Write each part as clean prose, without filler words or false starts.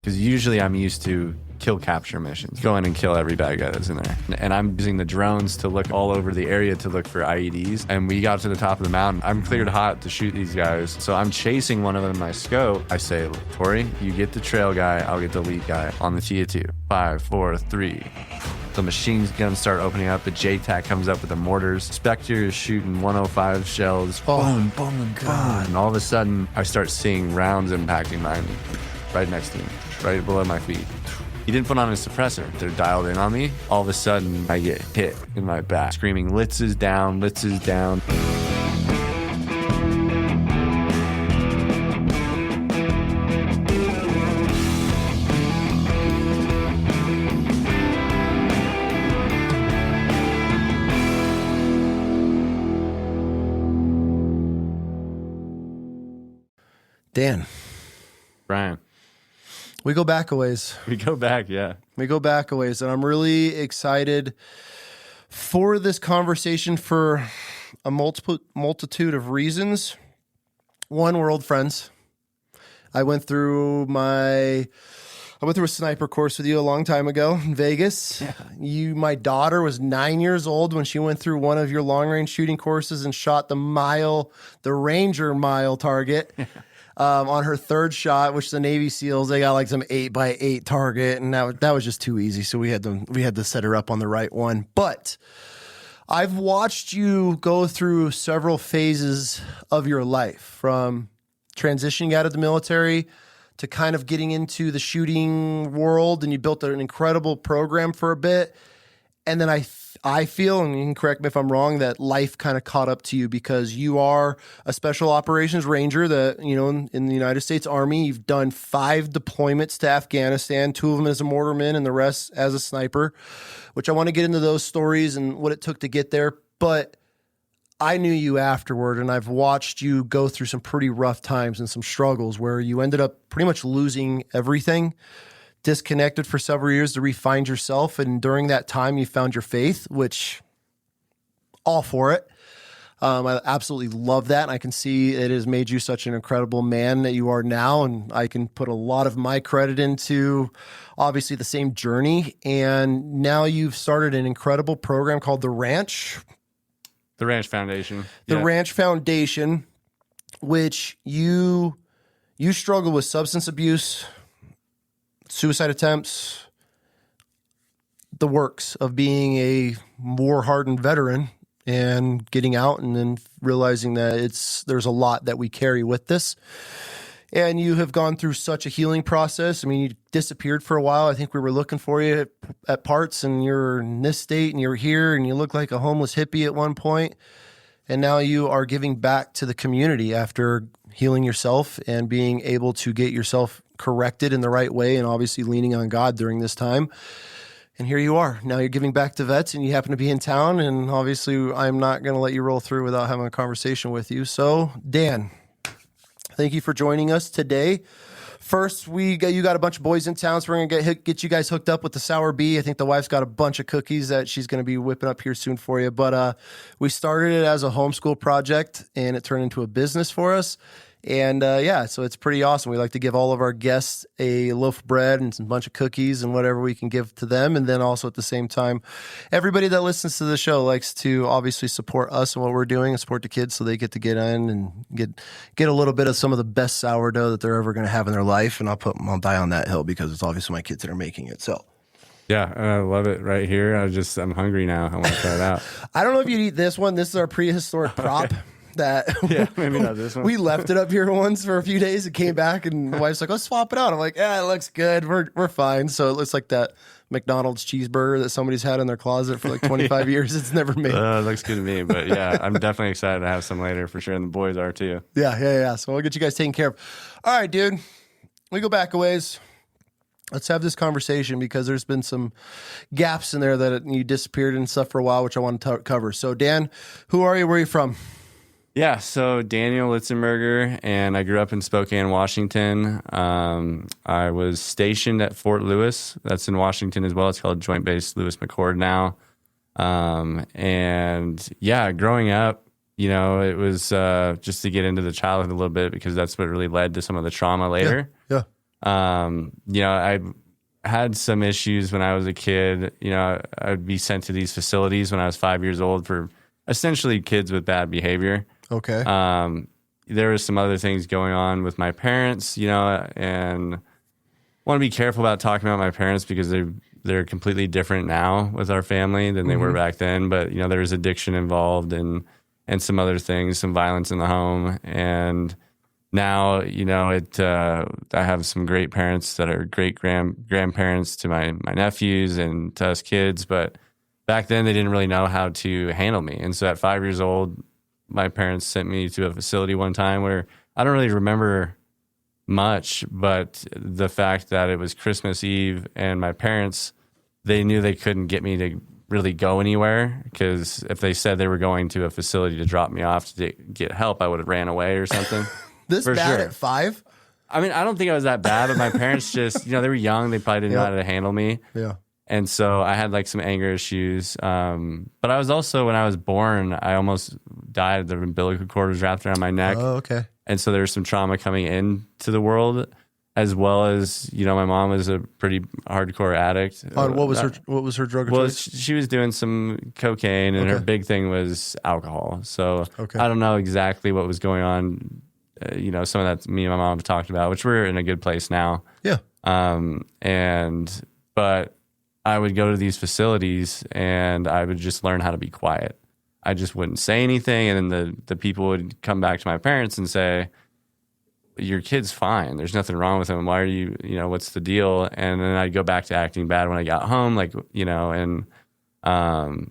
Because usually I'm used to kill capture missions. Go in and kill every bad guy that's in there. And I'm using the drones to look all over the area to look for IEDs. And we got to the top of the mountain. I'm cleared hot to shoot these guys. So I'm chasing one of them in my scope. I say, Tori, you get the trail guy, I'll get the lead guy on the TWP. 5, 4, 3. The machine guns start opening up. The JTAC comes up with the mortars. Spectre is shooting 105 shells. Boom, boom, boom. And all of a sudden, I start seeing rounds impacting mine right next to me, right below my feet. He didn't put on his suppressor. They're dialed in on me. All of a sudden, I get hit in my back, screaming, Litz is down, Litz is down. Dan. Brian. We go back a ways. We go back, yeah. We go back a ways, and I'm really excited for this conversation for a multitude of reasons. One, we're old friends. I went through a sniper course with you a long time ago in Vegas. Yeah. My daughter was 9 years old when she went through one of your long-range shooting courses and shot the Ranger mile target. Yeah. On her third shot, which the Navy SEALs, they got like some 8x8 target, and that was just too easy. So we had to set her up on the right one. But I've watched you go through several phases of your life, from transitioning out of the military to kind of getting into the shooting world, and you built an incredible program for a bit. And then I feel, and you can correct me if I'm wrong, that life kind of caught up to you because you are a special operations ranger that, in the United States Army. You've done 5 deployments to Afghanistan, 2 of them as a mortarman and the rest as a sniper, which I want to get into those stories and what it took to get there. But I knew you afterward, and I've watched you go through some pretty rough times and some struggles where you ended up pretty much losing everything, disconnected for several years to re-find yourself. And during that time, you found your faith, which all for it. I absolutely love that. And I can see it has made you such an incredible man that you are now. And I can put a lot of my credit into obviously the same journey. And now you've started an incredible program called The Ranch. The Ranch Foundation. The Ranch Foundation, which you struggle with substance abuse, suicide attempts, the works of being a war-hardened veteran and getting out and then realizing that there's a lot that we carry with this. And you have gone through such a healing process. I mean, you disappeared for a while. I think we were looking for you at parts, and you're in this state and you're here and you look like a homeless hippie at one point. And now you are giving back to the community after healing yourself and being able to get yourself corrected in the right way, and obviously leaning on God during this time. And here you are. Now you're giving back to vets, and you happen to be in town, and obviously I'm not going to let you roll through without having a conversation with you. So, Dan, thank you for joining us today. First, you got a bunch of boys in town, so we're going to get you guys hooked up with the Sour Bee. I think the wife's got a bunch of cookies that she's going to be whipping up here soon for you. But we started it as a homeschool project, and it turned into a business for us. And so it's pretty awesome. We like to give all of our guests a loaf of bread and a bunch of cookies and whatever we can give to them. And then also at the same time, everybody that listens to the show likes to obviously support us and what we're doing and support the kids so they get to get in and get a little bit of some of the best sourdough that they're ever going to have in their life. And I'll die on that hill because it's obviously my kids that are making it. So. Yeah, I love it right here. I'm hungry now. I want to try it out. I don't know if you'd eat this one. This is our prehistoric prop. Okay. That maybe not this one. We left it up here once for a few days and came back, and the wife's like, let's swap it out. I'm like, it looks good. We're fine. So it looks like that McDonald's cheeseburger that somebody's had in their closet for like 25 years. It's never made. It looks good to me. But yeah, I'm definitely excited to have some later for sure. And the boys are too. Yeah. So we'll get you guys taken care of. All right, dude. We go back a ways. Let's have this conversation because there's been some gaps in there that you disappeared and stuff for a while, which I want to cover. So, Dan, who are you? Where are you from? Yeah, so Daniel Litzenberger, and I grew up in Spokane, Washington. I was stationed at Fort Lewis. That's in Washington as well. It's called Joint Base Lewis McChord now. Growing up, it was just to get into the childhood a little bit because that's what really led to some of the trauma later. Yeah. I had some issues when I was a kid. I'd be sent to these facilities when I was 5 years old for essentially kids with bad behavior. Okay. There was some other things going on with my parents, and want to be careful about talking about my parents because they're completely different now with our family than they were back then. But, there's addiction involved and some other things, some violence in the home. And now, I have some great parents that are great grandparents to my nephews and to us kids. But back then they didn't really know how to handle me. And so at 5 years old, my parents sent me to a facility one time where I don't really remember much, but the fact that it was Christmas Eve and my parents, they knew they couldn't get me to really go anywhere because if they said they were going to a facility to drop me off to get help, I would have ran away or something. This For bad sure. at 5? I mean, I don't think I was that bad, but my parents just, they were young. They probably didn't know how to handle me. Yeah. And so I had like some anger issues. But I was also, when I was born, I almost died. The umbilical cord was wrapped around my neck. Oh, okay. And so there was some trauma coming into the world, as well as, my mom was a pretty hardcore addict. What was her drug of Well, choice? she was doing some cocaine, and her big thing was alcohol. So I don't know exactly what was going on. Some of that me and my mom have talked about, which we're in a good place now. Yeah. But I would go to these facilities and I would just learn how to be quiet. I just wouldn't say anything. And then the people would come back to my parents and say, your kid's fine. There's nothing wrong with him. Why are you, what's the deal? And then I'd go back to acting bad when I got home,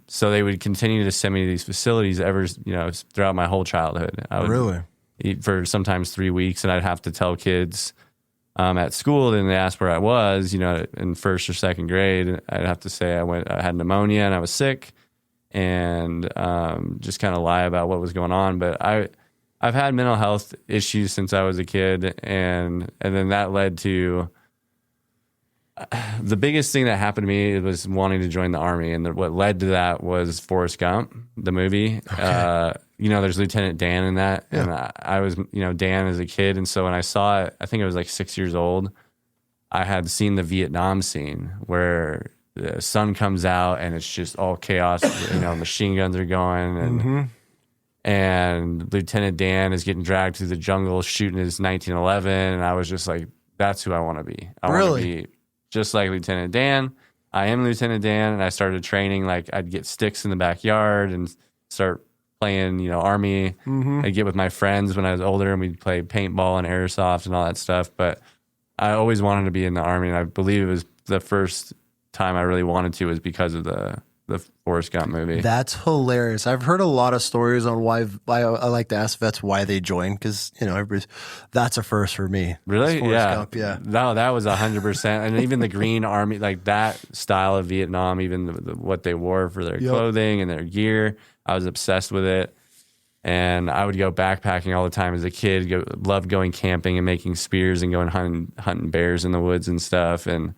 so they would continue to send me to these facilities throughout my whole childhood. I would Really? eat for sometimes 3 weeks, and I'd have to tell kids at school, then they asked where I was, in first or second grade. I'd have to say I had pneumonia and I was sick, and just kind of lie about what was going on. But I've had mental health issues since I was a kid, and then that led to the biggest thing that happened to me was wanting to join the Army, and what led to that was Forrest Gump, the movie. Okay. There's Lieutenant Dan in that, and I was, Dan as a kid, and so when I saw it, I think I was like 6 years old. I had seen the Vietnam scene where the sun comes out and it's just all chaos. Machine guns are going, and Lieutenant Dan is getting dragged through the jungle shooting his 1911, and I was just like, that's who I want to be. I want to be just like Lieutenant Dan. I am Lieutenant Dan, and I started training. Like, I'd get sticks in the backyard and start playing, Army. I'd get with my friends when I was older, and we'd play paintball and airsoft and all that stuff. But I always wanted to be in the Army, and I believe it was the first time I really wanted to was because of the Forrest Gump movie. That's hilarious. I've heard a lot of stories on why I like to ask vets why they join, because that's a first for me. Really? Yeah. Gump, yeah. No, that was 100%. And even the Green Army, like that style of Vietnam, even what they wore for their clothing and their gear, I was obsessed with it. And I would go backpacking all the time as a kid. Loved going camping and making spears and going hunting bears in the woods and stuff. And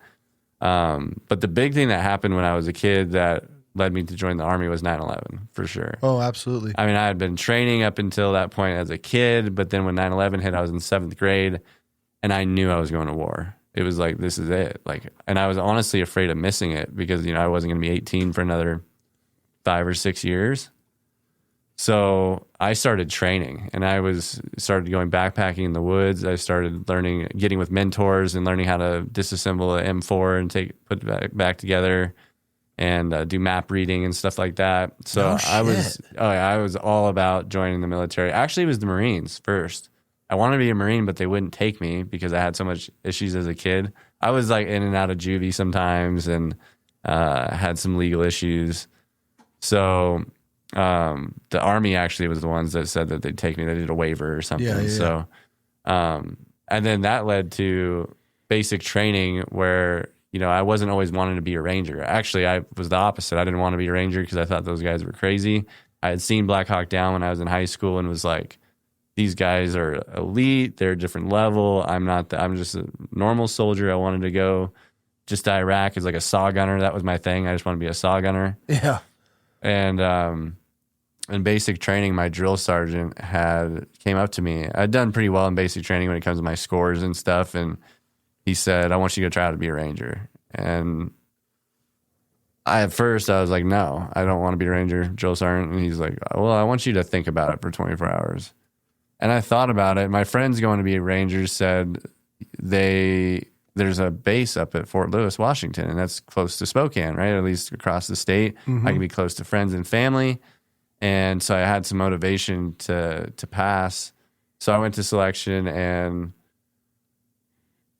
but the big thing that happened when I was a kid that led me to join the Army was 9/11, for sure. Oh, absolutely. I mean, I had been training up until that point as a kid, but then when 9/11 hit, I was in 7th grade, and I knew I was going to war. It was like, this is it. And I was honestly afraid of missing it because, I wasn't going to be 18 for another 5 or 6 years. So I started training, and I started going backpacking in the woods. I started getting with mentors and learning how to disassemble an M4 and put it back together, and do map reading and stuff like that. So I was all about joining the military. Actually, it was the Marines first. I wanted to be a Marine, but they wouldn't take me because I had so much issues as a kid. I was like in and out of juvie sometimes, and had some legal issues. So the Army actually was the ones that said that they'd take me. They did a waiver or something. Yeah. So, and then that led to basic training where, I wasn't always wanting to be a Ranger. Actually, I was the opposite. I didn't want to be a Ranger because I thought those guys were crazy. I had seen Black Hawk Down when I was in high school and was like, these guys are elite. They're a different level. I'm just a normal soldier. I wanted to go just to Iraq as like a saw gunner. That was my thing. I just wanted to be a saw gunner. Yeah. And in basic training, my drill sergeant came up to me. I'd done pretty well in basic training when it comes to my scores and stuff. And he said, I want you to go try to be a ranger. And at first I was like, no, I don't want to be a ranger, Joe Sergeant. And he's like, well, I want you to think about it for 24 hours. And I thought about it. My friends going to be a ranger said there's a base up at Fort Lewis, Washington, and that's close to Spokane, right? At least across the state. I can be close to friends and family. And so I had some motivation to pass. So I went to selection, and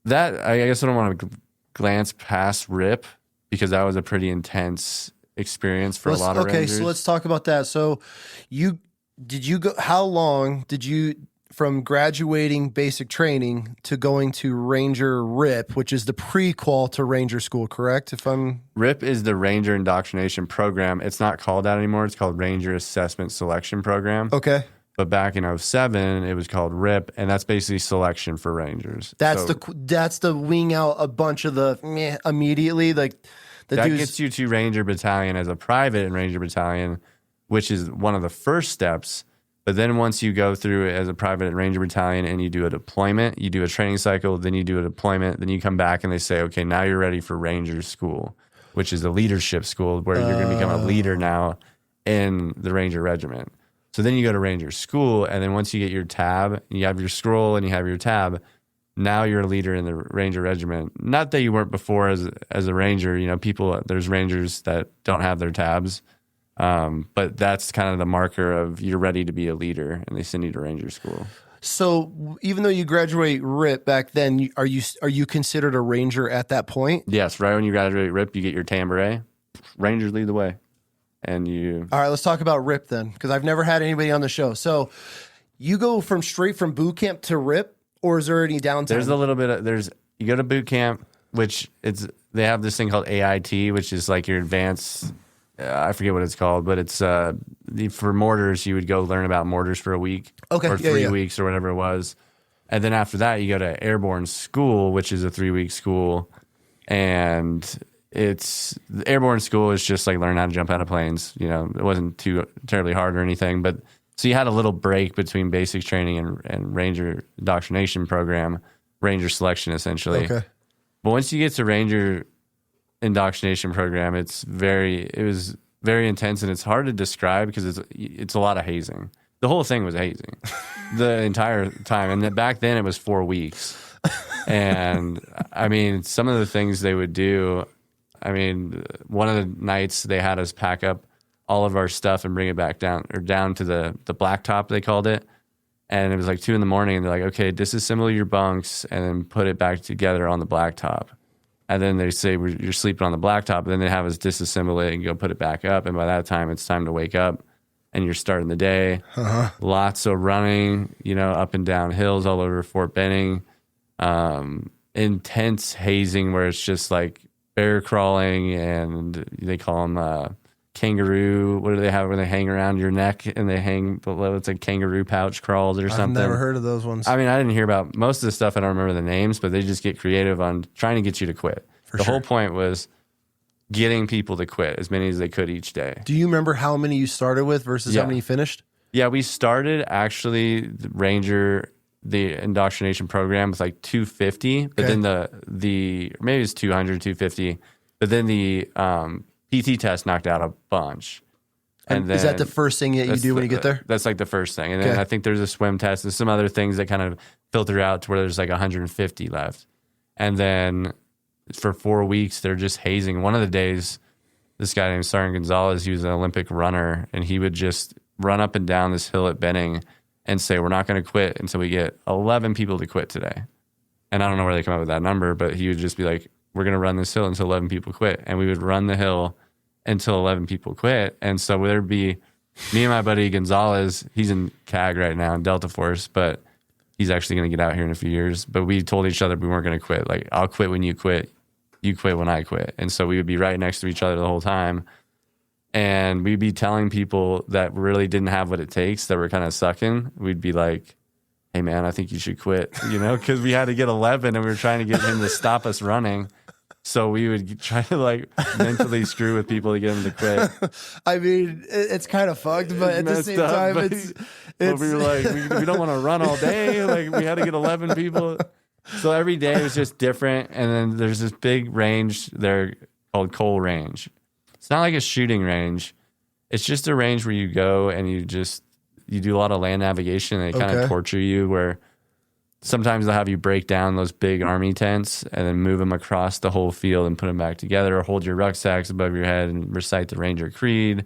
that, I guess I don't want to glance past RIP, because that was a pretty intense experience for a lot of Rangers. Okay, so let's talk about that. So how long did you, from graduating basic training to going to Ranger RIP, which is the prequel to Ranger School, correct? RIP is the Ranger Indoctrination Program. It's not called that anymore. It's called Ranger Assessment Selection Program. Okay. But back in 2007, it was called RIP, and that's basically selection for Rangers. That's the wing out a bunch of the immediately, like that gets you to Ranger Battalion as a private in Ranger Battalion, which is one of the first steps. But then once you go through it as a private in Ranger Battalion and you do a deployment, you do a training cycle, then you do a deployment, then you come back and they say, okay, now you're ready for Ranger School, which is a leadership school where you're going to become a leader now in the Ranger Regiment. So then you go to Ranger School, and then once you get your tab, you have your scroll and you have your tab, now you're a leader in the Ranger Regiment. Not that you weren't before as a Ranger. You know, there's Rangers that don't have their tabs. But that's kind of the marker of you're ready to be a leader, and they send you to Ranger School. So even though you graduate RIP back then, are you considered a Ranger at that point? Yes, right when you graduate RIP, you get your tambouret. Rangers lead the way. And all right, let's talk about RIP then, because I've never had anybody on the show. So you go straight from boot camp to RIP, or is there any downtime? There's a little bit of, you go to boot camp, which they have this thing called AIT, which is like your advanced, I forget what it's called, but it's for mortars, you would go learn about mortars for a week, or 3 weeks or whatever it was. And then after that, you go to airborne school, which is a 3-week school. And the airborne school is just like learn how to jump out of planes. You know, it wasn't too terribly hard or anything, but so you had a little break between basic training and Ranger indoctrination program, Ranger selection essentially. Okay. But once you get to Ranger indoctrination program, it was very intense, and it's hard to describe because it's a lot of hazing. The whole thing was hazing the entire time. And then back then it was 4 weeks. And I mean, some of the things they would do, I mean, one of the nights they had us pack up all of our stuff and bring it back down to the blacktop, they called it. And it was like 2 a.m. and they're like, okay, disassemble your bunks and then put it back together on the blacktop. And then they say, you're sleeping on the blacktop. And then they have us disassemble it and go put it back up. And by that time, it's time to wake up and you're starting the day. Lots of running, up and down hills all over Fort Benning. Intense hazing where it's just like bear crawling, and they call them kangaroo. What do they have where they hang around your neck and they hang below? It's like kangaroo pouch crawls or something. I've never heard of those ones. I mean, I didn't hear about most of the stuff. I don't remember the names, but they just get creative on trying to get you to quit. The whole point was getting people to quit, as many as they could each day. Do you remember how many you started with versus how many you finished? Yeah, we started actually the indoctrination program with like 250, but then the maybe it's 200, 250, but then the PT test knocked out a bunch. And then, is that the first thing that you do when you get there? That's like the first thing. And then I think there's a swim test and some other things that kind of filter out to where there's like 150 left. And then for 4 weeks, they're just hazing. One of the days, this guy named Sergeant Gonzalez, he was an Olympic runner, and he would just run up and down this hill at Benning and say, we're not going to quit until we get 11 people to quit today. And I don't know where they come up with that number, but he would just be like, we're going to run this hill until 11 people quit. And we would run the hill until 11 people quit. And so there'd be me and my buddy Gonzalez, he's in CAG right now in Delta Force, but he's actually going to get out here in a few years. But we told each other we weren't going to quit. Like, I'll quit when you quit. You quit when I quit. And so we would be right next to each other the whole time. And we'd be telling people that really didn't have what it takes, that were kind of sucking. We'd be like, hey, man, I think you should quit, because we had to get 11 and we were trying to get him to stop us running. So we would try to like mentally screw with people to get them to quit. I mean, it's kind of fucked, but at the same time, it's we were like, we don't want to run all day. Like, we had to get 11 people. So every day was just different. And then there's this big range there called Cole Range. It's not like a shooting range. It's just a range where you go and you do a lot of land navigation. And they kind of torture you, where sometimes they'll have you break down those big army tents and then move them across the whole field and put them back together, or hold your rucksacks above your head and recite the Ranger Creed.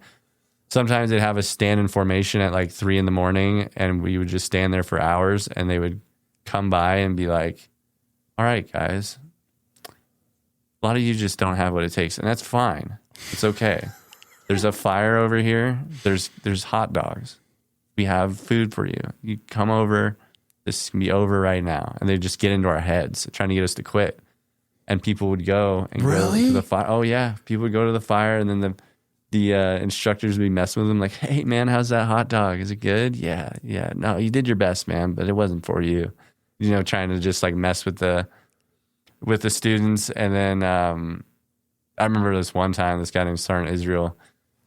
Sometimes they'd have us stand in formation at like 3 a.m. and we would just stand there for hours, and they would come by and be like, all right, guys, a lot of you just don't have what it takes. And that's fine. It's okay. There's a fire over here. There's hot dogs. We have food for you. You come over. This can be over right now. And they just get into our heads, trying to get us to quit. And people would go and go to the fire. Oh, yeah. People would go to the fire, and then the instructors would be messing with them like, hey, man, how's that hot dog? Is it good? Yeah. No, you did your best, man, but it wasn't for you. You know, trying to just like mess with the students. And then I remember this one time, this guy named Sergeant Israel,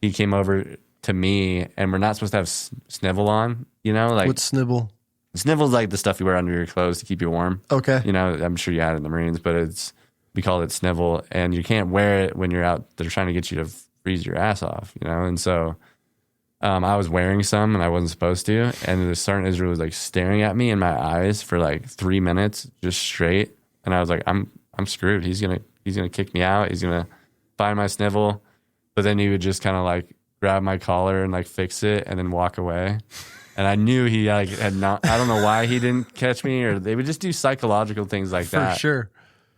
he came over to me, and we're not supposed to have snivel on, you know? Like, what's snivel? Snivel's like the stuff you wear under your clothes to keep you warm. Okay. You know, I'm sure you had it in the Marines, but we call it snivel, and you can't wear it when you're out. They're trying to get you to freeze your ass off, you know? And so I was wearing some, and I wasn't supposed to. And the Sergeant Israel was like staring at me in my eyes for like 3 minutes, just straight. And I was like, I'm screwed. He's gonna kick me out. He's gonna find my snivel. But then he would just kind of like grab my collar and like fix it, and then walk away. And I knew he like had not. I don't know why he didn't catch me, or they would just do psychological things like that. For sure.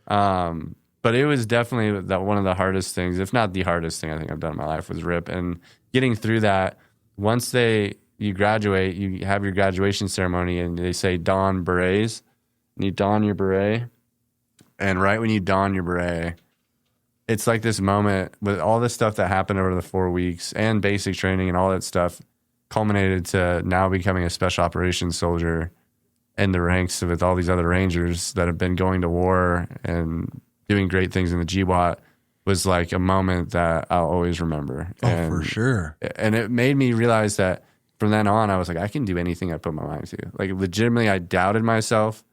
But it was definitely one of the hardest things, if not the hardest thing I think I've done in my life, was RIP. And getting through that. Once you graduate, you have your graduation ceremony, and they say don berets, and you don your beret. And right when you don your beret, it's like this moment with all this stuff that happened over the 4 weeks and basic training and all that stuff culminated to now becoming a special operations soldier in the ranks with all these other Rangers that have been going to war and doing great things in the GWAT. Was like a moment that I'll always remember. Oh, for sure. And it made me realize that from then on, I was like, I can do anything I put my mind to. Like, legitimately, I doubted myself.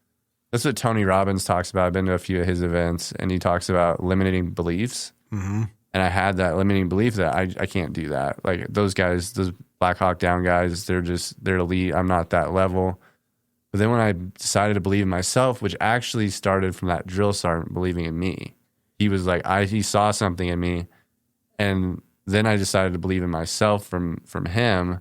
That's what Tony Robbins talks about. I've been to a few of his events, and he talks about limiting beliefs. Mm-hmm. And I had that limiting belief that I can't do that. Like, those guys, those Black Hawk Down guys, they're elite. I'm not that level. But then when I decided to believe in myself, which actually started from that drill sergeant believing in me, he was like, he saw something in me, and then I decided to believe in myself from him,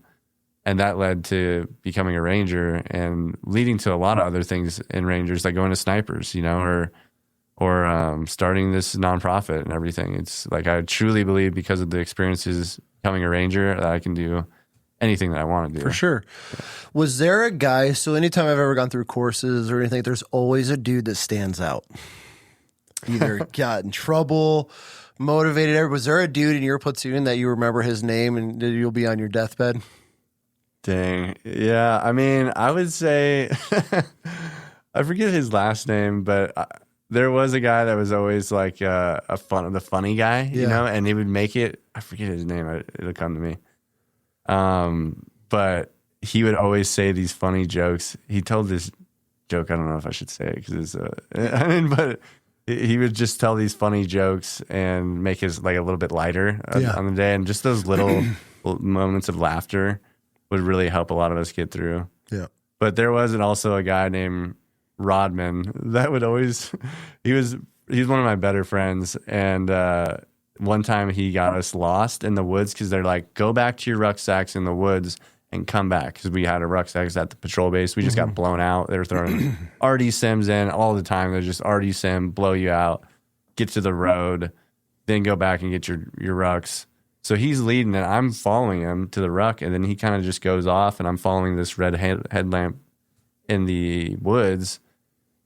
and that led to becoming a Ranger and leading to a lot of other things in Rangers, like going to snipers, you know, or starting this nonprofit and everything. It's like I truly believe, because of the experiences becoming a Ranger, that I can do anything that I want to do. For sure. Yeah. Was there a guy? So anytime I've ever gone through courses or anything, there's always a dude that stands out. Either got in trouble, motivated. Was there a dude in your platoon that you remember his name and you'll be on your deathbed? Dang. Yeah. I mean, I would say, I forget his last name, but there was a guy that was always like the funny guy, you know, and he would make it. I forget his name. It'll come to me. But he would always say these funny jokes. He told this joke. I don't know if I should say it because but he would just tell these funny jokes and make his like a little bit lighter on the day. And just those little moments of laughter would really help a lot of us get through. Yeah. But there was also a guy named Rodman that would always, he's one of my better friends. And, one time he got us lost in the woods because they're like, go back to your rucksacks in the woods and come back. Because we had a rucksacks at the patrol base. We just got blown out. They were throwing RD sims in all the time. They're just RD sim, blow you out, get to the road, then go back and get your rucks. So he's leading and I'm following him to the ruck. And then he kind of just goes off and I'm following this red headlamp in the woods.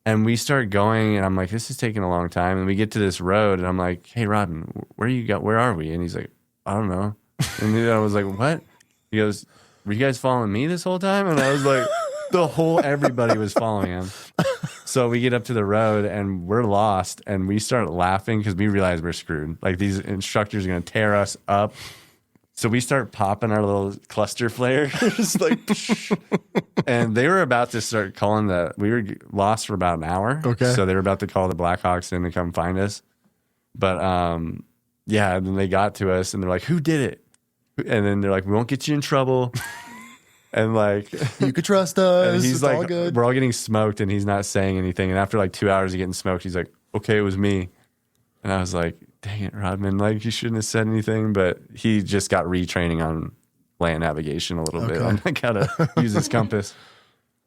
And we start going, and I'm like, this is taking a long time. And we get to this road, and I'm like, hey, Rodden, where are we? And he's like, I don't know. And I was like, what? He goes, were you guys following me this whole time? And I was like, everybody was following him. So we get up to the road, and we're lost, and we start laughing because we realize we're screwed. Like, these instructors are going to tear us up. So we start popping our little cluster flare, just like, and they were about to start calling we were lost for about an hour. Okay. So they were about to call the Blackhawks in to come find us. But yeah, and then they got to us and they're like, who did it? And then they're like, we won't get you in trouble. And like, you could trust us. and he's it's like, all good. we're all getting smoked and he's not saying anything. And after like 2 hours of getting smoked, he's like, okay, it was me. And I was like, dang it, Rodman, like you shouldn't have said anything. But he just got retraining on land navigation a little bit on like how to use his compass.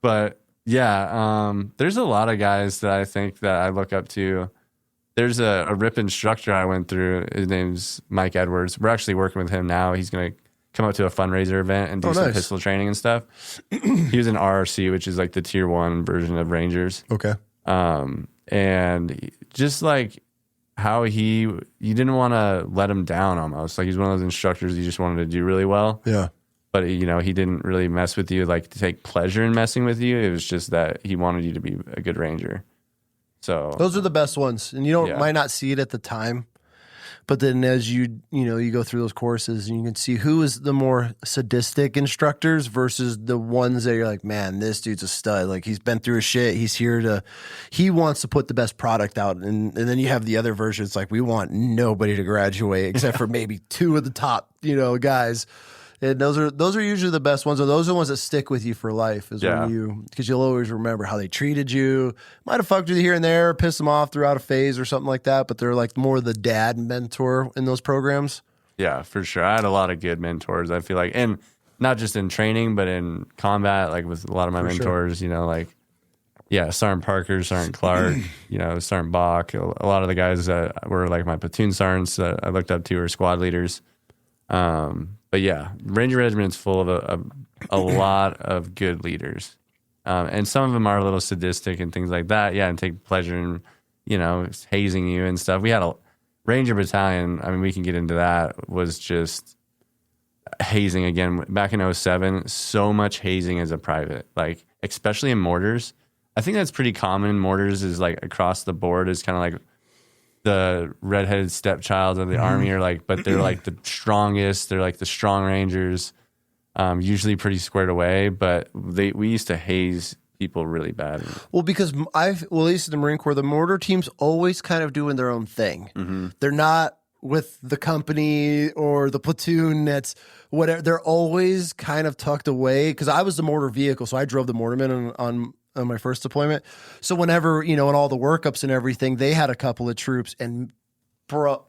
But yeah, there's a lot of guys that I think that I look up to. There's a RIP instructor I went through. His name's Mike Edwards. We're actually working with him now. He's going to come up to a fundraiser event and do some pistol training and stuff. He was in RRC, which is like the tier 1 version of Rangers. Okay. And just like how you didn't want to let him down almost. Like he's one of those instructors you just wanted to do really well. Yeah. But, you know, he didn't really mess with you, like to take pleasure in messing with you. It was just that he wanted you to be a good Ranger. So those are the best ones. And you might not see it at the time. But then as you go through those courses and you can see who is the more sadistic instructors versus the ones that you're like, man, this dude's a stud. Like he's been through his shit. He wants to put the best product out. And then you have the other versions like we want nobody to graduate except for maybe 2 of the top, guys. And those are usually the best ones, or those are the ones that stick with you for life. Because you'll always remember how they treated you. Might have fucked with you here and there, pissed them off throughout a phase or something like that. But they're like more the dad mentor in those programs. Yeah, for sure. I had a lot of good mentors. I feel like, and not just in training, but in combat. Like with a lot of my mentors, Sergeant Parker, Sergeant Clark, Sergeant Bach. A lot of the guys that were like my platoon sergeants that I looked up to were squad leaders. But yeah, Ranger Regiment's full of a lot of good leaders. And some of them are a little sadistic and things like that. Yeah, and take pleasure in, hazing you and stuff. We had a Ranger Battalion, I mean, we can get into that, was just hazing again. Back in 07, so much hazing as a private, like, especially in mortars. I think that's pretty common in mortars is like across the board is kind of like the redheaded stepchild of the Army are like, but they're like the strongest. They're like the strong Rangers, usually pretty squared away. But we used to haze people really bad. Well, because at least in the Marine Corps, the mortar team's always kind of doing their own thing. Mm-hmm. They're not with the company or the platoon that's whatever. They're always kind of tucked away. Because I was the mortar vehicle, so I drove the mortarmen on my first deployment. So whenever, in all the workups and everything, they had a couple of troops and bro,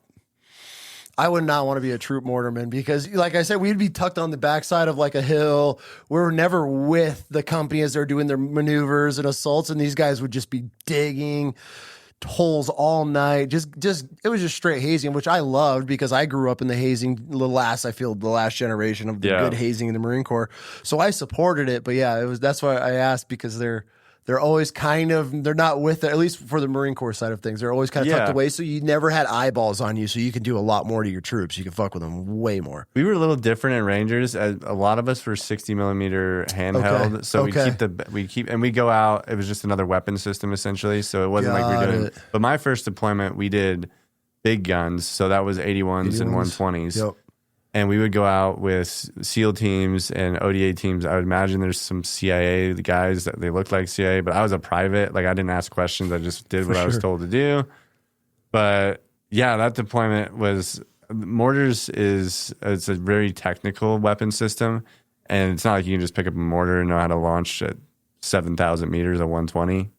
I would not want to be a troop mortarman because like I said, we'd be tucked on the backside of like a hill. We were never with the company as they're doing their maneuvers and assaults. And these guys would just be digging holes all night. Just it was just straight hazing, which I loved because I grew up in the hazing, the last generation of the good hazing in the Marine Corps. So I supported it, but yeah, that's why I asked because they're always they're not with it, at least for the Marine Corps side of things. They're always kind of tucked away. So you never had eyeballs on you. So you can do a lot more to your troops. You can fuck with them way more. We were a little different in Rangers. A lot of us were 60 millimeter handheld. Okay. So we go out. It was just another weapon system essentially. So it wasn't like we were doing, but my first deployment, we did big guns. So that was 81s and 120s. Yep. And we would go out with SEAL teams and ODA teams. I would imagine there's some CIA guys that they looked like CIA, but I was a private. Like I didn't ask questions. I just did what I was told to do. But yeah, that deployment was mortars it's a very technical weapon system. And it's not like you can just pick up a mortar and know how to launch at 7,000 meters at 120,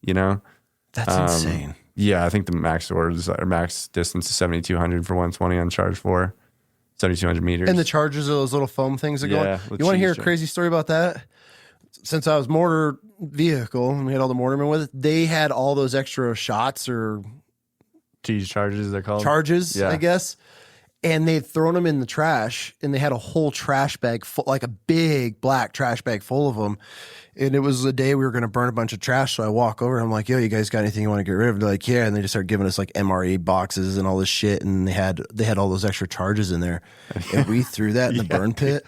That's insane. Yeah, I think the max distance is 7,200 for 120 on charge 4. 7,200 meters. And the charges are those little foam things that go on. You want to hear a crazy story about that? Since I was mortar vehicle and we had all the mortarmen with it, they had all those extra shots or cheese charges, they're called. Charges, I guess. And they'd thrown them in the trash and they had a whole trash bag, like a big black trash bag full of them. And it was the day we were going to burn a bunch of trash. So I walk over and I'm like, yo, you guys got anything you want to get rid of? They're like, yeah. And they just started giving us like MRE boxes and all this shit. And they had all those extra charges in there. And we threw that in the burn pit.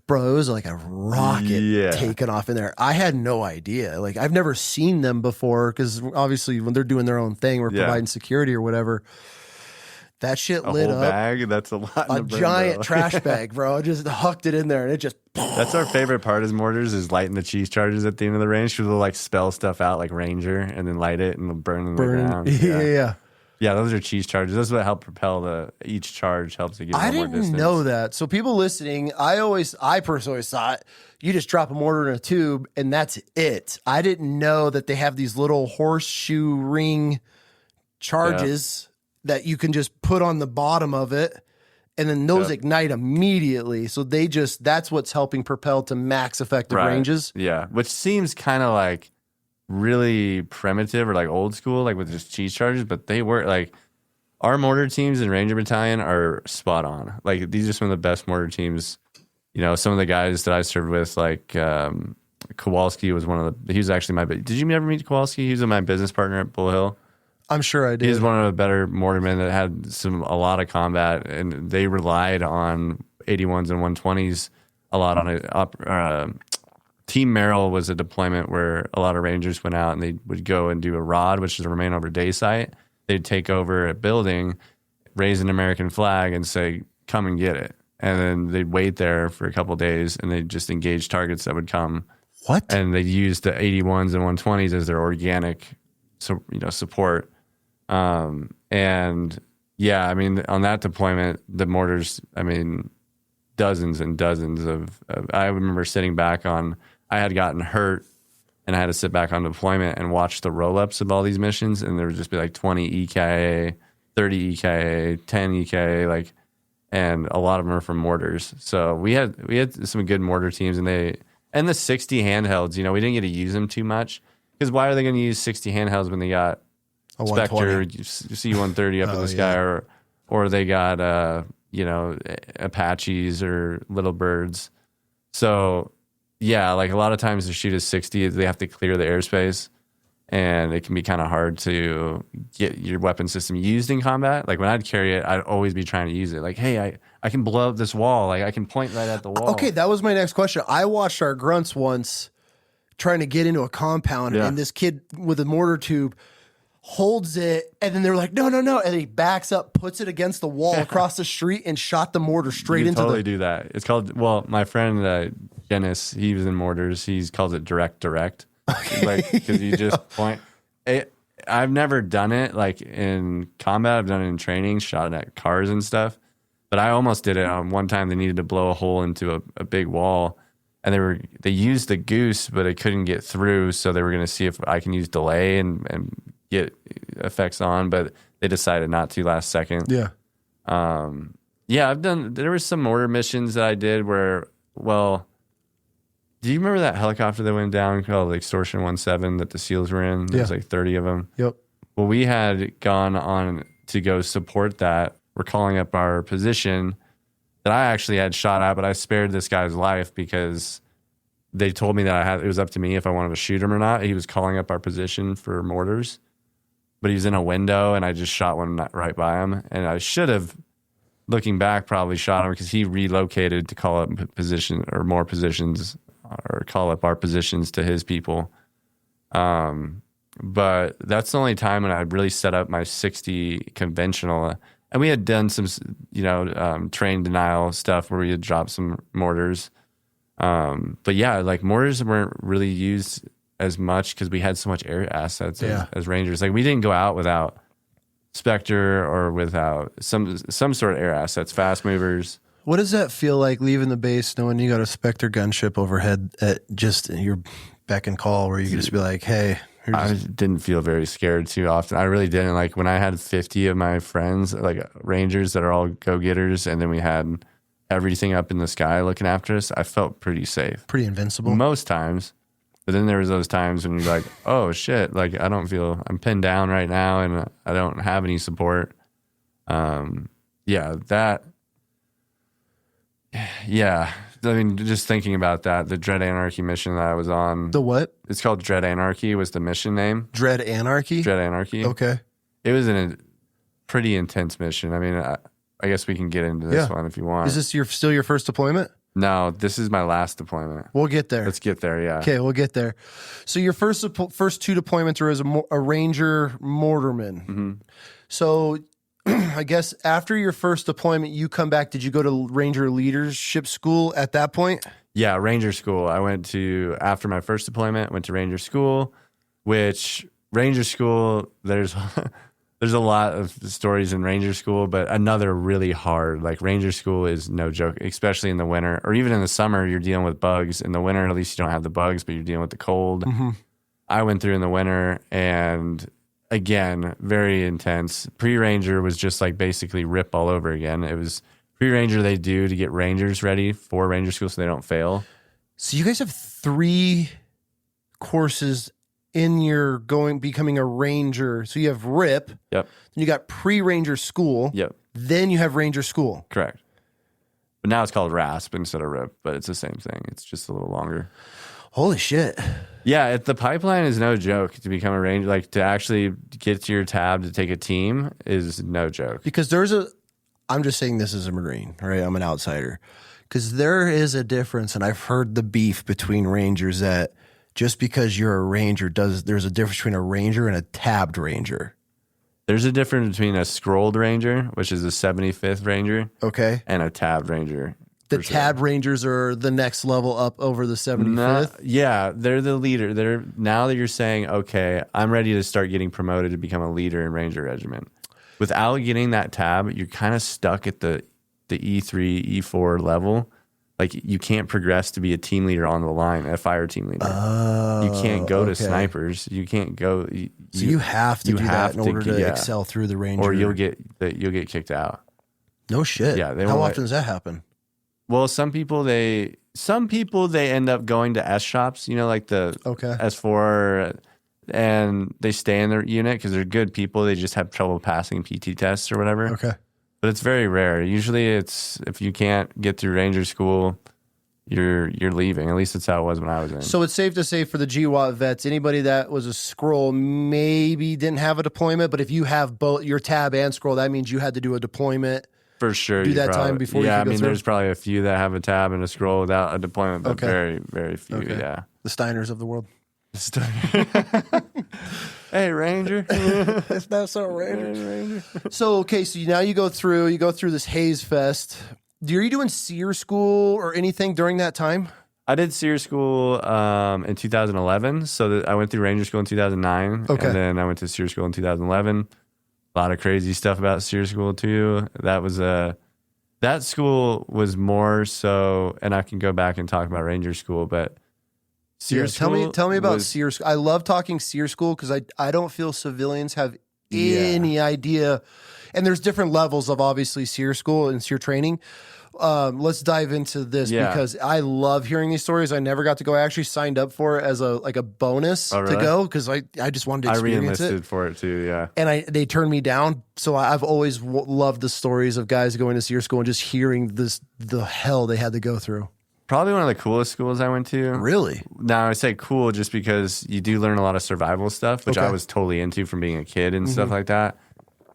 Bro, it was like a rocket taking off in there. I had no idea. Like I've never seen them before because obviously when they're doing their own thing, we're providing security or whatever. That shit A lit whole up. bag? That's a lot. A giant trash bag, bro. I just hucked it in there and it just. That's our favorite part as mortars is lighting the cheese charges at the end of the range. Because we'll like spell stuff out like Ranger and then light it and they'll burn in the ground. Yeah. Yeah, those are cheese charges. That's what help propel each charge helps to give I more didn't distance. know that. So people listening, I personally always thought you just drop a mortar in a tube and that's it. I didn't know that they have these little horseshoe ring charges that you can just put on the bottom of it. And then those ignite immediately. So that's what's helping propel to max effective ranges. Yeah, which seems kind of like really primitive or like old school, like with just cheese charges, but they work. Like our mortar teams in Ranger Battalion are spot on. Like these are some of the best mortar teams. You know, some of the guys that I served with, like Kowalski was he was actually did you ever meet Kowalski? He was my business partner at Bull Hill. I'm sure I did. He's one of the better mortarmen that had a lot of combat, and they relied on 81s and 120s a lot on it. Team Merrill was a deployment where a lot of Rangers went out and they would go and do a ROD, which is a remain over day site. They'd take over a building, raise an American flag, and say, "Come and get it." And then they'd wait there for a couple of days, and they'd just engage targets that would come. What? And they used the 81s and 120s as their organic, support. And yeah, I mean, on that deployment, the mortars, I mean, dozens and dozens of I remember sitting back I had gotten hurt and I had to sit back on deployment and watch the roll-ups of all these missions. And there would just be like 20 EKA, 30 EKA, 10 EKA, and a lot of them are from mortars. So we had some good mortar teams and the 60 handhelds, we didn't get to use them too much because why are they going to use 60 handhelds when they got a Spectre, C-130 up in the sky, or they got Apaches or Little Birds. So yeah, like a lot of times to shoot a 60, they have to clear the airspace, and it can be kind of hard to get your weapon system used in combat. Like when I'd carry it, I'd always be trying to use it. Like, hey, I can blow up this wall. Like I can point right at the wall. Okay, that was my next question. I watched our grunts once trying to get into a compound, and this kid with a mortar tube holds it, and then they're like, no, and he backs up, puts it against the wall across the street, and shot the mortar straight into totally do that. It's called, my friend Dennis, he was in mortars. He calls it direct. Like, because you just point. I've never done it like in combat. I've done it in training, shot it at cars and stuff. But I almost did it on one time. They needed to blow a hole into a big wall, and they used the goose, but it couldn't get through. So they were going to see if I can use delay and get effects on, but they decided not to last second. Yeah. There were some mortar missions that I did where, do you remember that helicopter that went down called the Extortion 17 that the SEALs were in? There was like 30 of them. Yep. Well, we had gone on to go support that. We're calling up our position that I actually had shot at, but I spared this guy's life because they told me that it was up to me if I wanted to shoot him or not. He was calling up our position for mortars, but he was in a window and I just shot one right by him. And I should have, looking back, probably shot him because he relocated to call up position or more positions or call up our positions to his people. But that's the only time when I really set up my 60 conventional. And we had done some, train denial stuff where we had dropped some mortars. But yeah, like mortars weren't really used as much because we had so much air assets as Rangers. Like we didn't go out without Spectre or without some sort of air assets, fast movers. What does that feel like leaving the base knowing you got a Spectre gunship overhead at just your beck and call where you could just be like, hey. I didn't feel very scared too often. I really didn't. Like when I had 50 of my friends, like Rangers that are all go-getters, and then we had everything up in the sky looking after us, I felt pretty safe. Pretty invincible. Most times. But then there was those times when you're like, oh shit, like I'm pinned down right now and I don't have any support. I mean, just thinking about that, the Dread Anarchy mission that I was on. The what? It's called Dread Anarchy was the mission name. Dread Anarchy? Dread Anarchy. Okay. It was a pretty intense mission. I mean, I guess we can get into this one if you want. Is this still your first deployment? No, this is my last deployment. We'll get there. Let's get there, yeah. Okay, we'll get there. So your first two deployments were as a Ranger mortarman. Mm-hmm. So I guess after your first deployment, you come back. Did you go to Ranger Leadership School at that point? Yeah, Ranger School. I went to, after my first deployment, went to Ranger School, which Ranger School, there's there's a lot of stories in Ranger School, but another really hard, like Ranger School is no joke, especially in the winter or even in the summer, you're dealing with bugs. In the winter, at least you don't have the bugs, but you're dealing with the cold. Mm-hmm. I went through in the winter and again, very intense. Pre-Ranger was just like basically RIP all over again. It was Pre-Ranger they do to get Rangers ready for Ranger School so they don't fail. So you guys have 3 courses in your becoming a Ranger. So you have RIP. Yep. Then you got Pre-Ranger School. Yep. Then you have Ranger School. Correct. But now it's called RASP instead of RIP, but it's the same thing. It's just a little longer. Holy shit. Yeah, the pipeline is no joke to become a Ranger. Like to actually get to your tab to take a team is no joke. Because I'm just saying this as a Marine, right? I'm an outsider. Because there is a difference, and I've heard the beef between Rangers that just because you're a Ranger, there's a difference between a Ranger and a tabbed Ranger. There's a difference between a scrolled Ranger, which is a 75th Ranger, okay, and a tabbed Ranger. The tabbed Rangers are the next level up over the 75th? Yeah, they're the leader. Now that you're saying, okay, I'm ready to start getting promoted to become a leader in Ranger Regiment. Without getting that tab, you're kind of stuck at the E3, E4 level. Like you can't progress to be a team leader on the line, a fire team leader. You can't go to snipers. You can't go. So you have to do that in order to excel through the Ranger, or you'll get kicked out. No shit. Yeah. How often does that happen? Well, some people they end up going to S shops. You know, like the S4, and they stay in their unit because they're good people. They just have trouble passing PT tests or whatever. Okay. But it's very rare. Usually it's if you can't get through Ranger School, you're leaving. At least that's how it was when I was in. So it's safe to say for the GWAT vets, anybody that was a scroll maybe didn't have a deployment, but if you have both your tab and scroll, that means you had to do a deployment. For sure. Do that time before you could go through? There's probably a few that have a tab and a scroll without a deployment, but very, very few, yeah. The Steiners of the world. Hey, Ranger. It's not so Ranger. So, okay, so now you go through this Haze Fest. Are you doing SEER school or anything during that time? I did SEER school in 2011. So I went through Ranger school in 2009. Okay. And then I went to SEER school in 2011. A lot of crazy stuff about SEER school too. That school was more so, and I can go back and talk about Ranger school, but SEER school. Tell me about SEER school. I love talking SEER school because I don't feel civilians have any idea. And there's different levels of obviously SEER school and SEER training. Let's dive into this because I love hearing these stories. I never got to go. I actually signed up for it as a bonus to go because I just wanted to experience it. I re-enlisted for it too, yeah. And they turned me down. So I've always loved the stories of guys going to SEER school and just hearing the hell they had to go through. Probably one of the coolest schools I went to. Really? Now I say cool just because you do learn a lot of survival stuff, which I was totally into from being a kid and stuff like that.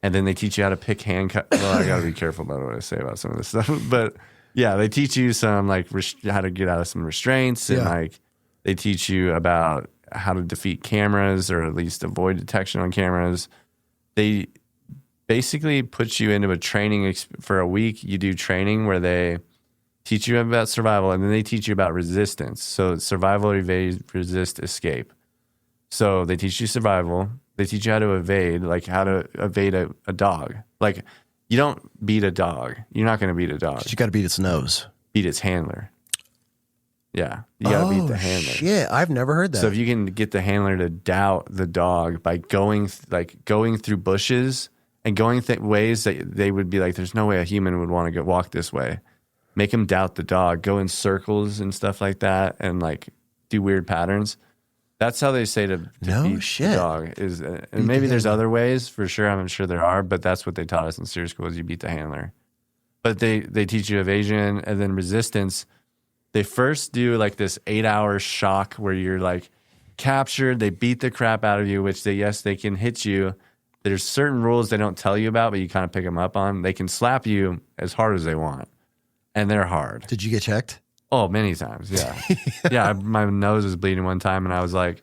And then they teach you how to pick handcuffs. Well, I got to be careful about what I say about some of this stuff. But yeah, they teach you some like how to get out of some restraints. And like they teach you about how to defeat cameras or at least avoid detection on cameras. They basically put you into a training for a week. You do training where they teach you about survival and then they teach you about resistance. So survival, evade, resist, escape. So they teach you survival. They teach you how to evade, like how to evade a dog. Like you don't beat a dog. You're not going to beat a dog. You got to beat its nose. Beat its handler. Yeah. You got to beat the handler. Shit. I've never heard that. So if you can get the handler to doubt the dog by going through bushes and going ways that they would be like, there's no way a human would want to walk this way. Make him doubt the dog. Go in circles and stuff like that and like do weird patterns. That's how they say to beat the dog. And maybe there's other ways for sure. I'm sure there are, but that's what they taught us in SEER school is you beat the handler. But they teach you evasion and then resistance. They first do like this 8-hour shock where you're like captured. They beat the crap out of you, which they can hit you. There's certain rules they don't tell you about, but you kind of pick them up on. They can slap you as hard as they want, and they're hard. Did you get checked? Oh, many times, yeah. Yeah, my nose was bleeding one time, and I was like,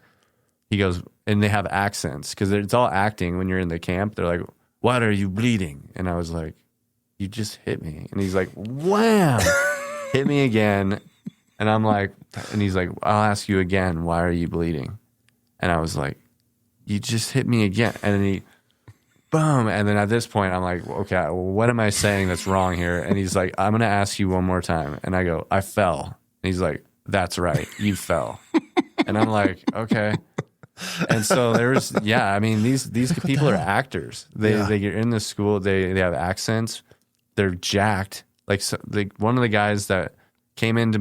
he goes, and they have accents, because it's all acting when you're in the camp. They're like, "What are you bleeding?" And I was like, "You just hit me." And he's like, "Wham!" Hit me again. And I'm like, and he's like, "I'll ask you again, why are you bleeding?" And I was like, "You just hit me again." And then he, boom. And then at this point, I'm like, "Okay, well, what am I saying that's wrong here?" And he's like, "I'm going to ask you one more time." And I go, "I fell." And he's like, "That's right, you fell." And I'm like, "Okay." And so there's, I mean, these people are actors. They get in the school, they have accents, they're jacked. Like, one of the guys that came into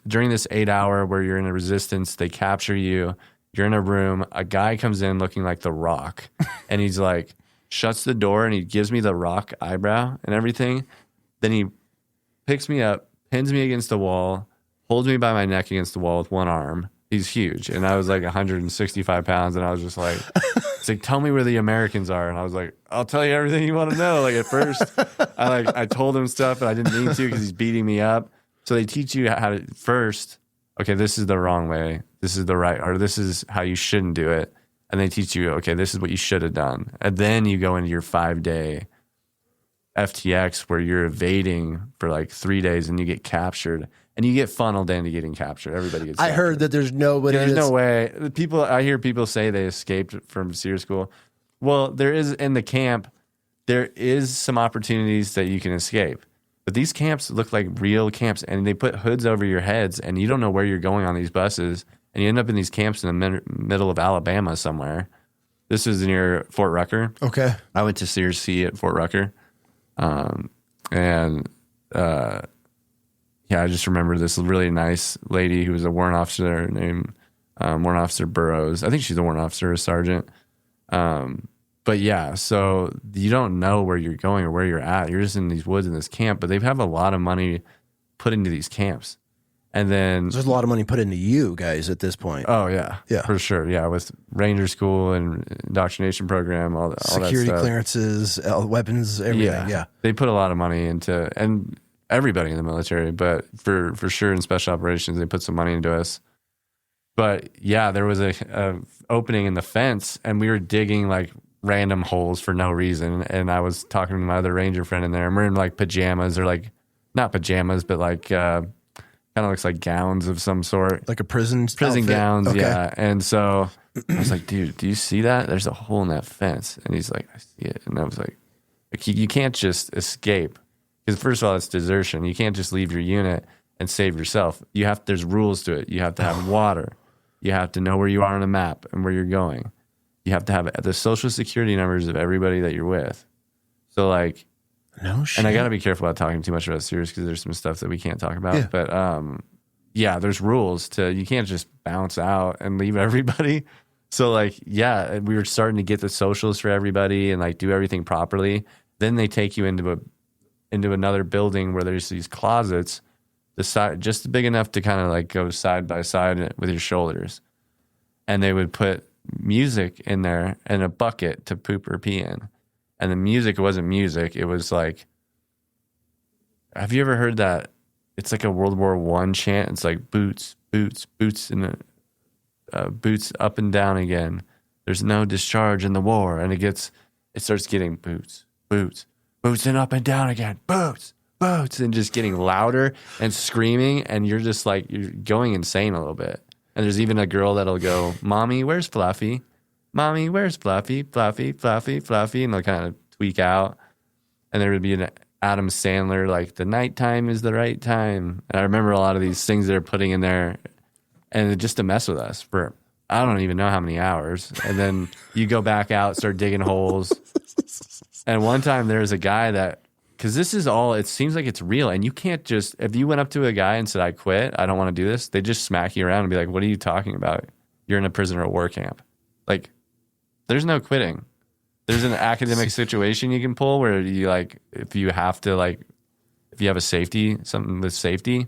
during this 8 hour where you're in a resistance, they capture you, you're in a room, a guy comes in looking like The Rock, and he's like, shuts the door and he gives me the Rock eyebrow and everything. Then he picks me up, pins me against the wall, holds me by my neck against the wall with one arm. He's huge. And I was like 165 pounds. And I was just like, it's like, "Tell me where the Americans are." And I was like, "I'll tell you everything you want to know." Like, at first, I told him stuff, but I didn't mean to because he's beating me up. So they teach you how to first, okay, this is the wrong way. This is the right, or this is how you shouldn't do it. And they teach you, okay, this is what you should have done. And then you go into your 5-day FTX where you're evading for like 3 days and you get captured. And you get funneled into getting captured. Everybody gets captured. I heard that there's nobody. There's no way. I hear people say they escaped from SEER school. Well, there is in the camp, there is some opportunities that you can escape. But these camps look like real camps, and they put hoods over your heads, and you don't know where you're going on these buses, and you end up in these camps in the middle of Alabama somewhere. This is near Fort Rucker. Okay. I went to SEER C at Fort Rucker. I just remember this really nice lady who was a warrant officer named Warrant Officer Burroughs. I think she's a warrant officer, a sergeant. But yeah, so you don't know where you're going or where you're at. You're just in these woods in this camp, but they have a lot of money put into these camps. And then there's a lot of money put into you guys at this point. Oh, yeah. Yeah. For sure. Yeah. With Ranger School and indoctrination program, all security that stuff. Clearances, weapons, everything. Yeah. They put a lot of money into, and everybody in the military, but for sure in special operations, they put some money into us. But yeah, there was a opening in the fence, and we were digging like random holes for no reason. And I was talking to my other Ranger friend in there, and we're in like pajamas, or like not pajamas, but like kind of looks like gowns of some sort, like a prison outfit. Gowns. Okay. Yeah. And so I was like, "Dude, do you see that? There's a hole in that fence." And he's like, "I see it." And I was like you can't just escape. Because first of all, it's desertion. You can't just leave your unit and save yourself. There's rules to it. You have to have water. You have to know where you are on the map and where you're going. You have to have the social security numbers of everybody that you're with. So like, no shit. And I got to be careful about talking too much about SEERs because there's some stuff that we can't talk about. Yeah. But there's rules you can't just bounce out and leave everybody. So like, we were starting to get the socials for everybody and like do everything properly. Then they take you into another building where there's these closets, the side just big enough to kind of like go side by side with your shoulders. And they would put music in there and a bucket to poop or pee in. And the music wasn't music. It was like, have you ever heard that? It's like a World War I chant. It's like boots, boots, boots, and boots up and down again. There's no discharge in the war. And it starts getting boots, boots, boots, and up and down again, boots, boots, and just getting louder and screaming. And you're just like, you're going insane a little bit. And there's even a girl that'll go, "Mommy, where's Fluffy? Mommy, where's Fluffy? Fluffy, Fluffy, Fluffy." And they'll kind of tweak out. And there would be an Adam Sandler, like, "The nighttime is the right time." And I remember a lot of these things they're putting in there. And just to mess with us for, I don't even know how many hours. And then you go back out, start digging holes. And one time there was a guy that, because this is all, it seems like it's real. And you can't just, if you went up to a guy and said, "I quit, I don't want to do this," they just smack you around and be like, "What are you talking about? You're in a prisoner of war camp." Like, there's no quitting. There's an academic situation you can pull where you like, if you have to like, if you have something with safety.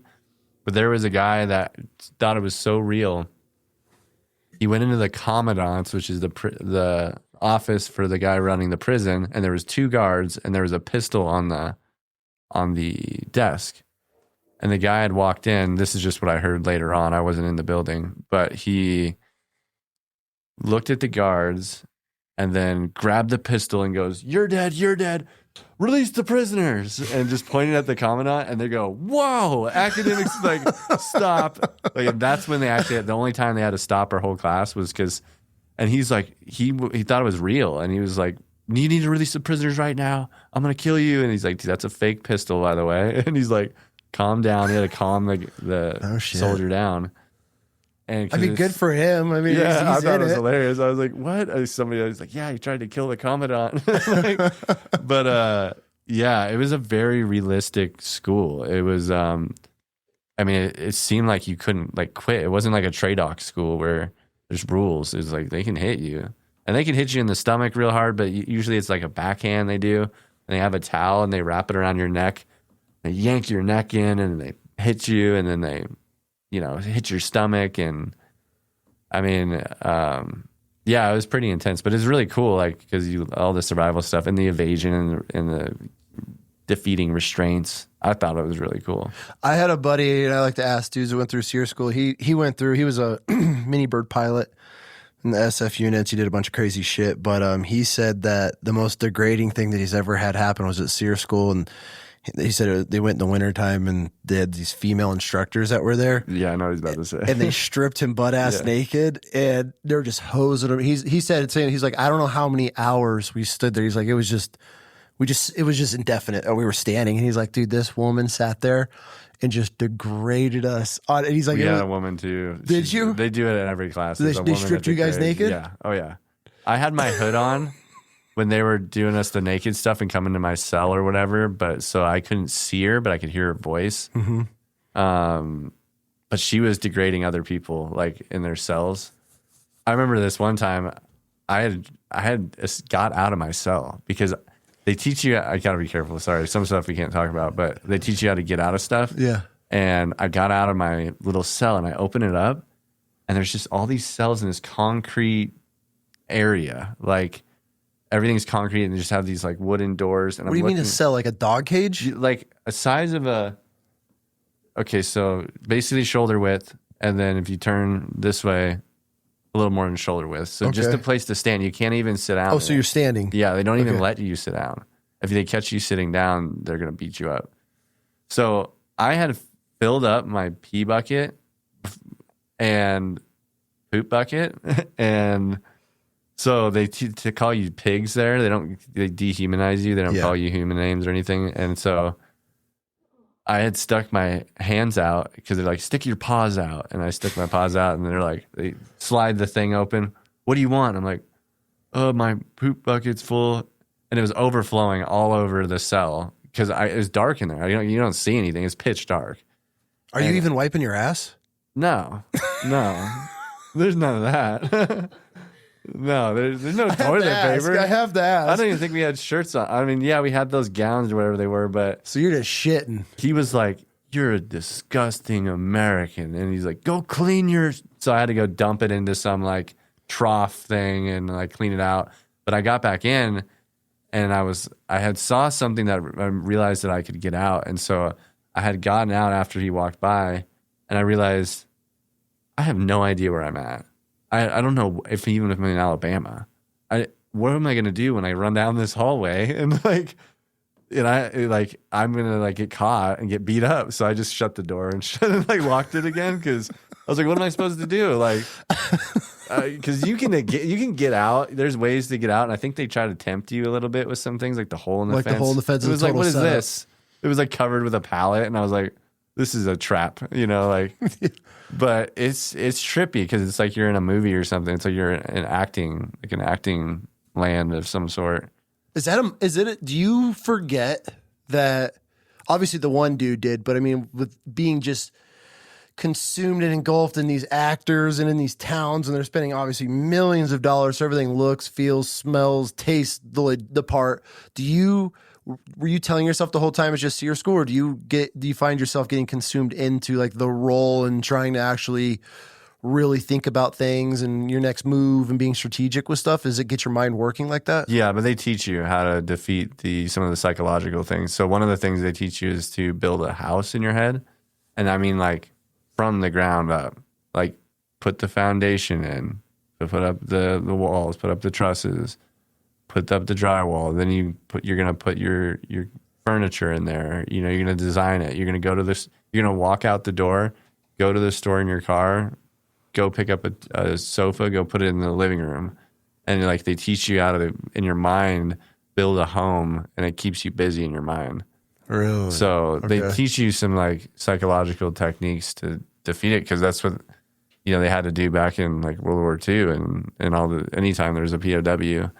But there was a guy that thought it was so real. He went into the commandant's, which is the office for the guy running the prison, and there was 2 guards, and there was a pistol on the desk. And the guy had walked in. This is just what I heard later on. I wasn't in the building, but he looked at the guards and then grabbed the pistol and goes, "You're dead, you're dead. Release the prisoners," and just pointed at the commandant, and they go, "Whoa, academics!" Like, stop. Like, and that's when they actually, the only time they had to stop our whole class was because, and he's like, he thought it was real, and he was like, "You need to release the prisoners right now. I'm gonna kill you." And he's like, "Dude, that's a fake pistol, by the way." And he's like, "Calm down." He had to calm the soldier down. And I mean, good for him. I mean, yeah, he's I thought in it was it. hilarious. I was like, "What?" Somebody was like, "Yeah, he tried to kill the commandant." Like, but yeah, it was a very realistic school. It was, I mean, it seemed like you couldn't like quit. It wasn't like a trade-off school where there's rules. It was like they can hit you, and they can hit you in the stomach real hard, but usually it's like a backhand they do. And they have a towel and they wrap it around your neck. They yank your neck in and they hit you, and then they, hit your stomach. And I mean, yeah, it was pretty intense, but it's really cool, like, because all the survival stuff and the evasion and the defeating restraints. I thought it was really cool. I had a buddy, and I like to ask dudes who went through SEER school. He was a mini bird pilot in the SF units. He did a bunch of crazy shit, but he said that the most degrading thing that he's ever had happen was at SEER school, and he said they went in the wintertime and they had these female instructors that were there. Yeah, I know what he's about to say. And they stripped him butt ass naked, and they were just hosing him. He said, he's like, I don't know how many hours we stood there. He's like, it was just indefinite. And we were standing, and he's like, dude, this woman sat there and just degraded us. And he's like, we had a woman too. Did you? They do it in every class. They stripped you guys naked? Yeah. Oh yeah. I had my hood on when they were doing us the naked stuff and coming to my cell or whatever, but so I couldn't see her, but I could hear her voice. Mm-hmm. But she was degrading other people like in their cells. I remember this one time I had got out of my cell because they teach you, I gotta be careful, sorry, some stuff we can't talk about, but they teach you how to get out of stuff. Yeah. And I got out of my little cell and I opened it up, and there's just all these cells in this concrete area. Like, everything's concrete, and they just have these like wooden doors. And what do you mean a cell? Like a dog cage? Like a size of a, okay, so basically shoulder width, and then if you turn this way, a little more than shoulder width. So just a place to stand. You can't even sit down. Oh, so you're standing. Yeah, they don't even let you sit down. If they catch you sitting down, they're going to beat you up. So I had filled up my pee bucket and poop bucket, and so they to call you pigs there. They dehumanize you. They don't call you human names or anything. And so I had stuck my hands out because they're like, stick your paws out. And I stuck my paws out, and they're like, they slide the thing open. What do you want? I'm like, oh, my poop bucket's full. And it was overflowing all over the cell because it was dark in there. You don't see anything. It's pitch dark. Are you even wiping your ass? No. There's none of that. No, there's no toilet paper. I have to ask. I don't even think we had shirts on. I mean, yeah, we had those gowns or whatever they were, but... So you're just shitting. He was like, you're a disgusting American. And he's like, go clean your... So I had to go dump it into some like trough thing and like clean it out. But I got back in, and I had saw something that I realized that I could get out. And so I had gotten out after he walked by, and I realized I have no idea where I'm at. I don't know if I'm in Alabama. What am I going to do when I run down this hallway and I'm going to like get caught and get beat up. So I just shut the door and locked it again. Cause I was like, what am I supposed to do? Like, cause you can get out. There's ways to get out. And I think they try to tempt you a little bit with some things like the hole in the fence. Like the hole in the fence. It was like, what is this? It was like covered with a pallet. And I was like, this is a trap, but it's trippy because it's like you're in a movie or something. It's like you're in an acting land of some sort. Do you forget that obviously the one dude did, but I mean, with being just consumed and engulfed in these actors and in these towns, and they're spending obviously millions of dollars, so everything looks, feels, smells, tastes the part. Were you telling yourself the whole time it's just SEER school, or do you find yourself getting consumed into like the role and trying to actually really think about things and your next move and being strategic with stuff? Does it get your mind working like that? Yeah, but they teach you how to defeat some of the psychological things. So one of the things they teach you is to build a house in your head. And I mean like from the ground up, like put the foundation in, to put up the walls, put up the trusses, put up the drywall. Then you're gonna put your furniture in there. You know, you're gonna design it. You're gonna go to this. You're gonna walk out the door, go to the store in your car, go pick up a sofa, go put it in the living room, and like they teach you how to in your mind build a home, and it keeps you busy in your mind. Really? So they teach you some like psychological techniques to defeat it, because that's what they had to do back in like World War II and all the anytime there's a POW,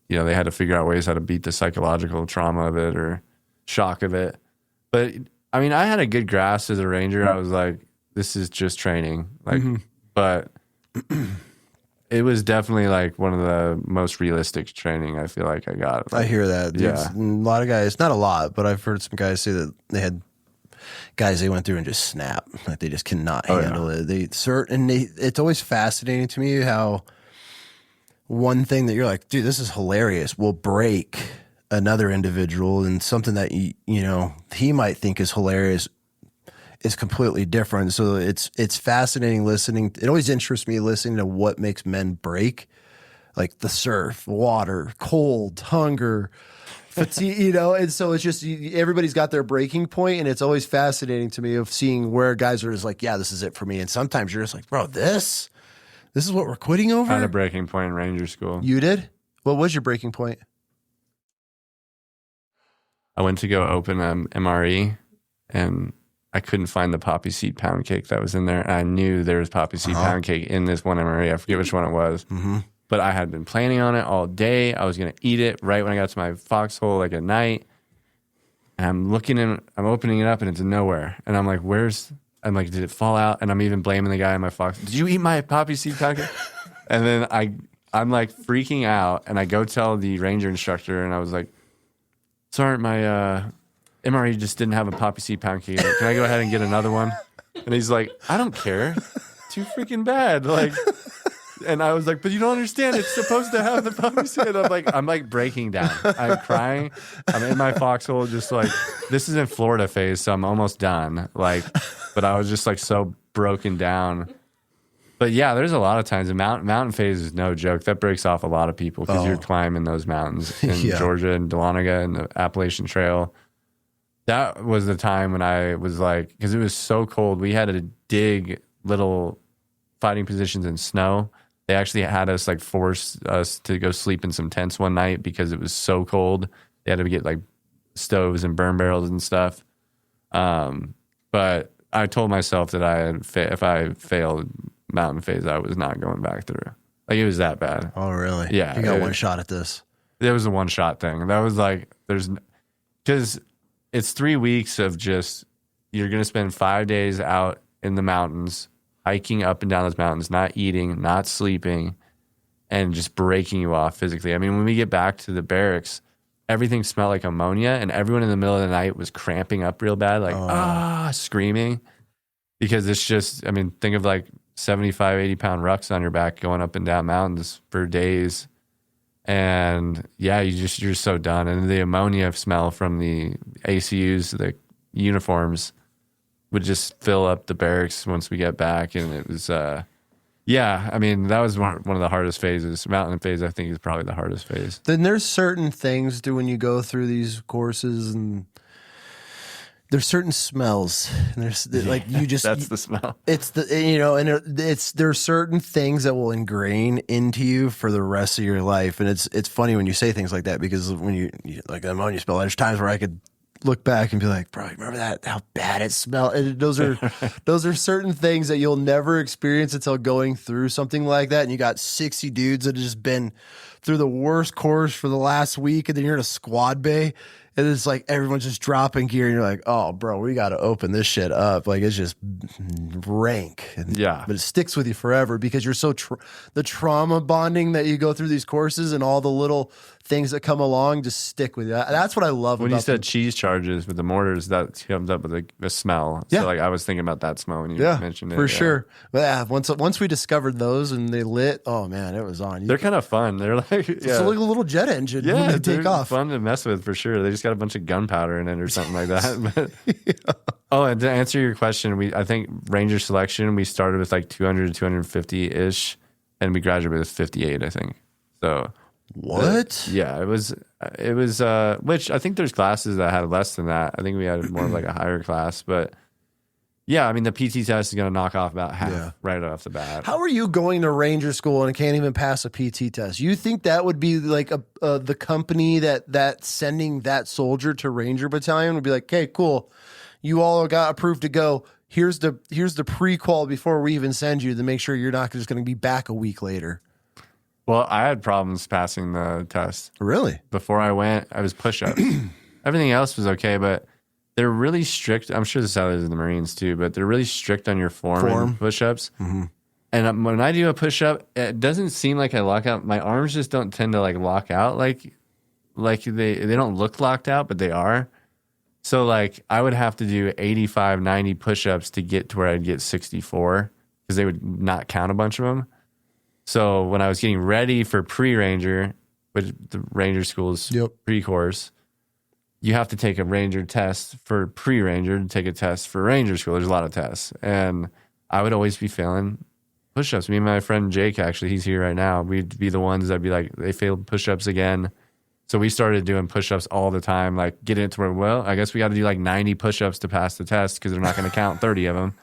they had to figure out ways how to beat the psychological trauma of it or shock of it. But I mean, I had a good grasp as a ranger. I was like, this is just training, like, but it was definitely like one of the most realistic training I feel like I got. I hear that. Yeah. A lot of guys, not a lot, but I've heard some guys say that they had guys they went through and just snap. Like they just cannot handle it. It's always fascinating to me how one thing that you're like, dude, this is hilarious, will break another individual, and something that he might think is hilarious is completely different. So it's fascinating listening. It always interests me listening to what makes men break, like the surf, water, cold, hunger, fatigue, and so it's just everybody's got their breaking point, and it's always fascinating to me of seeing where guys are just like, yeah, this is it for me. And sometimes you're just like, bro, this is what we're quitting over? I had a breaking point in Ranger school. You did? What was your breaking point? I went to go open MRE, and I couldn't find the poppy seed pound cake that was in there. And I knew there was poppy seed pound cake in this one MRE. I forget which one it was. But I had been planning on it all day. I was going to eat it right when I got to my foxhole, like at night. And I'm opening it up, and it's nowhere. And I'm like, I'm like, did it fall out? And I'm even blaming the guy in my fox. Did you eat my poppy seed pound cake? And then I'm like freaking out, and I go tell the ranger instructor, and I was like, sorry, my MRE just didn't have a poppy seed pound cake. Can I go ahead and get another one? And he's like, I don't care. Too freaking bad. Like, and I was like, but you don't understand. It's supposed to have the poppy seed. And I'm like breaking down. I'm crying. I'm in my foxhole, just like, this is in Florida phase, so I'm almost done. Like, but I was just like so broken down. But yeah, there's a lot of times. The mountain phase is no joke. That breaks off a lot of people because you're climbing those mountains in Georgia and Dahlonega and the Appalachian Trail. That was the time when I was like, because it was so cold, we had to dig little fighting positions in snow. They actually had us like force us to go sleep in some tents one night because it was so cold. They had to get like stoves and burn barrels and stuff. But I told myself that if I failed mountain phase, I was not going back through. Like it was that bad. Oh, really? Yeah. You got one shot at this. It was a one shot thing. That was like, because it's 3 weeks of just, you're going to spend 5 days out in the mountains, hiking up and down those mountains, not eating, not sleeping, and just breaking you off physically. I mean, when we get back to the barracks, everything smelled like ammonia, and everyone in the middle of the night was cramping up real bad, like, screaming. Because it's just, I mean, think of like 75, 80 pound rucks on your back going up and down mountains for days. And yeah, you're so done. And the ammonia smell from the ACUs, the uniforms, would just fill up the barracks once we get back. And it was, I mean, that was one of the hardest phases. Mountain phase, I think, is probably the hardest phase. Then there's certain things when you go through these courses, and there's certain smells, and there's like you just that's the smell. It's there's certain things that will ingrain into you for the rest of your life, and it's funny when you say things like that, because when you like ammonia smell, there's times where I could look back and be like, bro, remember that, how bad it smelled? And those are certain things that you'll never experience until going through something like that. And you got 60 dudes that have just been through the worst course for the last week, and then you're in a squad bay, and it's like everyone's just dropping gear, and you're like, oh, bro, we got to open this shit up. Like, it's just rank. But it sticks with you forever because you're so the trauma bonding that you go through these courses, and all the little things that come along just stick with you. That's what I love when about you said cheese charges with the mortars, that comes up with a smell. Yeah. So like I was thinking about that smell when you mentioned it. For sure. But yeah, once we discovered those and they lit, oh man, it was on. They're kind of fun. They're like it's like a little jet engine when they take off. Fun to mess with for sure. They just got a bunch of gunpowder in it or something like that. But, Oh, and to answer your question, I think Ranger selection, we started with like 200 to 250 ish. and we graduated with 58, I think. So What? yeah, it was which I think there's classes that had less than that. I think we had more of like a higher class, but yeah, I mean the PT test is going to knock off about half right off the bat. How are you going to Ranger school and can't even pass a PT test? You think that would be like the company that sending that soldier to Ranger Battalion would be like, okay, cool, you all got approved to go. Here's the pre-qual before we even send you to make sure you're not just going to be back a week later. Well, I had problems passing the test. Really? Before I went, I was push-ups. Everything else was okay, but they're really strict. I'm sure this is how it is in the Marines too, but they're really strict on your form. And push-ups. Mm-hmm. And when I do a push-up, it doesn't seem like I lock out. My arms just don't tend to like lock out like they don't look locked out, but they are. So like I would have to do 85, 90 push-ups to get to where I'd get 64 because they would not count a bunch of them. So when I was getting ready for pre-Ranger, which the Ranger school's pre-course, you have to take a Ranger test for pre-Ranger to take a test for Ranger school. There's a lot of tests. And I would always be failing push-ups. Me and my friend Jake, actually, he's here right now. We'd be the ones that'd be like, they failed push-ups again. So we started doing push-ups all the time, like getting it to where, well, I guess we got to do like 90 push-ups to pass the test because they're not going to count 30 of them.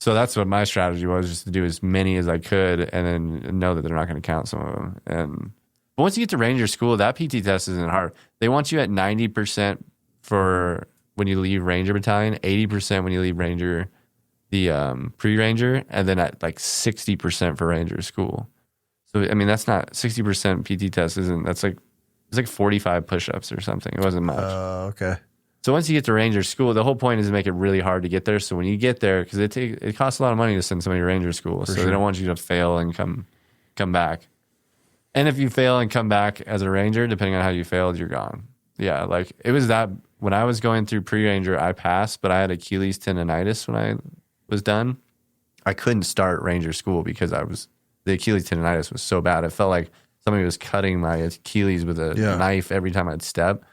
So that's what my strategy was, just to do as many as I could and then know that they're not going to count some of them. But once you get to Ranger school, that PT test isn't hard. They want you at 90% for when you leave Ranger Battalion, 80% when you leave Ranger, the pre-Ranger, and then at like 60% for Ranger school. So, I mean, that's not 60% PT test isn't, that's like, it's like 45 push-ups or something. It wasn't much. Okay. So once you get to Ranger school, the whole point is to make it really hard to get there. So when you get there, because it costs a lot of money to send somebody to Ranger school, so they don't want you to fail and come back. And if you fail and come back as a Ranger, depending on how you failed, you're gone. Yeah, like it was that when I was going through pre-Ranger, I passed, but I had Achilles tendonitis when I was done. I couldn't start Ranger school because the Achilles tendonitis was so bad. It felt like somebody was cutting my Achilles with a knife every time I'd step.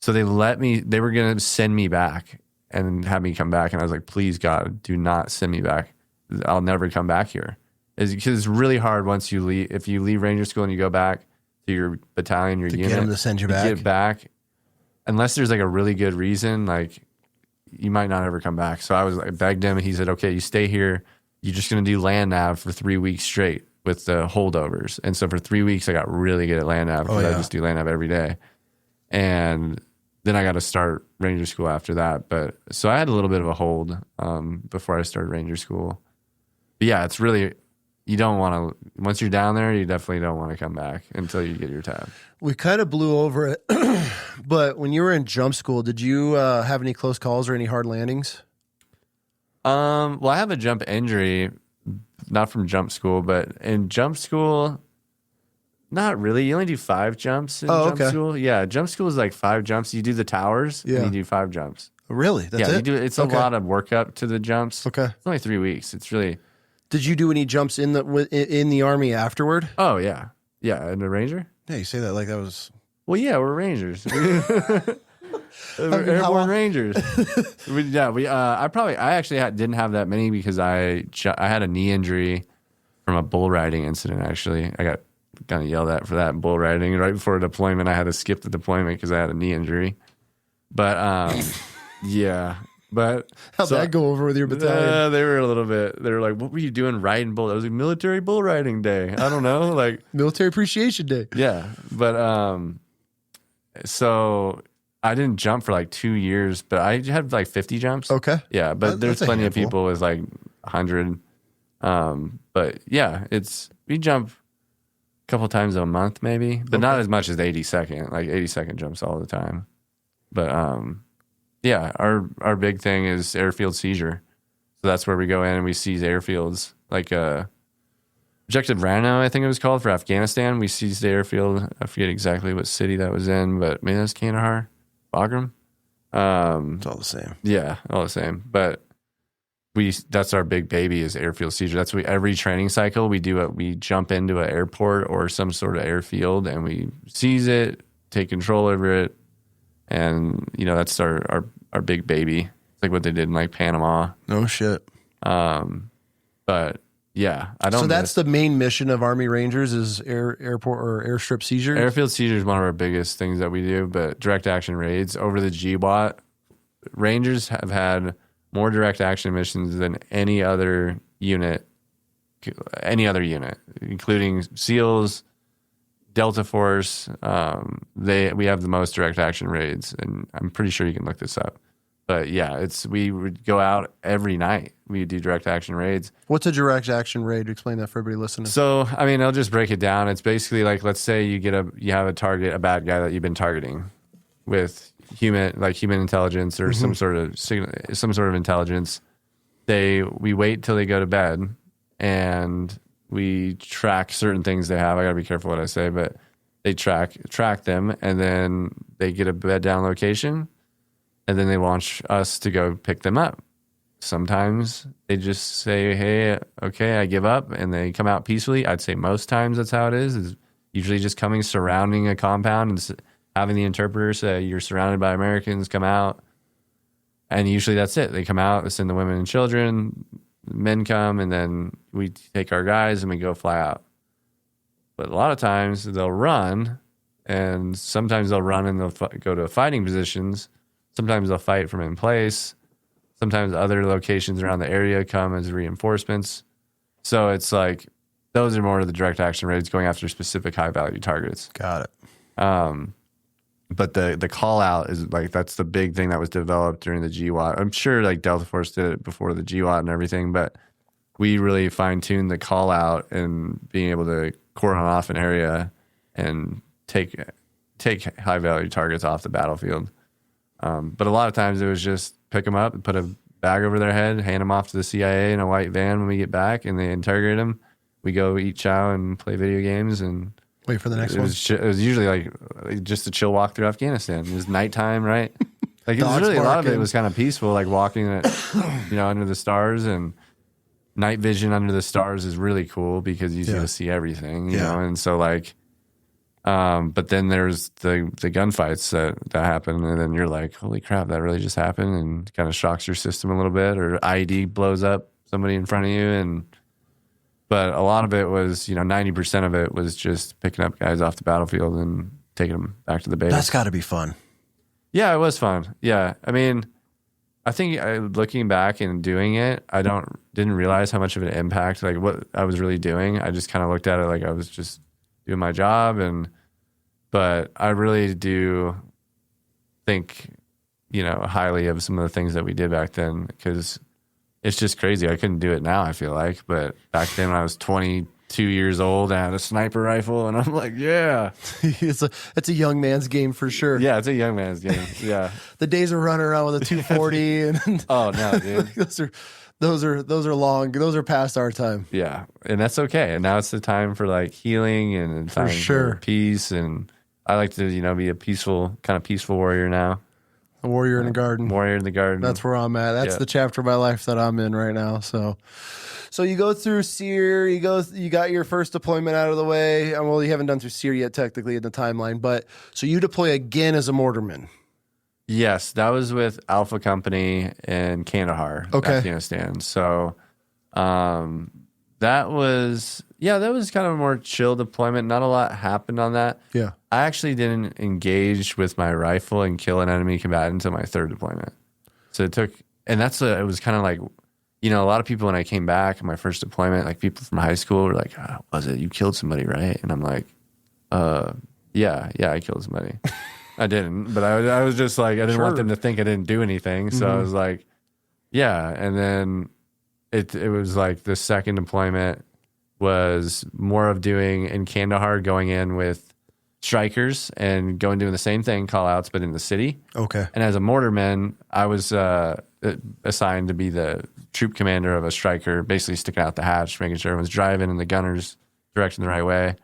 So they were going to send me back and have me come back. And I was like, please, God, do not send me back. I'll never come back here. Because it's really hard once you leave. If you leave Ranger school and you go back to your battalion, your unit, get them to send you back. Get back, unless there's like a really good reason, like you might not ever come back. So I was like, begged him, and he said, okay, you stay here. You're just going to do land nav for 3 weeks straight with the holdovers. And so for 3 weeks, I got really good at land nav because I just do land nav every day. And then I got to start Ranger school after that. But so I had a little bit of a hold before I started Ranger school. But yeah, it's really, you don't want to, once you're down there, you definitely don't want to come back until you get your tab. We kind of blew over it. But when you were in jump school, did you have any close calls or any hard landings? Well, I have a jump injury, not from jump school, but in jump school, not really. You only do 5 jumps in jump school. Yeah, jump school is like 5 jumps. You do the towers, and you do 5 jumps. Really? That's it? You do. It's a lot of workup to the jumps. Okay. It's only 3 weeks. It's really. Did you do any jumps in the Army afterward? Oh, yeah. Yeah, in the Ranger? Yeah, you say that like that was... Well, yeah, we're Rangers. We're airborne Rangers. I actually didn't have that many because I had a knee injury from a bull riding incident, actually. I got kind of yelled at for that bull riding. Right before deployment, I had to skip the deployment because I had a knee injury. But, yeah. But how'd that go over with your battalion? They were a little bit. They were like, "What were you doing riding bull?" It was a military bull riding day. I don't know, like military appreciation day. Yeah, but so I didn't jump for like 2 years, but I had like 50 jumps. Okay, yeah, but there's plenty of people with like 100. But yeah, we jump a couple times a month maybe, but not as much as the 80-second. Like 80-second jumps all the time. But yeah, our big thing is airfield seizure. So that's where we go in and we seize airfields. Like Objective Rhino, I think it was called, for Afghanistan. We seized the airfield. I forget exactly what city that was in, but maybe that's Kandahar, Bagram. It's all the same. Yeah, all the same. But that's our big baby is airfield seizure. That's every training cycle we jump into an airport or some sort of airfield and we seize it, take control over it. And, that's our big baby. It's like what they did in like Panama. No shit. But Yeah, I don't. So that's the main mission of Army Rangers is airport or airstrip seizures. Airfield seizure is one of our biggest things that we do, but direct action raids over the GWAT, Rangers have had more direct action missions than any other unit, including SEALs, Delta Force. We have the most direct action raids, and I'm pretty sure you can look this up. But yeah, we would go out every night. We do direct action raids. What's a direct action raid? Explain that for everybody listening. So, I mean, I'll just break it down. It's basically like, let's say you have a target, a bad guy that you've been targeting with human intelligence or some sort of intelligence. We wait till they go to bed and we track certain things they have. I gotta be careful what I say, but they track them, and then they get a bed down location. And then they launch us to go pick them up. Sometimes they just say, hey, okay, I give up, and they come out peacefully. I'd say most times that's how it is usually just surrounding a compound and having the interpreter say, you're surrounded by Americans, come out. And usually that's it. They come out, they send the women and children, men come, and then we take our guys and we go fly out. But a lot of times they'll run, and sometimes they'll run and they'll go to fighting positions. Sometimes they'll fight from in place. Sometimes other locations around the area come as reinforcements. So it's like those are more of the direct action raids going after specific high value targets. Got it. But the call out is like that's the big thing that was developed during the GWAT. I'm sure like Delta Force did it before the GWAT and everything, but we really fine tuned the call out and being able to cordon off an area and take high value targets off the battlefield. But a lot of times it was just pick them up and put a bag over their head, hand them off to the CIA in a white van when we get back, and they interrogate them. We go eat chow and play video games and wait for the next one. It was usually like just a chill walk through Afghanistan. It was nighttime, right? Like it was really a lot of it was kind of peaceful, like walking under the stars, and night vision under the stars is really cool because you get to see everything, you know, and so like. But then there's the gunfights that happen, and then you're like, holy crap, that really just happened, and kind of shocks your system a little bit, or IED blows up somebody in front of you. But a lot of it was, 90% of it was just picking up guys off the battlefield and taking them back to the base. That's got to be fun. Yeah, it was fun. Yeah. I mean, I think looking back and doing it, I didn't realize how much of an impact, like what I was really doing. I just kind of looked at it like I was just doing my job, but I really do think, highly of some of the things that we did back then, because it's just crazy. I couldn't do it now, I feel like, but back then when I was 22 years old, I had a sniper rifle, and I'm like, yeah. It's a young man's game for sure. Yeah, it's a young man's game. Yeah. The days of running around with a 240 and oh no, dude. Those are long. Those are past our time. Yeah, and that's okay. And now it's the time for like healing and time for peace. And I like to, be a peaceful warrior now. A warrior in the garden. Warrior in the garden. That's where I'm at. That's the chapter of my life that I'm in right now. So you go through SEER. You got your first deployment out of the way. Well, you haven't done through SEER yet, technically in the timeline. But so you deploy again as a mortarman. Yes, that was with Alpha Company in Kandahar, Afghanistan. So that was kind of a more chill deployment. Not a lot happened on that. Yeah. I actually didn't engage with my rifle and kill an enemy combatant until my third deployment. So it was kind of like, a lot of people when I came back, my first deployment, like people from high school were like, oh, was it? You killed somebody, right? And I'm like, yeah, I killed somebody. I didn't, but I was just like, I didn't want them to think I didn't do anything. So I was like, yeah. And then it was like the second deployment was more of doing in Kandahar, going in with strikers and doing the same thing, call outs, but in the city. Okay. And as a mortarman, I was assigned to be the troop commander of a striker, basically sticking out the hatch, making sure everyone's driving and the gunners directing the right way,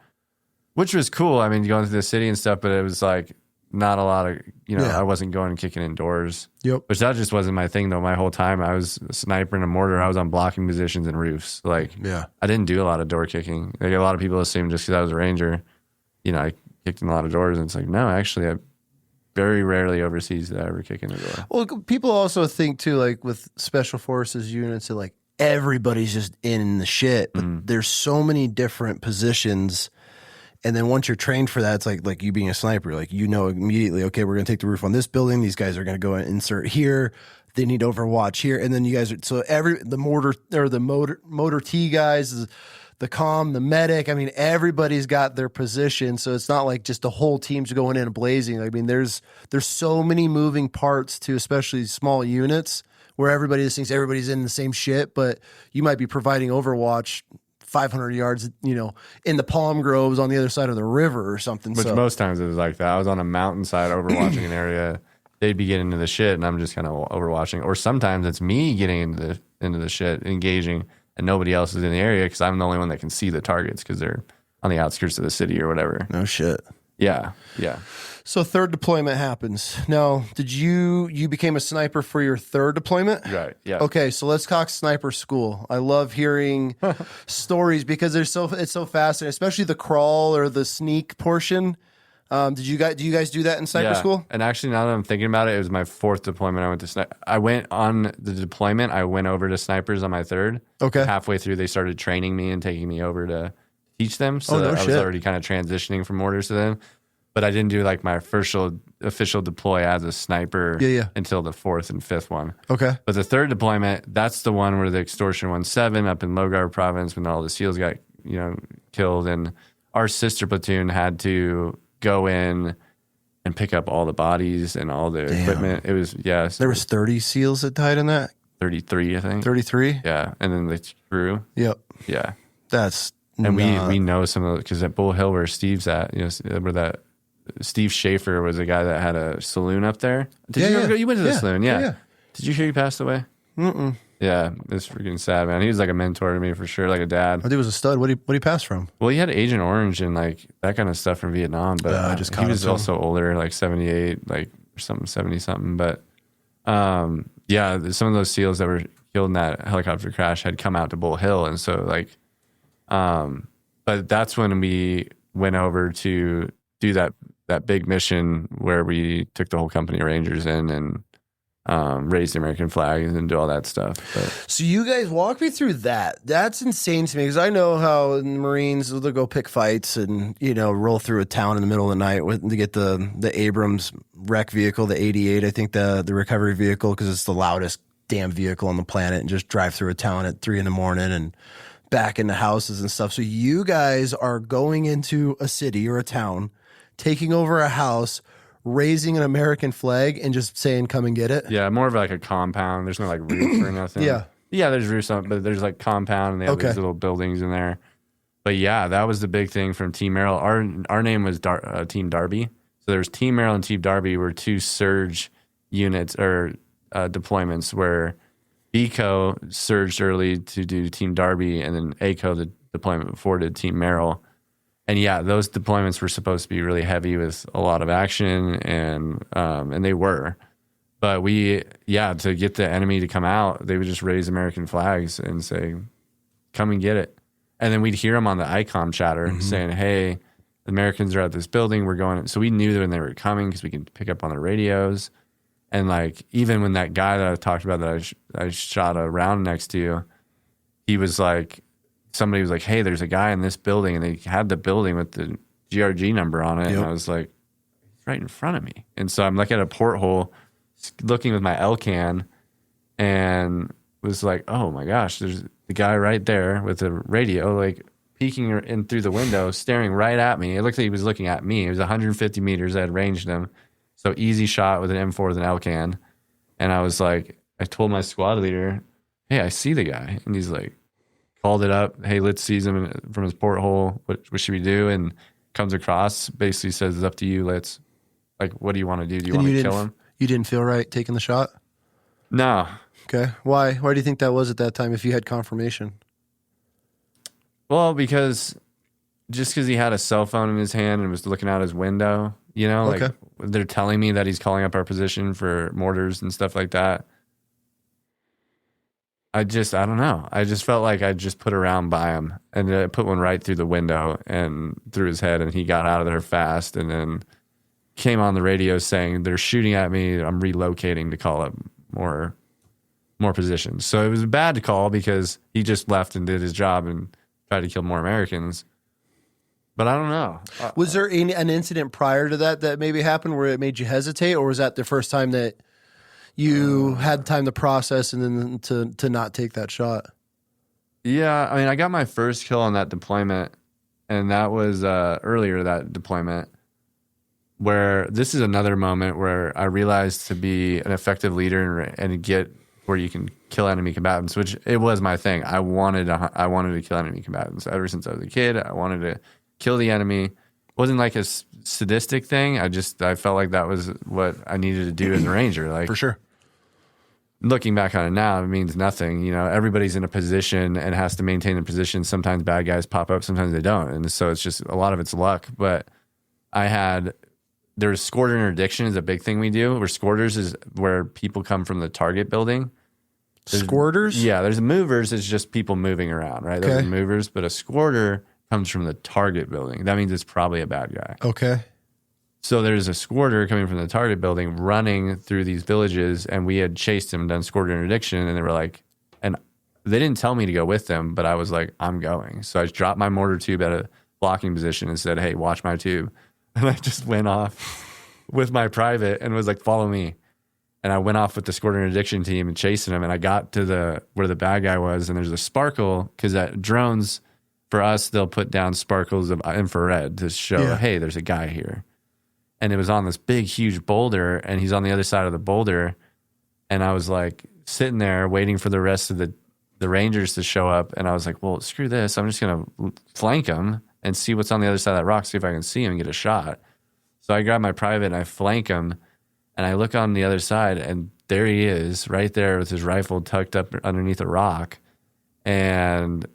which was cool. I mean, going through the city and stuff, but it was like, not a lot of, I wasn't going and kicking indoors. Yep. Which that just wasn't my thing, though. My whole time I was a sniper and a mortar. I was on blocking positions and roofs. Like, I didn't do a lot of door kicking. Like, a lot of people assume just because I was a ranger, I kicked in a lot of doors. And it's like, no, actually, I very rarely overseas did I ever kick in a door. Well, people also think, too, like with special forces units, that like everybody's just in the shit. But there's so many different positions. And then once you're trained for that, it's like you being a sniper, like, you know, immediately, okay, we're going to take the roof on this building. These guys are going to go and insert here. They need overwatch here. And then you guys are, so the mortar or the motor T guys, the comm, the medic, I mean, everybody's got their position. So it's not like just the whole team's going in and blazing. I mean, there's so many moving parts to especially small units where everybody just thinks everybody's in the same shit, but you might be providing overwatch 500 yards, you know, in the palm groves on the other side of the river or something. Which most times it was like that. I was on a mountainside overwatching an area. They'd be getting into the shit, and I'm just kind of overwatching. Or sometimes it's me getting into the shit, engaging, and nobody else is in the area because I'm the only one that can see the targets because they're on the outskirts of the city or whatever. No shit. Yeah. So third deployment happens. Now, did you became a sniper for your third deployment? Right. Yeah. Okay, so let's talk sniper school. I love hearing stories because it's so fascinating, especially the crawl or the sneak portion. Do you guys do that in sniper school? And actually, now that I'm thinking about it, it was my fourth deployment. I went on the deployment. I went over to snipers on my third. Okay. Halfway through, they started training me and taking me over to teach them. So I was already kind of transitioning from mortars to them. But I didn't do like my official deploy as a sniper until the fourth and fifth one. Okay. But the third deployment, that's the one where the extortion 1-7 up in Logar province when all the SEALs got, you know, killed, and our sister platoon had to go in and pick up all the bodies and all the equipment. It was There was 30 SEALs that died in that. 33, I think. 33. Yeah, and then the crew. Yep. Yeah. That's and we know some of because at Bull Hill where Steve's at, you know, where that. Steve Schaefer was a guy that had a saloon up there. Did you ever go? You went to the saloon, yeah. Did you hear he passed away? Mm-mm. Yeah, it's freaking sad, man. He was like a mentor to me for sure, like a dad. I think he was a stud. What did he pass from? Well, he had Agent Orange and like that kind of stuff from Vietnam, but he was also older, like 78, like or something, 70 something. But yeah, some of those SEALs that were killed in that helicopter crash had come out to Bull Hill, and so like, but that's when we went over to do that big mission where we took the whole company of Rangers in and raised the American flag and do all that stuff. But. So you guys walk me through that. That's insane to me because I know how in the Marines they'll go pick fights and, you know, roll through a town in the middle of the night to get the Abrams wreck vehicle, the 88, I think the recovery vehicle, because it's the loudest damn vehicle on the planet, and just drive through a town at 3 a.m. and back into houses and stuff. So you guys are going into a city or a town, taking over a house, raising an American flag, and just saying, come and get it? Yeah, more of like a compound. There's no like roof or nothing. Yeah, there's roofs on, but there's like compound, and they have these little buildings in there. But yeah, that was the big thing from Team Merrill. Our name was Team Darby. So there's Team Merrill and Team Darby were two surge units or deployments where BCO surged early to do Team Darby, and then ACO, the deployment before, did Team Merrill. And yeah, those deployments were supposed to be really heavy with a lot of action, and they were. But to get the enemy to come out, they would just raise American flags and say, come and get it. And then we'd hear them on the ICOM chatter saying, hey, the Americans are at this building, we're going. So we knew that when they were coming because we could pick up on the radios. And like, even when that guy that I talked about that I shot a round next to, he was like, somebody was like, hey, there's a guy in this building, and they had the building with the GRG number on it. Yep. And I was like, he's right in front of me. And so I'm looking at a porthole, looking with my L-can, and was like, oh my gosh, there's the guy right there with the radio, like peeking in through the window, staring right at me. It looked like he was looking at me. It was 150 meters. I had ranged him. So easy shot with an M4 with an L-can. And I was like, I told my squad leader, hey, I see the guy. And he's like, called it up. Hey, Litz sees him from his porthole. What should we do? And comes across, basically says, it's up to you, Litz. Like, what do you want to do? Do you want to kill him? You didn't feel right taking the shot? No. Okay. Why? Why do you think that was at that time if you had confirmation? Well, because he had a cell phone in his hand and was looking out his window, you know, like they're telling me that he's calling up our position for mortars and stuff like that. I don't know. I just felt like I just put a round by him, and I put one right through the window and through his head, and he got out of there fast, and then came on the radio saying, they're shooting at me. I'm relocating to call up more more positions. So it was a bad call because he just left and did his job and tried to kill more Americans. But I don't know. Was there an incident prior to that maybe happened where it made you hesitate, or was that the first time that you had time to process and then to not take that shot? Yeah, I mean, I got my first kill on that deployment, and that was earlier that deployment, where this is another moment where I realized to be an effective leader and get where you can kill enemy combatants, which it was my thing. I wanted to kill enemy combatants ever since I was a kid. I wanted to kill the enemy. It wasn't like a sadistic thing. I felt like that was what I needed to do as a ranger. Like, for sure. Looking back on it now, it means nothing. You know, everybody's in a position and has to maintain the position. Sometimes bad guys pop up, sometimes they don't. And so it's just a lot of it's luck. But there's squatter interdiction is a big thing we do, where squatters is where people come from the target building. Squatters? Yeah, there's movers. It's just people moving around, right? Okay. Those are movers. But a squatter comes from the target building. That means it's probably a bad guy. Okay. So there's a squatter coming from the target building running through these villages, and we had chased him and done squatter interdiction, and they were like, and they didn't tell me to go with them, but I was like, I'm going. So I just dropped my mortar tube at a blocking position and said, hey, watch my tube. And I just went off with my private and was like, follow me. And I went off with the squatter interdiction team and chasing him, and I got to where the bad guy was, and there's a sparkle, because at drones, for us, they'll put down sparkles of infrared to show, hey, there's a guy here. And it was on this big, huge boulder, and he's on the other side of the boulder. And I was like sitting there waiting for the rest of the Rangers to show up. And I was like, well, screw this. I'm just going to flank him and see what's on the other side of that rock, see if I can see him and get a shot. So I grab my private and I flank him, and I look on the other side, and there he is right there with his rifle tucked up underneath a rock. And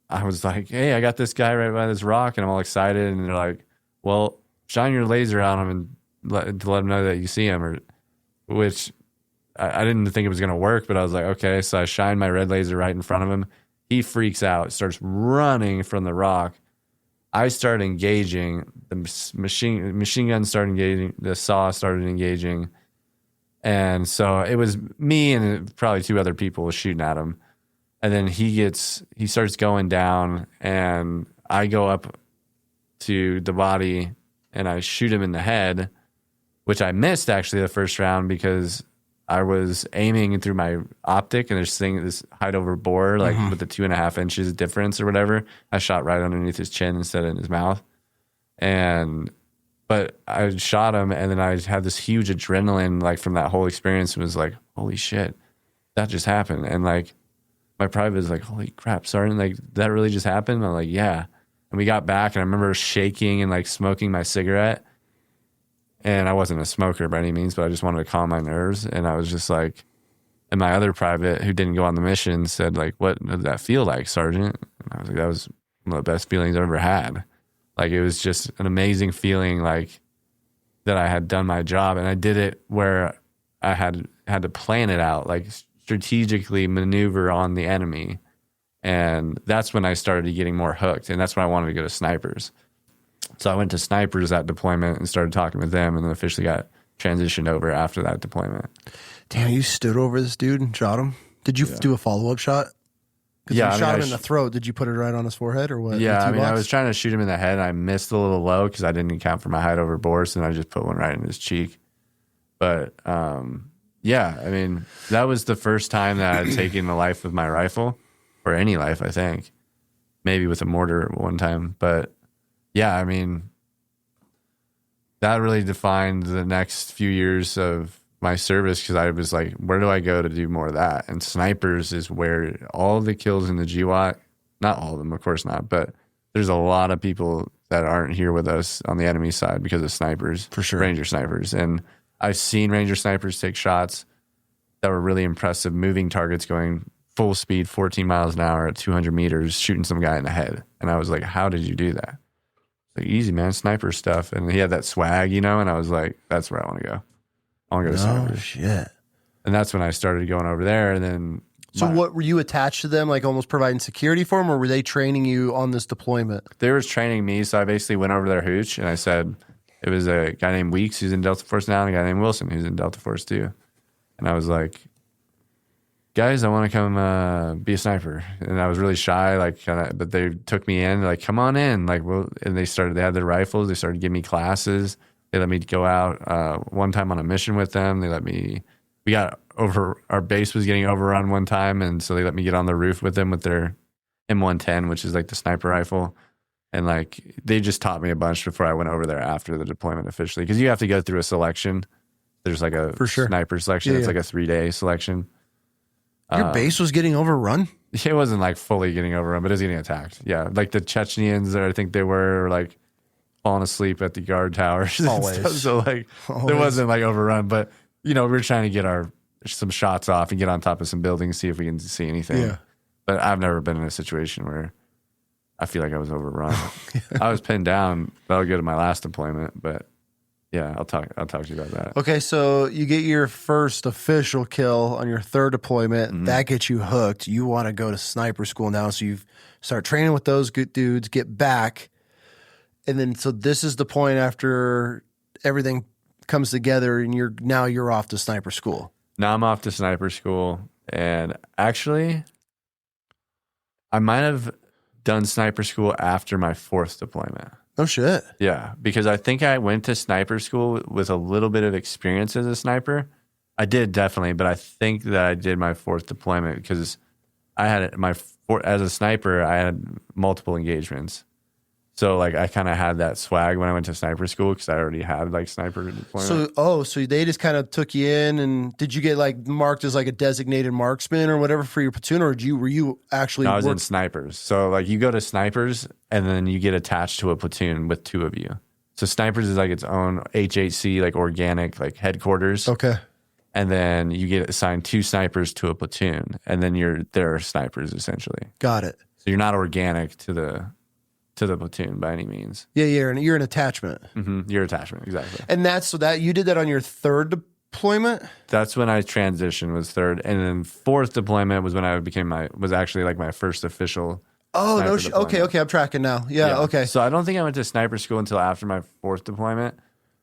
I was like, hey, I got this guy right by this rock, and I'm all excited. And they're like, well, shine your laser on him and to let him know that you see him, which I didn't think it was going to work, but I was like, okay. So I shine my red laser right in front of him. He freaks out, starts running from the rock. I start engaging. The machine gun started engaging. The saw started engaging. And so it was me and probably two other people shooting at him. And then he starts going down, and I go up to the body and I shoot him in the head, which I missed actually the first round because I was aiming through my optic, and there's this height over bore, like with the 2.5 inches difference or whatever. I shot right underneath his chin instead of in his mouth. But I shot him, and then I had this huge adrenaline, like from that whole experience. It was like, holy shit, that just happened. And like, my private was like, holy crap, Sergeant, like that really just happened? I'm like, yeah. And we got back, and I remember shaking and like smoking my cigarette. And I wasn't a smoker by any means, but I just wanted to calm my nerves. And I was just like, and my other private who didn't go on the mission said, like, what did that feel like, Sergeant? And I was like, that was one of the best feelings I've ever had. Like, it was just an amazing feeling, like, that I had done my job. And I did it where I had to plan it out, like strategically maneuver on the enemy. And that's when I started getting more hooked. And that's when I wanted to go to snipers. So I went to snipers that deployment and started talking with them, and then officially got transitioned over after that deployment. Damn, you stood over this dude and shot him? Did you do a follow-up shot? Yeah, you shot him in the throat. Did you put it right on his forehead or what? Yeah, I mean, I was trying to shoot him in the head, and I missed a little low because I didn't account for my height over bore, so then I just put one right in his cheek. But, yeah, I mean, that was the first time that I had taken the life of my rifle, or any life, I think. Maybe with a mortar one time, but... yeah, I mean, that really defined the next few years of my service, because I was like, where do I go to do more of that? And snipers is where all the kills in the GWAT, not all of them, of course not, but there's a lot of people that aren't here with us on the enemy side because of snipers. For sure. Ranger snipers. And I've seen Ranger snipers take shots that were really impressive, moving targets going full speed, 14 miles an hour at 200 meters, shooting some guy in the head. And I was like, how did you do that? Like, easy, man, sniper stuff. And he had that swag, you know, and I was like, that's where I want to go. I want to go to snipers. Oh, shit. And that's when I started going over there. And then... so what, were you attached to them, like almost providing security for them, or were they training you on this deployment? They were training me, so I basically went over their hooch, and I said, it was a guy named Weeks who's in Delta Force now, and a guy named Wilson who's in Delta Force too. And I was like, guys, I want to come be a sniper. And I was really shy, like, but they took me in, like, come on in. Like, well, and they had their rifles. They started giving me classes. They let me go out one time on a mission with them. We got over, our base was getting overrun one time. And so they let me get on the roof with them with their M110, which is like the sniper rifle. And like, they just taught me a bunch before I went over there after the deployment officially. Cause you have to go through a selection. There's like a sniper selection. It's like a 3-day selection. Your base was getting overrun? It wasn't like fully getting overrun, but it was getting attacked. Yeah. Like the Chechens, I think they were like falling asleep at the guard towers. Always. So like, there wasn't like overrun, but you know, we were trying to get some shots off and get on top of some buildings, see if we can see anything. Yeah. But I've never been in a situation where I feel like I was overrun. I was pinned down. That'll go to my last deployment, but yeah, I'll talk to you about that. Okay, so you get your first official kill on your third deployment. Mm-hmm. That gets you hooked. You want to go to sniper school now, so you start training with those good dudes, get back, and then so this is the point after everything comes together, and you're off to sniper school. Now I'm off to sniper school, and actually, I might have done sniper school after my 4th deployment. Oh, shit. Yeah, because I think I went to sniper school with a little bit of experience as a sniper. I did, definitely, but I think that I did my 4th deployment because I had as a sniper, I had multiple engagements. So, like, I kind of had that swag when I went to sniper school because I already had, like, sniper deployment. So they just kind of took you in, and did you get, like, marked as, like, a designated marksman or whatever for your platoon, or were you actually... No, I was in snipers. So, like, you go to snipers, and then you get attached to a platoon with 2 of you. So, snipers is, like, its own HHC, like, organic, like, headquarters. Okay. And then you get assigned 2 snipers to a platoon, and then they're snipers, essentially. Got it. So, you're not organic to the platoon by any means. Yeah, you're an attachment. Mm-hmm. You're attachment, exactly. And you did that on your 3rd deployment? That's when I transitioned, was 3rd. And then 4th deployment was when I was actually like my first official. Oh, no. Okay. I'm tracking now. Yeah, okay. So I don't think I went to sniper school until after my 4th deployment.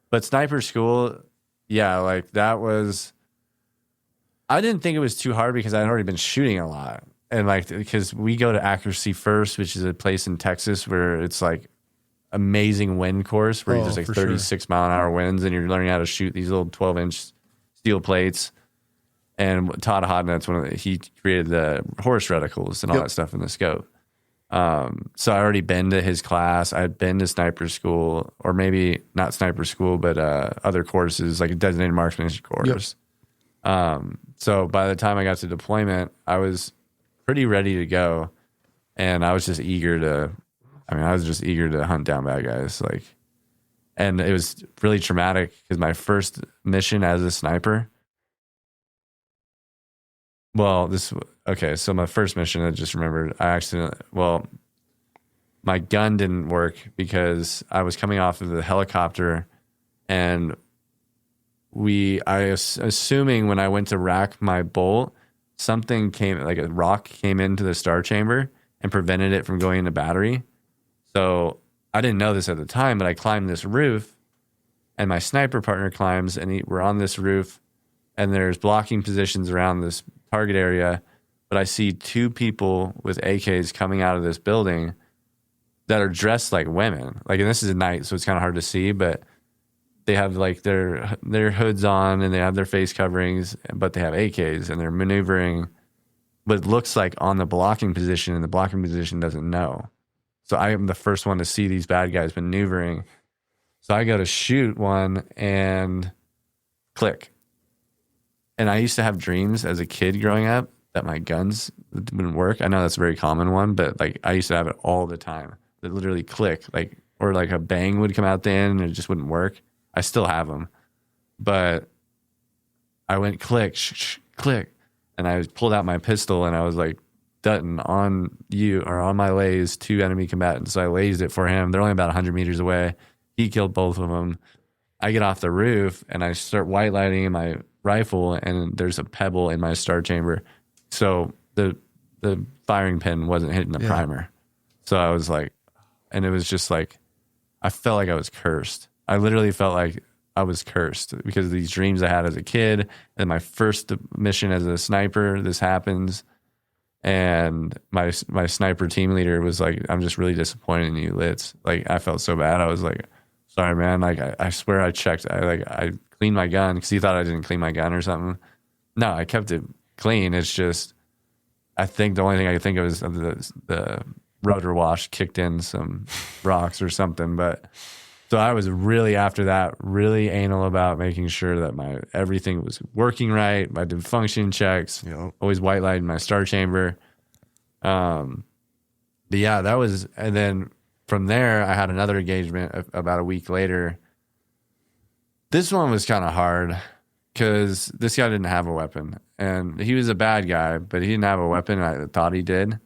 But sniper school, yeah, like that was, I didn't think it was too hard because I had already been shooting a lot. And like, because we go to Accuracy First, which is a place in Texas where it's like amazing wind course where there's like 36-mile-an-hour winds, and you're learning how to shoot these little 12-inch steel plates. And Todd Hodnett's he created the horse reticles and all that stuff in the scope. So I already been to his class. I had been to sniper school, or maybe not sniper school, but other courses like a designated marksman course. Yep. So by the time I got to deployment, I was pretty ready to go, and I was just eager to hunt down bad guys. Like, and it was really traumatic because my first mission as a sniper. So my first mission, I just remembered, my gun didn't work because I was coming off of the helicopter, and assuming when I went to rack my bolt, something like a rock came into the star chamber and prevented it from going into battery. So I didn't know this at the time, but I climbed this roof, and my sniper partner climbs, and we're on this roof, and there's blocking positions around this target area. But I see 2 people with AKs coming out of this building that are dressed like women. Like, and this is at night, so it's kind of hard to see, but they have like their hoods on, and they have their face coverings, but they have AKs, and they're maneuvering what looks like on the blocking position, and the blocking position doesn't know. So I am the first one to see these bad guys maneuvering. So I go to shoot one, and click. And I used to have dreams as a kid growing up that my guns wouldn't work. I know that's a very common one, but like I used to have it all the time. That literally click, like, or like a bang would come out the end, and it just wouldn't work. I still have them, but I went click, click, and I pulled out my pistol, and I was like, Dutton, on my lays, 2 enemy combatants. So I lased it for him. They're only about 100 meters away. He killed both of them. I get off the roof, and I start white lighting in my rifle, and there's a pebble in my star chamber. So the firing pin wasn't hitting the primer. So I was like, and it was just like, I felt like I was cursed. I literally felt like I was cursed because of these dreams I had as a kid. And my first mission as a sniper, this happens. And my sniper team leader was like, I'm just really disappointed in you, Litz. Like, I felt so bad. I was like, sorry, man. Like, I swear I checked. I cleaned my gun because he thought I didn't clean my gun or something. No, I kept it clean. It's just, I think the only thing I could think of is the rotor wash kicked in some rocks or something. But so I was really, after that, really anal about making sure that everything was working right. I did function checks, always white lighting my star chamber. But yeah, that was, and then from there, I had another engagement about a week later. This one was kind of hard because this guy didn't have a weapon. And he was a bad guy, but he didn't have a weapon. I thought he did.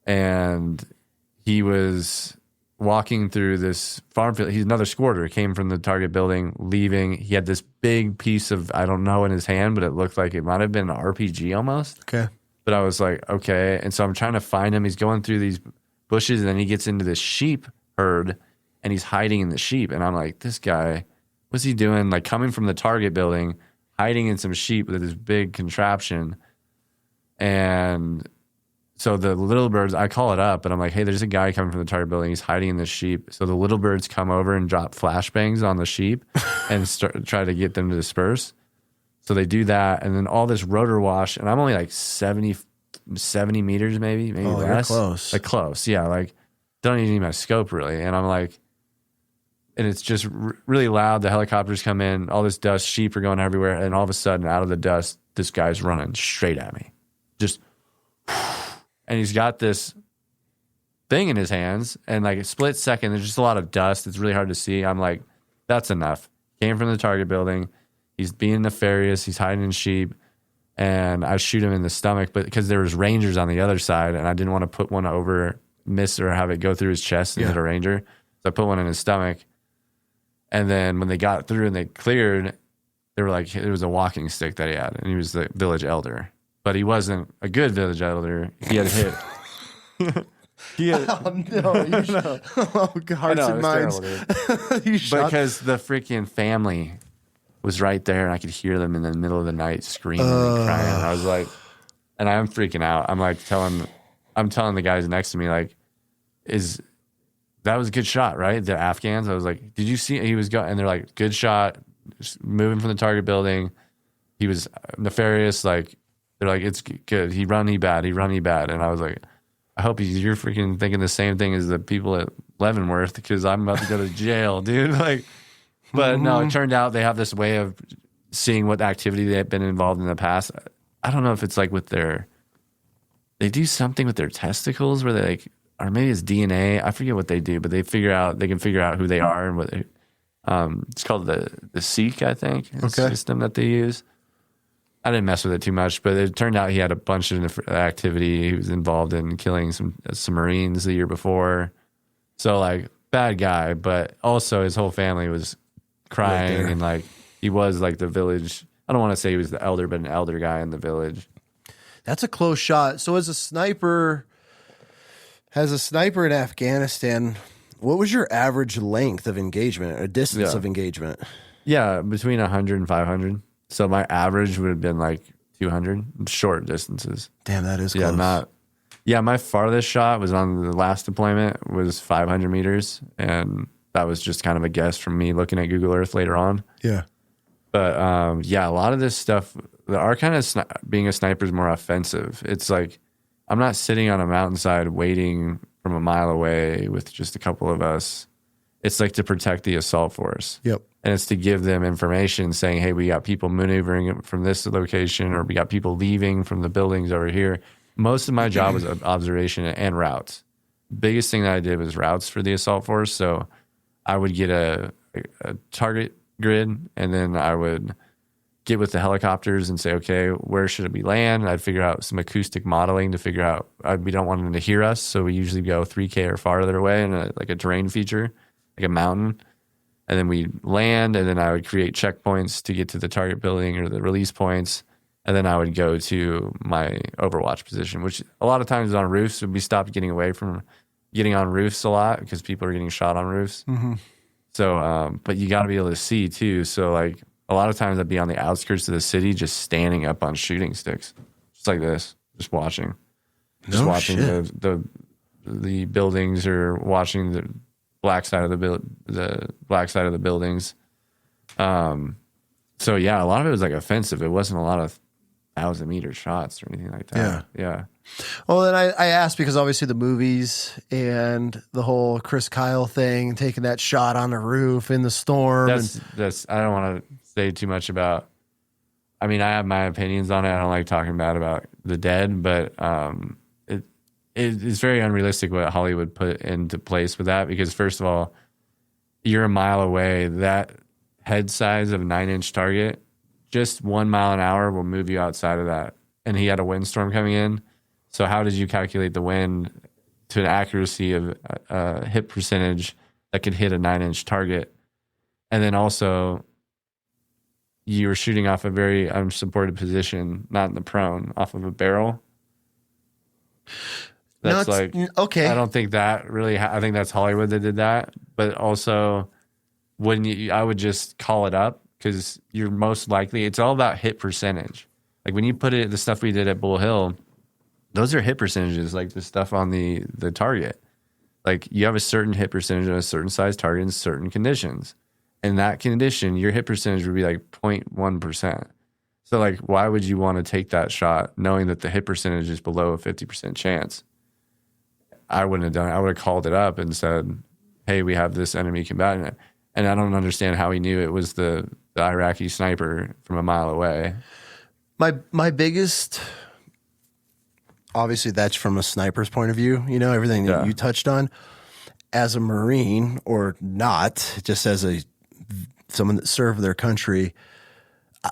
And he was walking through this farm field. He's another squatter, came from the target building, leaving. He had this big piece of, I don't know, in his hand, but it looked like it might have been an RPG almost. Okay. But I was like, okay. And so I'm trying to find him. He's going through these bushes, and then he gets into this sheep herd, and he's hiding in the sheep. And I'm like, this guy, what's he doing? Like, coming from the target building, hiding in some sheep with this big contraption. And so the little birds, I call it up, and I'm like, hey, there's a guy coming from the target building. He's hiding in the sheep. So the little birds come over and drop flashbangs on the sheep and try to get them to disperse. So they do that, and then all this rotor wash, and I'm only like 70 meters maybe less. You're close. Like close, yeah. Like, don't even need my scope really. And I'm like, and it's just really loud. The helicopters come in, all this dust, sheep are going everywhere, and all of a sudden, out of the dust, this guy's running straight at me. Just... And he's got this thing in his hands, and like a split second, there's just a lot of dust. It's really hard to see. I'm like, that's enough. Came from the target building. He's being nefarious. He's hiding in sheep. And I shoot him in the stomach, but because there was rangers on the other side, and I didn't want to put one over, miss, or have it go through his chest and hit a ranger. So I put one in his stomach. And then when they got through and they cleared, they were like, it was a walking stick that he had, and he was the village elder. But he wasn't a good village elder. He had hit. He had, Oh, no. Hearts and minds. You shot. Because the freaking family was right there, and I could hear them in the middle of the night screaming and crying. I was like, and I'm freaking out. I'm like telling the guys next to me, like, that was a good shot, right? The Afghans. I was like, did you see? He was going, and they're like, good shot, just moving from the target building. He was nefarious, like. They're like, it's good. He run, he bad. And I was like, I hope you're freaking thinking the same thing as the people at Leavenworth, because I'm about to go to jail, dude. Like, but no, it turned out they have this way of seeing what activity they've been involved in the past. I don't know if it's like they do something with their testicles where they like, or maybe it's DNA. I forget what they do, but they can figure out who they are and what they, it's called the Seek, I think, system that they use. I didn't mess with it too much, but it turned out he had a bunch of activity. He was involved in killing some Marines the year before. So, like, bad guy, but also his whole family was crying, and, like, he was, like, the village. I don't want to say he was the elder, but an elder guy in the village. That's a close shot. So as a sniper in Afghanistan, what was your average length of engagement or distance of engagement? Yeah, between 100 and 500. So my average would have been like 200 short distances. Damn, that is close. My farthest shot was on the last deployment was 500 meters. And that was just kind of a guess from me looking at Google Earth later on. Yeah. But a lot of this stuff, our kind of being a sniper is more offensive. It's like, I'm not sitting on a mountainside waiting from a mile away with just a couple of us. It's like to protect the assault force. Yep. And it's to give them information saying, hey, we got people maneuvering from this location, or we got people leaving from the buildings over here. Most of my job was observation and routes. Biggest thing that I did was routes for the assault force. So I would get a target grid, and then I would get with the helicopters and say, okay, where should we land? And I'd figure out some acoustic modeling to figure out, we don't want them to hear us. So we usually go 3K or farther away in like a terrain feature, like a mountain. And then we land, and then I would create checkpoints to get to the target building or the release points. And then I would go to my overwatch position, which a lot of times is on roofs. We stopped getting away from getting on roofs a lot because people are getting shot on roofs. Mm-hmm. So, but you got to be able to see too. So like a lot of times I'd be on the outskirts of the city, just standing up on shooting sticks, just like this, just watching, the buildings or watching the black side of the black side of the buildings. So yeah, a lot of it was like offensive. It wasn't a lot of 1,000-meter shots or anything like that. Yeah. Well, then I asked because obviously the movies and the whole Chris Kyle thing, taking that shot on the roof in the storm. That's I don't want to say too much about. I mean, I have my opinions on it. I don't like talking bad about the dead, but it's very unrealistic what Hollywood put into place with that. Because first of all, you're a mile away. That head size of a 9-inch target, just 1 mile an hour will move you outside of that. And he had a windstorm coming in. So how did you calculate the wind to an accuracy of a hit percentage that could hit a 9-inch target? And then also, you were shooting off a very unsupported position, not in the prone, off of a barrel. That's okay. I don't think that really. I think that's Hollywood that did that. But also, I would just call it up because you're most likely. It's all about hit percentage. Like when you put it, the stuff we did at Bull Hill, those are hit percentages. Like the stuff on the target. Like you have a certain hit percentage on a certain size target in certain conditions. In that condition, your hit percentage would be like 0.1%. So like, why would you want to take that shot knowing that the hit percentage is below a 50% chance? I wouldn't have done it. I would have called it up and said, hey, we have this enemy combatant. And I don't understand how he knew it was the Iraqi sniper from a mile away. My biggest, obviously that's from a sniper's point of view, everything that you touched on. As a Marine or not, just as someone that served their country.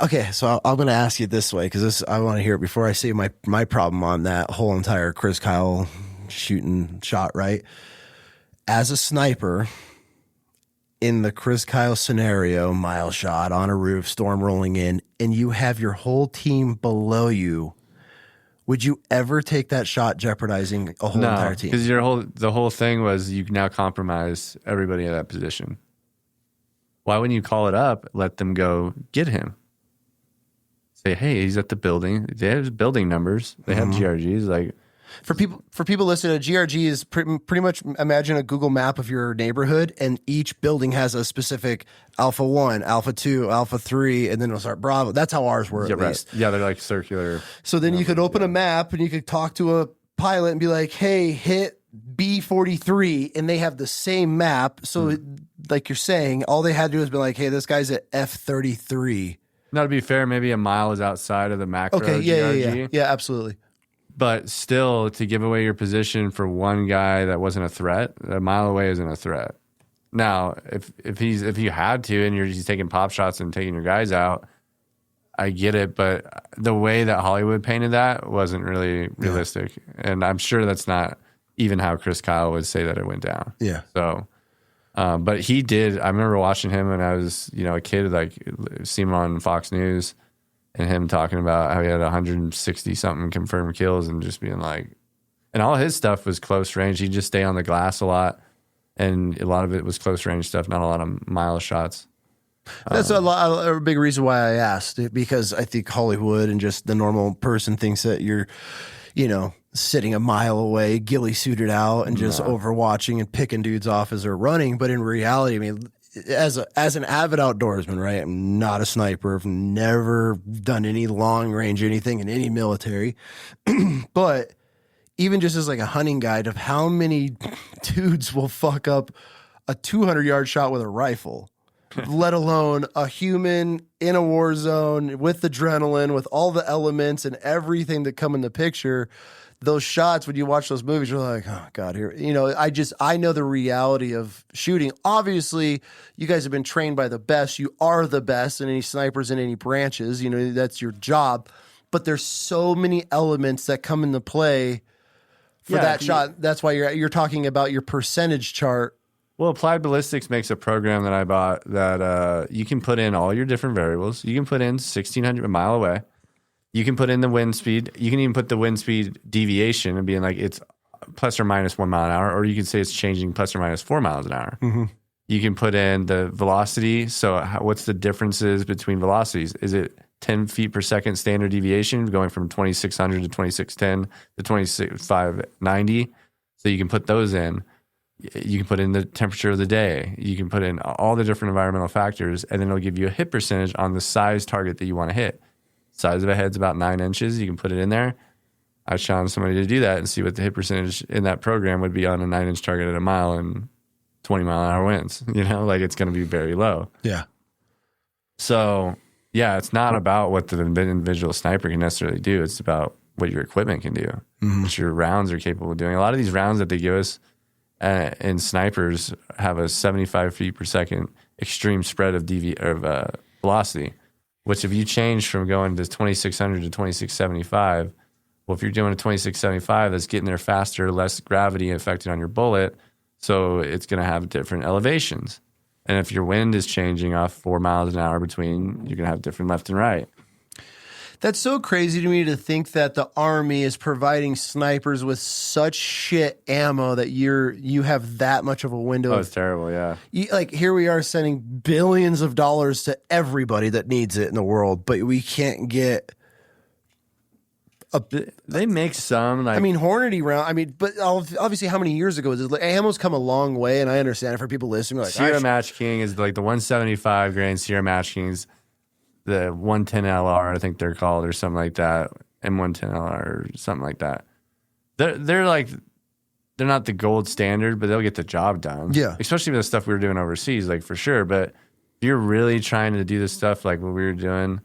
Okay, so I'm going to ask you this way because I want to hear it before I say my problem on that whole entire Chris Kyle shot, right? As a sniper, in the Chris Kyle scenario, mile shot on a roof, storm rolling in, and you have your whole team below you, would you ever take that shot jeopardizing a whole entire team? Because the whole thing was you now compromise everybody in that position. Why wouldn't you call it up, let them go get him? Say, hey, he's at the building. They have building numbers. They have GRGs. Like for people listening, a GRG is pretty much imagine a Google map of your neighborhood, and each building has a specific Alpha 1, Alpha 2, Alpha 3, and then it'll start Bravo. That's how ours were, at least. Yeah, they're like circular. So then you could open a map and you could talk to a pilot and be like, hey, hit B43, and they have the same map. So like you're saying, all they had to do is be like, hey, this guy's at F33. Now, to be fair, maybe a mile is outside of the macro GRG. Yeah, absolutely. But still, to give away your position for one guy that wasn't a threat, a mile away isn't a threat. Now, if you had to and he's taking pop shots and taking your guys out, I get it. But the way that Hollywood painted that wasn't really realistic. And I'm sure that's not even how Chris Kyle would say that it went down. Yeah. So, but he did. I remember watching him when I was, a kid, like seeing him on Fox News and him talking about how he had 160 something confirmed kills and just being like, and all his stuff was close range. He'd just stay on the glass a lot. And a lot of it was close range stuff, not a lot of mile shots. That's a big reason why I asked, because I think Hollywood and just the normal person thinks that you're, sitting a mile away, ghillie suited out and just overwatching and picking dudes off as they're running. But in reality, I mean, as an avid outdoorsman, right? I'm not a sniper. I've never done any long range anything in any military. But even just as like a hunting guide of how many dudes will fuck up a 200-yard shot with a rifle, let alone a human in a war zone with adrenaline, with all the elements and everything that come in the picture. Those shots, when you watch those movies, you're like, oh God, here, I know the reality of shooting. Obviously, you guys have been trained by the best. You are the best in any snipers in any branches. That's your job. But there's so many elements that come into play for that shot. That's why you're talking about your percentage chart. Well, Applied Ballistics makes a program that I bought that you can put in all your different variables. You can put in 1,600 a mile away. You can put in the wind speed. You can even put the wind speed deviation and being like it's plus or minus 1 mile an hour, or you can say it's changing plus or minus 4 miles an hour. Mm-hmm. You can put in the velocity. So what's the differences between velocities? Is it 10 feet per second standard deviation going from 2600 to 2610 to 2590? So you can put those in. You can put in the temperature of the day. You can put in all the different environmental factors, and then it'll give you a hit percentage on the size target that you want to hit. Size of a head's about 9 inches. You can put it in there. I challenge somebody to do that and see what the hit percentage in that program would be on a 9-inch target at a mile and 20-mile-an-hour winds. Like it's going to be very low. Yeah. So, yeah, it's not about what the individual sniper can necessarily do. It's about what your equipment can do, what your rounds are capable of doing. A lot of these rounds that they give us in snipers have a 75 feet per second extreme spread of velocity, which if you change from going to 2600 to 2675, well, if you're doing a 2675, that's getting there faster, less gravity affected on your bullet, so it's going to have different elevations. And if your wind is changing off 4 miles an hour between, you're going to have different left and right. That's so crazy to me to think that the Army is providing snipers with such shit ammo that you have that much of a window. Oh, it's terrible, yeah. Like here we are sending billions of dollars to everybody that needs it in the world, but we can't get they make some. Like, Hornady round. But obviously, how many years ago is it? Like, ammo's come a long way, and I understand for people listening. Like, Sierra Match King is like the 175 grain Sierra Match Kings, the 110 LR, I think they're called, or something like that, M110 LR, or something like that. They're like, they're not the gold standard, but they'll get the job done. Yeah, especially with the stuff we were doing overseas, like for sure. But if you're really trying to do this stuff like what we were doing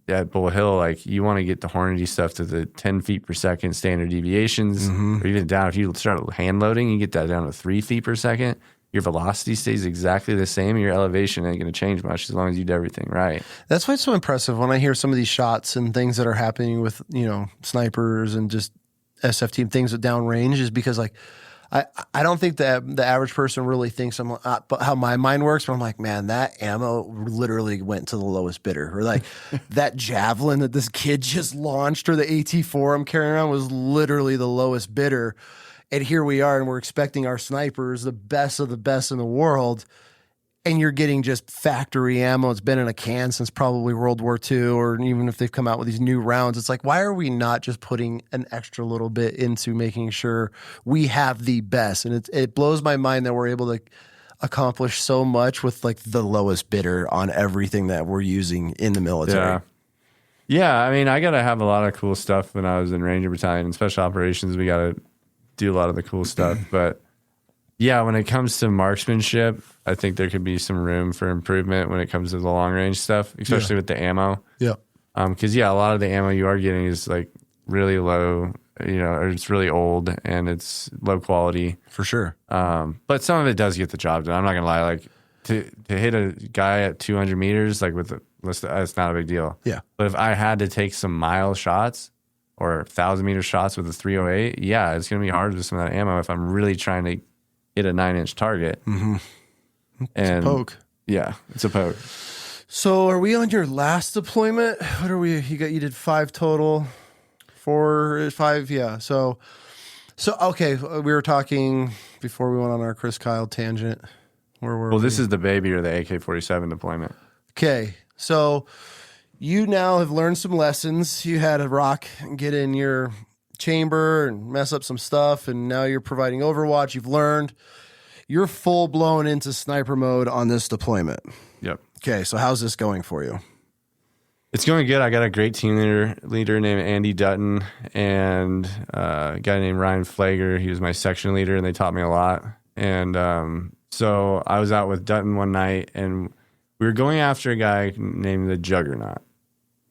at Bull Hill, like you want to get the Hornady stuff to the 10 feet per second standard deviations, or even down. If you start hand loading, you get that down to 3 feet per second. Your velocity stays exactly the same, and your elevation ain't going to change much as long as you do everything right. That's why it's so impressive when I hear some of these shots and things that are happening with snipers and just SF team things at downrange, is because like I don't think that the average person really thinks how my mind works, but I'm like, man, that ammo literally went to the lowest bidder. Or like that javelin that this kid just launched, or the AT4 I'm carrying around, was literally the lowest bidder. And here we are, and we're expecting our snipers, the best of the best in the world, and you're getting just factory ammo. It's been in a can since probably World War II, or even if they've come out with these new rounds, it's like, why are we not just putting an extra little bit into making sure we have the best? And it blows my mind that we're able to accomplish so much with like the lowest bidder on everything that we're using in the military. Yeah, I got to have a lot of cool stuff when I was in Ranger Battalion and Special Operations. We got to do a lot of the cool stuff, but yeah, when it comes to marksmanship, I think there could be some room for improvement when it comes to the long range stuff, especially with the ammo. Yeah. Because a lot of the ammo you are getting is like really low, or it's really old and it's low quality For sure. But some of it does get the job done. I'm not gonna lie. Like to hit a guy at 200 meters, like that's not a big deal. Yeah. But if I had to take some mile shots or 1,000-meter shots with a 308, yeah, it's gonna be hard with some of that ammo if I'm really trying to hit a 9-inch target. Mm-hmm. And it's a poke. Yeah, it's a poke. So are we on your last deployment? What are we? You did 5 total, 4, 5. Yeah. So okay. We were talking before we went on our Chris Kyle tangent. Where were we? Well, this is the baby or the AK-47 deployment. Okay. So you now have learned some lessons. You had a rock get in your chamber and mess up some stuff, and now you're providing overwatch. You've learned. You're full blown into sniper mode on this deployment. Yep. Okay, so how's this going for you? It's going good. I got a great team leader named Andy Dutton and a guy named Ryan Flager. He was my section leader, and they taught me a lot. And so I was out with Dutton one night, and we were going after a guy named the Juggernaut.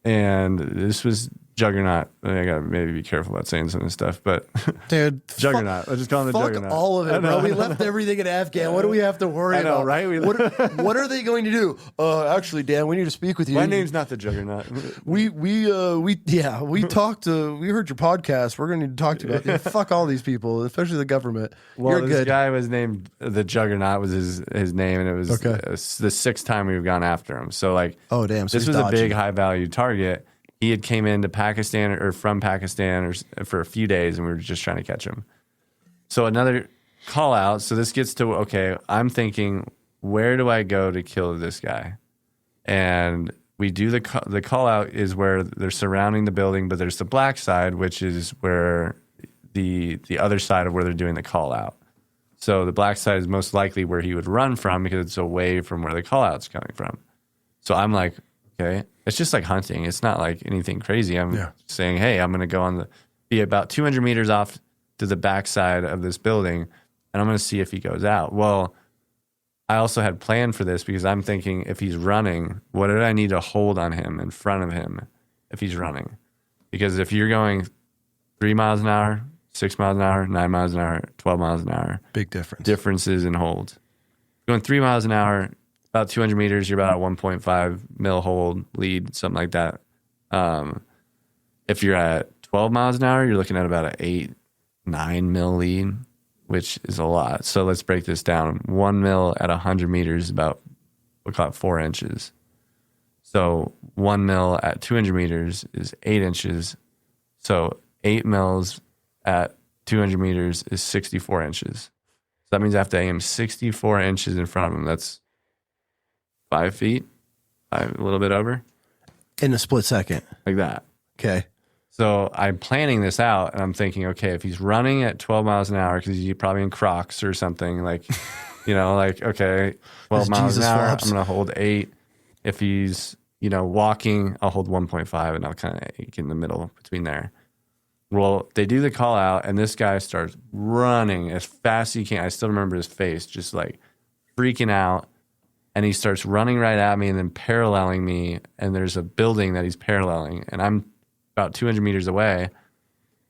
And this was Juggernaut. I gotta maybe be careful about saying some of this stuff, but dude, Juggernaut. I just call him the Juggernaut. All of it, bro. We left everything in Afghan. What do we have to worry about? Right? What are they going to do? Actually, Dan, we need to speak with you. My name's not the Juggernaut. We talked to. We heard your podcast. We're going to need to talk to you about. Yeah, fuck all these people, especially the government. Well, this guy was named the Juggernaut was his name, and it was the 6th time we've gone after him. So like, oh damn, so this was a big high value target. He had came into Pakistan or from Pakistan for a few days, and we were just trying to catch him. So another call out. So this gets to, okay, I'm thinking where do I go to kill this guy? And we do the call out is where they're surrounding the building, but there's the black side, which is where the other side of where they're doing the call out. So the black side is most likely where he would run from because it's away from where the call out's coming from. So I'm like, okay, it's just like hunting. It's not like anything crazy. I'm saying, hey, I'm going to go be about 200 meters off to the back side of this building, and I'm going to see if he goes out. Well, I also had planned for this because I'm thinking if he's running, what did I need to hold on him in front of him if he's running? Because if you're going 3 miles an hour, 6 miles an hour, 9 miles an hour, 12 miles an hour. Big difference. Differences in hold. Going 3 miles an hour, about 200 meters, you're about a 1.5 mil hold lead, something like that. If you're at 12 miles an hour, you're looking at about an 8, 9 mil lead, which is a lot. So let's break this down. 1 mil at 100 meters is about, we'll call it 4 inches. So 1 mil at 200 meters is 8 inches. So 8 mils at 200 meters is 64 inches. So that means I have to aim 64 inches in front of him. That's 5 feet, a little bit over. In a split second. Like that. Okay. So I'm planning this out, and I'm thinking, okay, if he's running at 12 miles an hour, because he's probably in Crocs or something, like, like, okay, 12 miles an hour, I'm going to hold 8. If he's, walking, I'll hold 1.5, and I'll kind of get in the middle between there. Well, they do the call out, and this guy starts running as fast as he can. I still remember his face, just like freaking out. And he starts running right at me and then paralleling me. And there's a building that he's paralleling, and I'm about 200 meters away.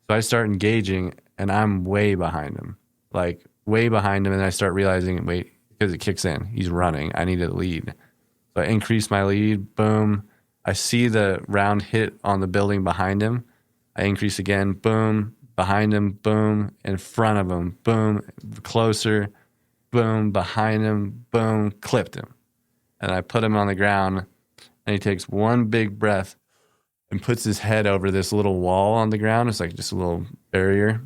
So I start engaging, and I'm way behind him, like way behind him. And I start realizing, wait, because it kicks in, he's running. I need to lead. So I increase my lead. Boom. I see the round hit on the building behind him. I increase again, boom, behind him, boom, in front of him, boom, closer, boom, behind him, boom, clipped him. And I put him on the ground, and he takes one big breath and puts his head over this little wall on the ground. It's like just a little barrier.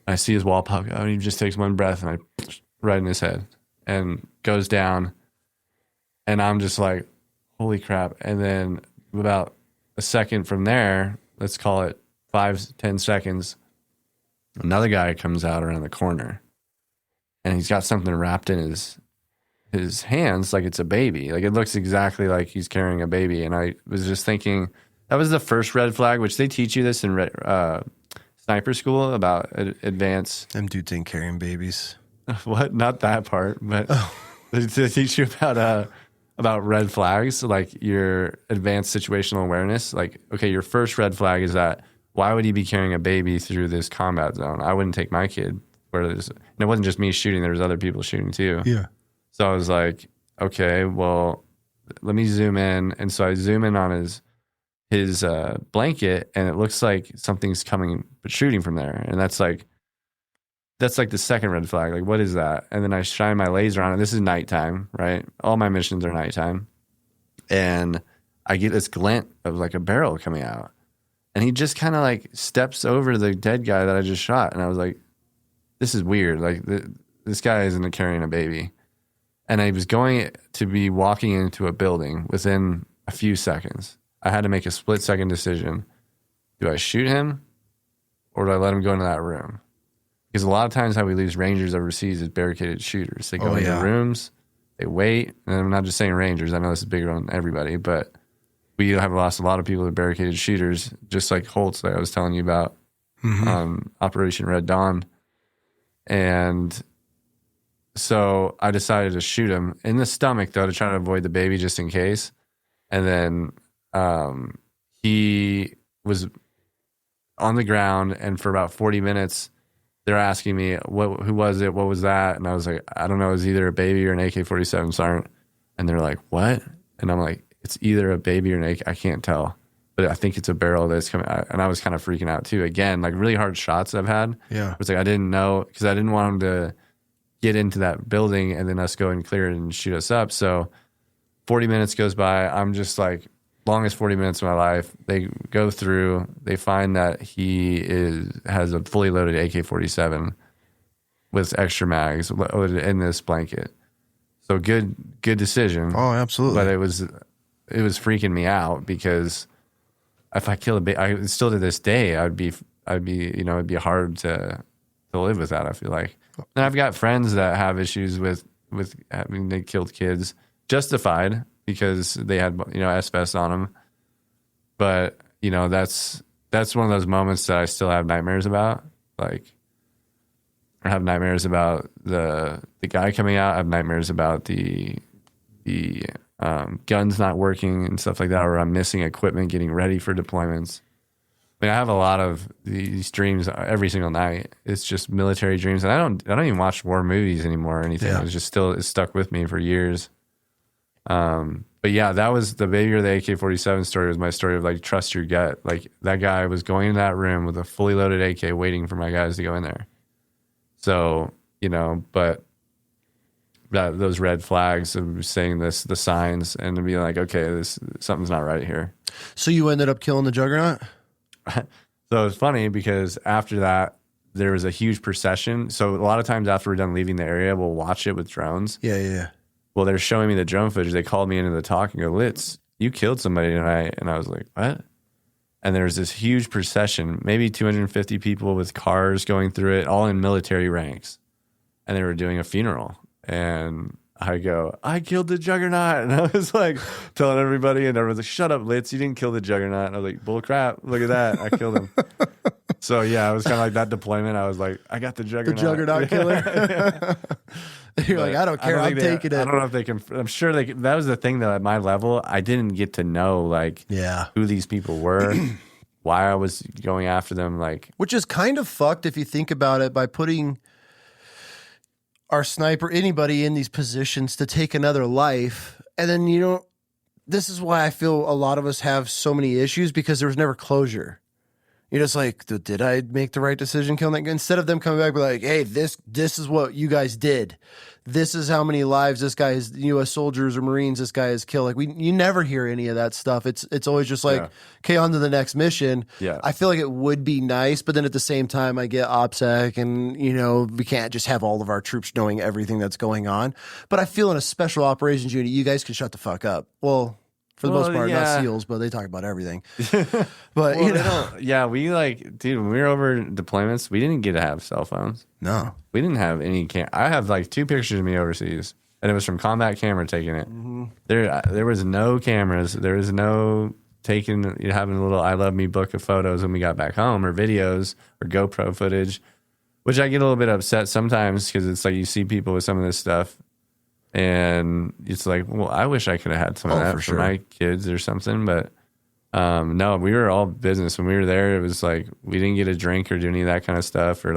I see his wall pop out, and he just takes one breath, and I right in his head and goes down. And I'm just like, holy crap. And then about a second from there, let's call it 5-10 seconds, another guy comes out around the corner, and he's got something wrapped in his hands like it's a baby. Like it looks exactly like he's carrying a baby. And I was just thinking that was the first red flag, which they teach you this in sniper school about advanced. Them dudes ain't carrying babies. What? Not that part, but they teach you about red flags, like your advanced situational awareness. Like, okay, your first red flag is that why would he be carrying a baby through this combat zone? I wouldn't take my kid where there's, and it wasn't just me shooting, there was other people shooting too. Yeah. So I was like, okay, well, let me zoom in. And so I zoom in on his blanket, and it looks like something's coming, but shooting from there. And that's like the second red flag. Like, what is that? And then I shine my laser on it. This is nighttime, right? All my missions are nighttime. And I get this glint of like a barrel coming out. And he just kind of like steps over the dead guy that I just shot. And I was like, this is weird. Like, this guy isn't carrying a baby. And I was going to be walking into a building within a few seconds. I had to make a split-second decision. Do I shoot him, or do I let him go into that room? Because a lot of times how we lose Rangers overseas is barricaded shooters. They go into rooms, they wait, and I'm not just saying Rangers. I know this is bigger on everybody, but we have lost a lot of people to barricaded shooters, just like Holtz that I was telling you about, Operation Red Dawn. And so I decided to shoot him in the stomach, though, to try to avoid the baby just in case. And then he was on the ground, and for about 40 minutes, they're asking me, who was it? What was that? And I was like, I don't know. It was either a baby or an AK-47 sergeant. And they're like, what? And I'm like, it's either a baby or an AK. I can't tell. But I think it's a barrel that's coming out. And I was kind of freaking out, too. Again, like really hard shots I've had. Yeah. It was like, I didn't know, because I didn't want him to get into that building and then us go and clear it and shoot us up. So 40 minutes goes by. I'm just like, longest 40 minutes of my life. They go through, they find that he has a fully loaded AK-47 with extra mags loaded in this blanket. So good decision. Oh, absolutely. But it was freaking me out because if I killed I still to this day, I'd be, it'd be hard to live with that. I feel like, and I've got friends that have issues with having they killed kids, justified because they had asbestos on them. But that's one of those moments that I still have nightmares about. Like, I have nightmares about the guy coming out. I have nightmares about the guns not working and stuff like that, or I'm missing equipment getting ready for deployments. I mean, I have a lot of these dreams every single night. It's just military dreams, and I don't even watch war movies anymore or anything. Yeah. It's stuck with me for years. But yeah, that was the baby or the AK-47 story. Was my story of like trust your gut. Like that guy was going in that room with a fully loaded AK, waiting for my guys to go in there. So but those red flags of saying the signs, and to be like, okay, something's not right here. So you ended up killing the Juggernaut? So it's funny because after that, there was a huge procession. So a lot of times after we're done leaving the area, we'll watch it with drones. Yeah. Well, they're showing me the drone footage. They called me into the talk and go, Litz, you killed somebody tonight. And I was like, what? And there was this huge procession, maybe 250 people with cars going through it, all in military ranks. And they were doing a funeral. And I go, I killed the Juggernaut. And I was like telling everybody, and everyone's like, shut up, Litz, you didn't kill the Juggernaut. And I was like, bull crap, look at that. I killed him. So yeah, it was kind of like that deployment. I was like, I got the Juggernaut. The Juggernaut killer. You're like, I don't care. I'm taking it. I don't know if they can. I'm sure that was the thing that at my level, I didn't get to know who these people were, why I was going after them. Which is kind of fucked if you think about it, by putting our sniper, anybody in these positions to take another life. And then, this is why I feel a lot of us have so many issues, because there was never closure. You're just like, did I make the right decision killing that guy? Instead of them coming back and be like, hey, this is what you guys did. This is how many lives this guy is, U.S. soldiers or Marines this guy has killed. You never hear any of that stuff. It's always just like, okay, on to the next mission. Yeah. I feel like it would be nice, but then at the same time, I get OPSEC, and we can't just have all of our troops knowing everything that's going on. But I feel in a special operations unit, you guys can shut the fuck up. Well, for the most part, not SEALs, but they talk about everything. But we dude, when we were over deployments, we didn't get to have cell phones. No, we didn't have any. I have 2 pictures of me overseas, and it was from combat camera taking it. Mm-hmm. There was no cameras. There was no having a little I love me book of photos when we got back home, or videos or GoPro footage, which I get a little bit upset sometimes, because it's like you see people with some of this stuff. And it's like, well, I wish I could have had some of that for my kids or something. But no, we were all business. When we were there, it was like we didn't get a drink or do any of that kind of stuff, or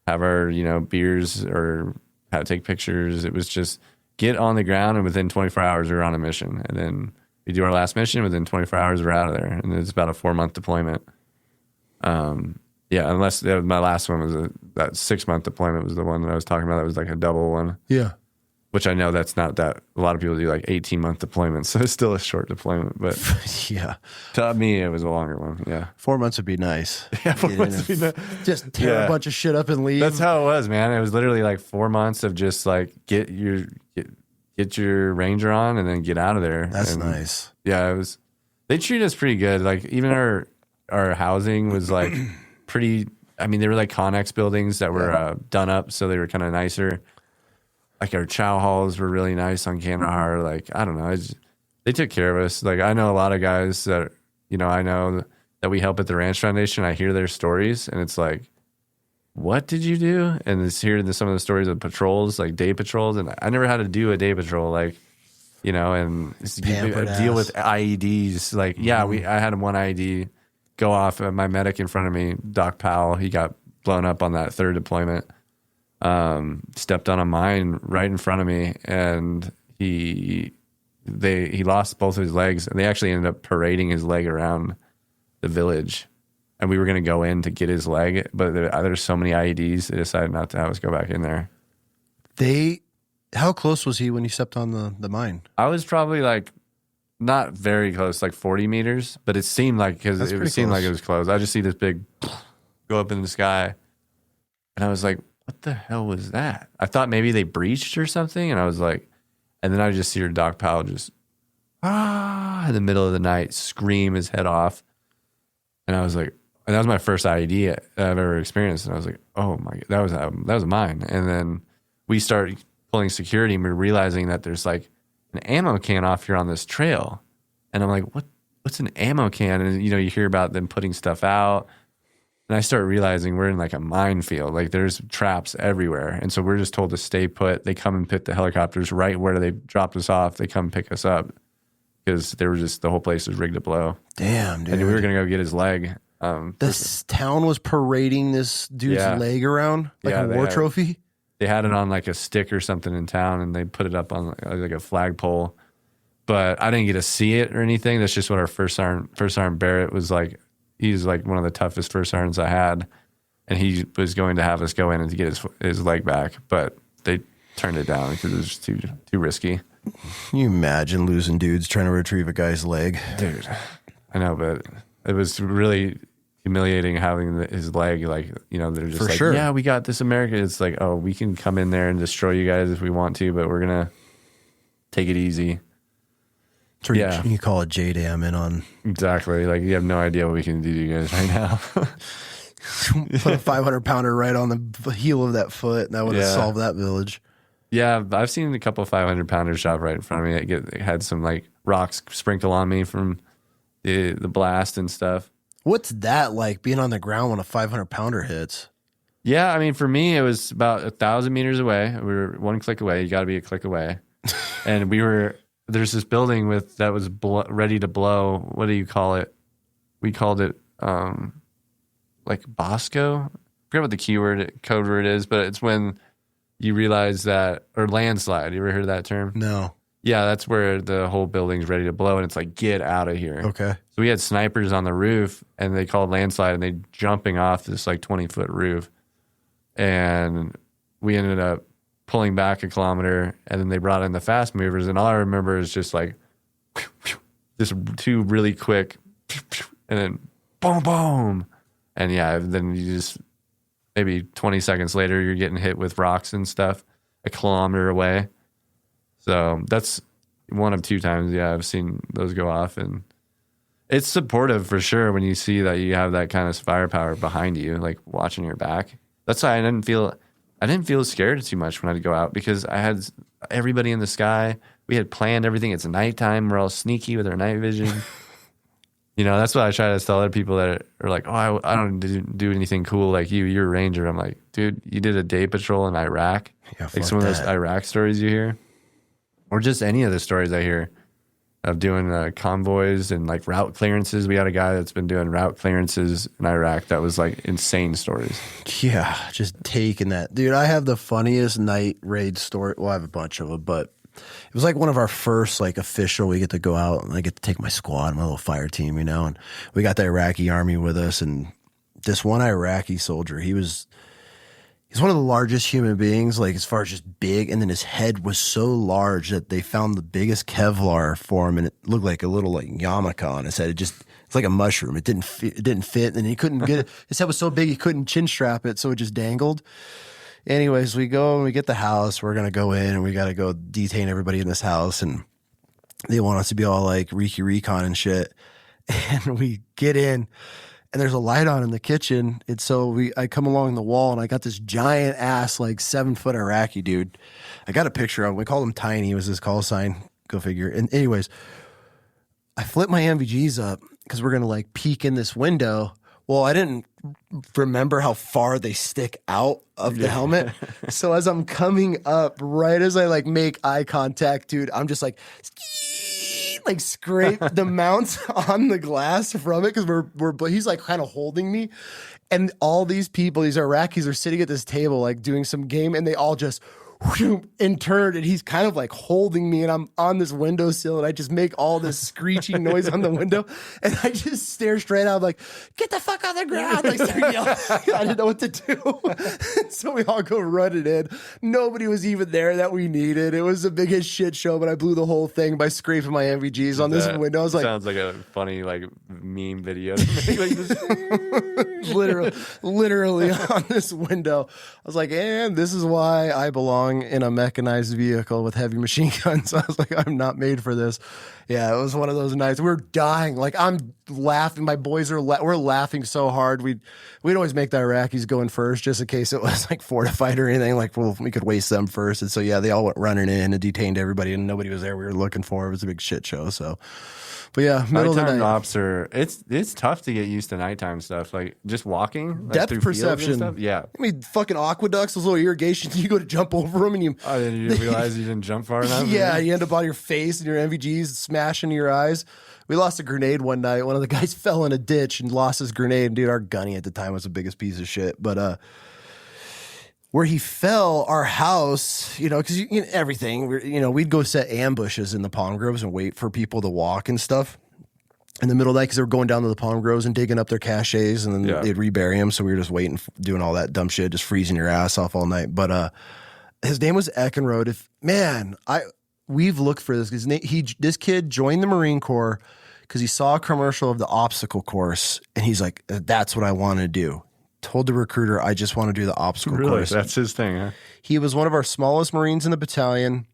have our, beers or take pictures. It was just get on the ground, and within 24 hours, we were on a mission. And then we do our last mission. Within 24 hours, we're out of there. And it's about a 4-month deployment. Unless my last one was that 6-month deployment was the one that I was talking about. That was like a double one. Yeah. Which I know that's not that. A lot of people do 18-month deployments, so it's still a short deployment. But yeah, to me, it was a longer one. Yeah, 4 months would be nice. Yeah, 4 months would be nice. Just tear a bunch of shit up and leave. That's how it was, man. It was literally 4 months of just get your Ranger on and then get out of there. That's nice. Yeah, it was. They treat us pretty good. Even our housing was pretty. I mean, they were Connex buildings that were done up, so they were kind of nicer. Our chow halls were really nice on Kandahar. I don't know. They took care of us. I know a lot of guys that, I know that we help at the Ranch Foundation. I hear their stories, and it's what did you do? And it's hearing some of the stories of patrols, day patrols. And I never had to do a day patrol, and deal with IEDs. I had one IED go off. My medic in front of me, Doc Powell, he got blown up on that 3rd deployment. Stepped on a mine right in front of me, and he lost both of his legs, and they actually ended up parading his leg around the village. And we were going to go in to get his leg, but there's so many IEDs, they decided not to have us go back in there. How close was he when you stepped on the mine? I was probably not very close, 40 meters, but it seemed because it seemed like it was close. I just see this big go up in the sky, and I was like, what the hell was that? I thought maybe they breached or something, and I was like, And then I just see her Doc Powell just in the middle of the night scream his head off. And I was like, and that was my first IED I've ever experienced. And I was like, oh my God, that was mine. And then we started pulling security and we're realizing that there's like an ammo can off here on this trail. And I'm like, what's an ammo can? And you hear about them putting stuff out. And I start realizing we're in like a minefield. Like there's traps everywhere. And so we're just told to stay put. They come and pick the helicopters right where they dropped us off. They come pick us up because they were the whole place was rigged to blow. Damn, dude. And we were going to go get his leg. This town was parading this dude's leg around like a war trophy. They had it on like a stick or something in town and they put it up on like a flagpole. But I didn't get to see it or anything. That's just what our first sergeant Barrett was like. He's like one of the toughest first sergeants I had, and he was going to have us go in and to get his leg back, but they turned it down because it was too risky. Can you imagine losing dudes trying to retrieve a guy's leg? Dude, I know, but it was really humiliating having his leg. Like, they're just like, yeah, we got this America. It's like, oh, we can come in there and destroy you guys if we want to, but we're gonna take it easy. So yeah, you call it JDAM in on. Exactly. Like, you have no idea what we can do to you guys right now. Put a 500-pounder right on the heel of that foot, and that would have solved that village. Yeah, I've seen a couple of 500-pounders shot right in front of me. It had some like rocks sprinkled on me from the blast and stuff. What's that like, being on the ground when a 500-pounder hits? Yeah, I mean, for me, it was about 1,000 meters away. We were one click away. You got to be a click away. And there's this building that was ready to blow. What do you call it? We called it like Bosco. I forget what the code word is, but it's when you realize that, or landslide. You ever heard of that term? No. Yeah, that's where the whole building's ready to blow, and it's like, get out of here. Okay. So we had snipers on the roof, and they called landslide, and they jumping off this like 20-foot roof, and we ended up pulling back a kilometer, and then they brought in the fast movers, and all I remember is just like this two really quick, and then boom, boom, and then you just maybe 20 seconds later you're getting hit with rocks and stuff a kilometer away. So that's one of two times, I've seen those go off, and it's supportive for sure when you see that you have that kind of firepower behind you, like watching your back. That's why I didn't feel scared too much when I'd go out, because I had everybody in the sky. We had planned everything. It's nighttime. We're all sneaky with our night vision. That's what I try to tell other people that are like, oh, I don't do anything cool like you. You're a ranger. I'm like, dude, you did a day patrol in Iraq. Yeah, like some of those Iraq stories you hear, or just any of the stories I hear of doing convoys and like route clearances. We had a guy that's been doing route clearances in Iraq. That was like insane stories. Yeah, just taking that. Dude, I have the funniest night raid story. Well, I have a bunch of them, but it was like one of our first like official, we get to go out and I get to take my squad, my little fire team, and we got the Iraqi army with us. And this one Iraqi soldier, he's one of the largest human beings, like as far as just big. And then his head was so large that they found the biggest Kevlar for him, and it looked like a little like yarmulke on his head. It's like a mushroom. It didn't fit, and he couldn't get it. His head was so big he couldn't chin strap it, so it just dangled. Anyways, we go and we get the house. We're gonna go in and we gotta go detain everybody in this house, and they want us to be all like recon and shit. And we get in, and there's a light on in the kitchen. And so I come along the wall, and I got this giant ass, like 7-foot Iraqi dude. I got a picture of him. We called him Tiny. It was his call sign. Go figure. And anyways, I flip my MVGs up because we're going to like peek in this window. Well, I didn't remember how far they stick out of the helmet. So as I'm coming up, right as I like make eye contact, dude, I'm just like scrape the mounts on the glass from it, because he's like kind of holding me, and all these people, these Iraqis, are sitting at this table like doing some game, and they all just and turned, and he's kind of like holding me, and I'm on this windowsill, and I just make all this screeching noise on the window, and I just stare straight out, like, get the fuck on the ground, like start yelling. I didn't know what to do. So we all go running in. Nobody was even there that we needed. It was the biggest shit show, but I blew the whole thing by scraping my MVGs on this window. I was like, sounds like a funny like meme video to make, like this. literally on this window. I was like, and this is why I belong long in a mechanized vehicle with heavy machine guns. I was like, I'm not made for this. Yeah, it was one of those nights. We were dying. Like, I'm laughing. My boys are we're laughing so hard. We'd always make the Iraqis go in first just in case it was like fortified or anything. Like, well, we could waste them first. And so, yeah, they all went running in and detained everybody, and nobody was there we were looking for. It was a big shit show. So, but yeah, middle of the Nighttime night. ops are it's tough to get used to nighttime stuff. Like just walking, like Depth through fields and perception. stuff. Yeah. I mean, fucking aqueducts, those little irrigations, you go to jump over them and you... Oh, then you didn't realize you didn't jump far enough? Yeah, you end up on your face and your MVGs smashing your eyes. We lost a grenade one night. One of the guys fell in a ditch and lost his grenade. And dude, our gunny at the time was the biggest piece of shit. But where he fell, our house, you know, because everything, we'd go set ambushes in the palm groves and wait for people to walk and stuff in the middle of the night because they were going down to the palm groves and digging up their caches, and then they'd rebury them. So we were just waiting, doing all that dumb shit, just freezing your ass off all night. But his name was Eckenrode. We've looked for this. This kid joined the Marine Corps because he saw a commercial of the obstacle course, and he's like, "That's what I want to do." Told the recruiter, "I just want to do the obstacle course." That's his thing, huh? He was one of our smallest Marines in the battalion.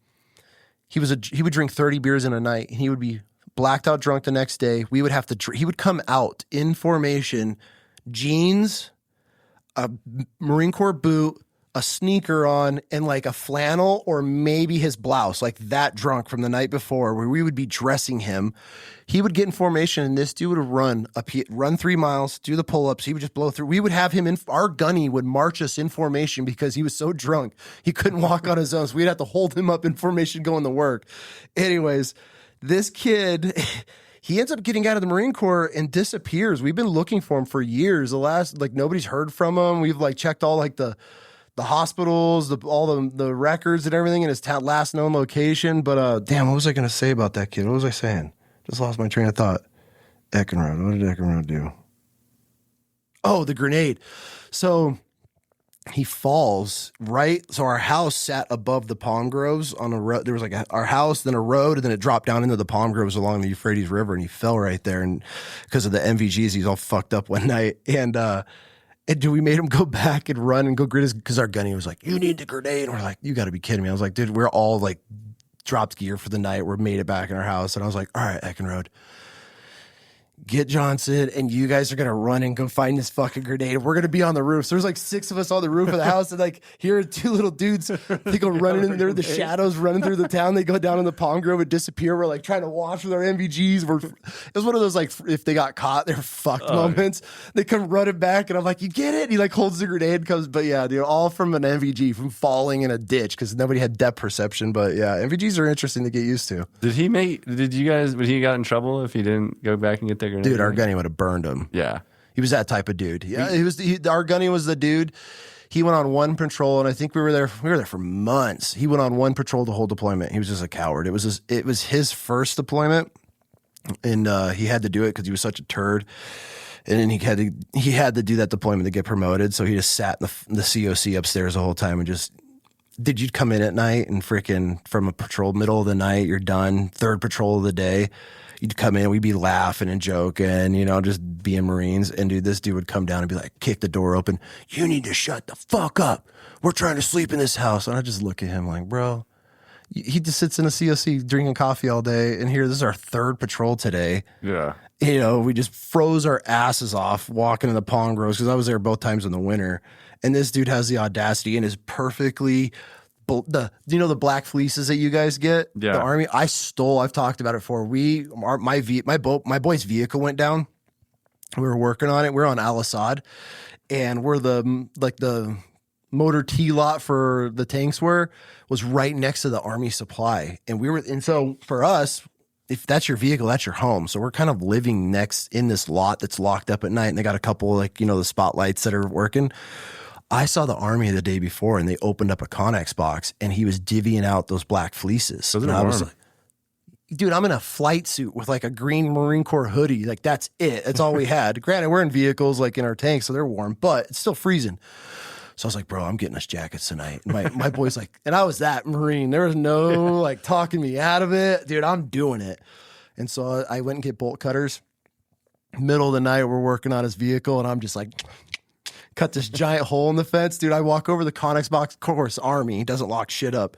He would drink 30 beers in a night, and he would be blacked out drunk the next day. We would have to. He would come out in formation, jeans, a Marine Corps boot, a sneaker on, and like a flannel or maybe his blouse, like that drunk from the night before, where we would be dressing him. He would get in formation, and this dude would run 3 miles, do the pull-ups. He would just blow through. We would have him in. Our gunny would march us in formation because he was so drunk he couldn't walk on his own. So we'd have to hold him up in formation going to work. Anyways, this kid, he ends up getting out of the Marine Corps and disappears. We've been looking for him for years. Nobody's heard from him. We've checked all the hospitals, all the records and everything in his last known location. But damn, what was I going to say about that kid? What was I saying? Just lost my train of thought. Eckenrode. What did Eckenrode do? Oh, the grenade. So he falls, right? So our house sat above the palm groves on a road. There was our house, then a road, and then it dropped down into the palm groves along the Euphrates River, and he fell right there. And because of the MVGs, he's all fucked up one night. And dude, we made him go back and run and go get his, because our gunny was like, "You need the grenade." And we're like, "You got to be kidding me." I was like, "Dude, we're all dropped gear for the night. We're made it back in our house." And I was like, "All right, Eckenrode, get Johnson, and you guys are going to run and go find this fucking grenade. We're going to be on the roof." So there's 6 of us on the roof of the house, and here are 2 little dudes. They go running in there, the shadows running through the town. They go down in the palm grove and disappear. We're trying to watch with our MVGs. It was one of those, if they got caught, they're fucked moments. They come running back, and I'm like, "You get it?" He holds the grenade, but yeah, dude, all from an MVG, from falling in a ditch because nobody had depth perception. But yeah, MVGs are interesting to get used to. Would he got in trouble if he didn't go back and get the grenade? Dude, our gunny would have burned him. Yeah. He was that type of dude. Yeah, our gunny was the dude. He went on one patrol, and I think we were there for months. He went on one patrol the whole deployment. He was just a coward. It was his first deployment, and he had to do it because he was such a turd. And then he had to do that deployment to get promoted. So he just sat in the COC upstairs the whole time and just. Did you come in at night and freaking from a patrol middle of the night, you're done, 3rd patrol of the day, you'd come in, we'd be laughing and joking, just being Marines. And dude, this dude would come down and be like, kick the door open. "You need to shut the fuck up. We're trying to sleep in this house." And I just look at him like, bro, he just sits in a COC drinking coffee all day. And this is our 3rd patrol today. Yeah. We just froze our asses off walking in the palm groves because I was there both times in the winter. And this dude has the audacity and is perfectly the black fleeces that you guys get, yeah. The Army. I've talked about it before. My boy's vehicle went down. We were working on it. We were on Al Assad, and we're the motor T lot for the tanks was right next to the Army supply, and so for us, if that's your vehicle, that's your home. So we're kind of living next in this lot that's locked up at night, and they got a couple the spotlights that are working. I saw the Army the day before, and they opened up a Connex box, and he was divvying out those black fleeces. Those and are I warm. was like, dude, I'm in a flight suit with a green Marine Corps hoodie. That's it. That's all we had. Granted, we're in vehicles in our tanks, so they're warm, but it's still freezing. So I was like, "Bro, I'm getting us jackets tonight." And my boy's like, and I was that Marine. There was no talking me out of it. Dude, I'm doing it. And so I went and get bolt cutters. Middle of the night, we're working on his vehicle, and I'm just cut this giant hole in the fence. Dude, I walk over the Connex box. Of course, Army doesn't lock shit up.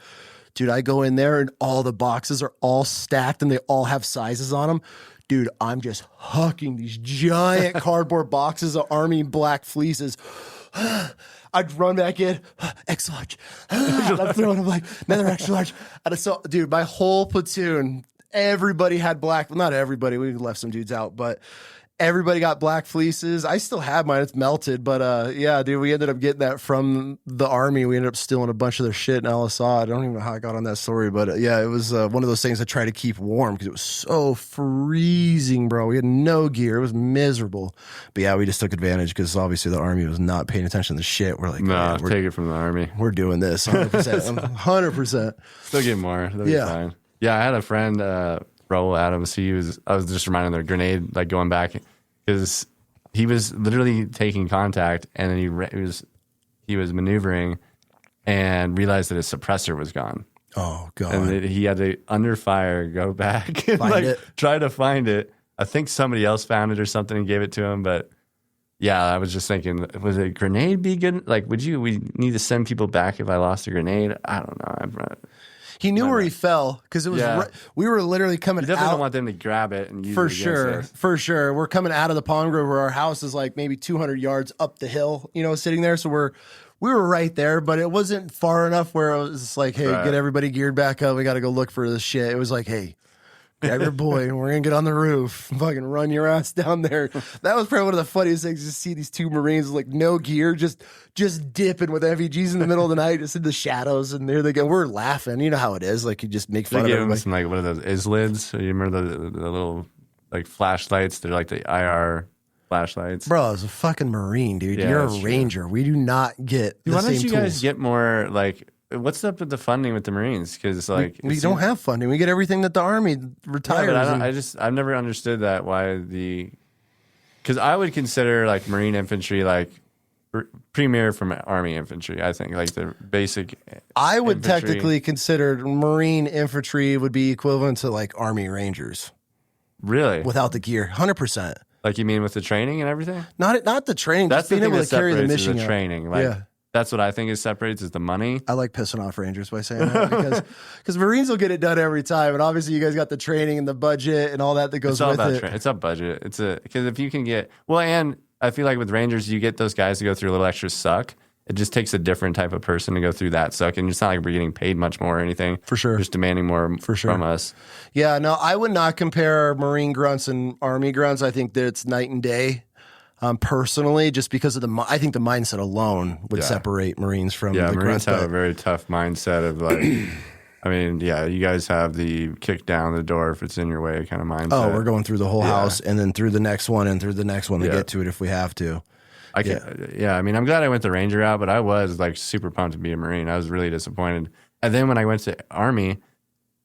Dude, I go in there and all the boxes are all stacked and they all have sizes on them. Dude, I'm just hucking these giant cardboard boxes of Army black fleeces. I'd run back in, extra large. I'm throwing them like another extra large. And so, dude, my whole platoon, everybody had black. Well, not everybody. We left some dudes out, but everybody got black fleeces. I still have mine. It's melted. But yeah, dude, we ended up getting that from the Army. We ended up stealing a bunch of their shit in Al Assad. I don't even know how I got on that story. But yeah, it was one of those things I try to keep warm because it was so freezing, bro. We had no gear. It was miserable. But yeah, we just took advantage because obviously the Army was not paying attention to the shit. We're like, no, take it from the Army. We're doing this 100%. 100%. They'll get more. They'll be fine. Yeah, I had a friend, Raul Adams. I was just reminding the grenade, like going back. Because he was literally taking contact, and then he was maneuvering, and realized that his suppressor was gone. Oh god! And he had to under fire go back and try to find it. I think somebody else found it or something and gave it to him. But yeah, I was just thinking, would a grenade be good? Like, we need to send people back if I lost a grenade? I don't know. He knew where he fell because it was. We were literally coming. You definitely out. don't want them to grab it and use for it sure. us. For sure, we're coming out of the Palm Grove where our house is like maybe 200 yards up the hill. You know, sitting there. So we were right there, but it wasn't far enough where it was like, hey, get everybody geared back up. We got to go look for this shit. It was like, hey, grab your boy and we're gonna get on the roof, fucking run your ass down there. That was probably one of the funniest things to see these two Marines with like no gear, just dipping with FEGs in the middle of the night, just in the shadows, and there they go. We're laughing. You know how it is. Like you just make fun of everybody. Some, like, what are those Lids? You remember the little like flashlights? They're like the IR flashlights. Bro, I was a fucking Marine, dude. Yeah, you're a Ranger. We do not get the why same don't you tools. guys get more like? What's up with the funding with the Marines? Because like we don't have funding. We get everything that the Army retires. Yeah, but I've never understood that. Why because I would consider like Marine infantry like premier from Army infantry. I think like the basic. I would infantry. technically consider Marine infantry would be equivalent to like Army Rangers. Really? Without the gear, 100%. Like you mean with the training and everything? Not the training. That's just being able that to carry the separates mission. The training, like, that's what I think is separates is the money. I like pissing off Rangers by saying that because Marines will get it done every time, and obviously you guys got the training and the budget and all that goes with it. It's a budget. Because if you can get and I feel like with Rangers you get those guys to go through a little extra suck. It just takes a different type of person to go through that suck, and it's not like we're getting paid much more or anything. For sure, just demanding more from us. Yeah, no, I would not compare Marine grunts and Army grunts. I think that it's night and day. Personally, just because of I think the mindset alone would separate Marines from the Marines grunts. have a very tough mindset of like, I mean, you guys have the kick down the door if it's in your way kind of mindset. Oh, we're going through the whole house and then through the next one and through the next one to get to it if we have to. I mean, I'm glad I went the Ranger route, but I was like super pumped to be a Marine. I was really disappointed. And then when I went to Army,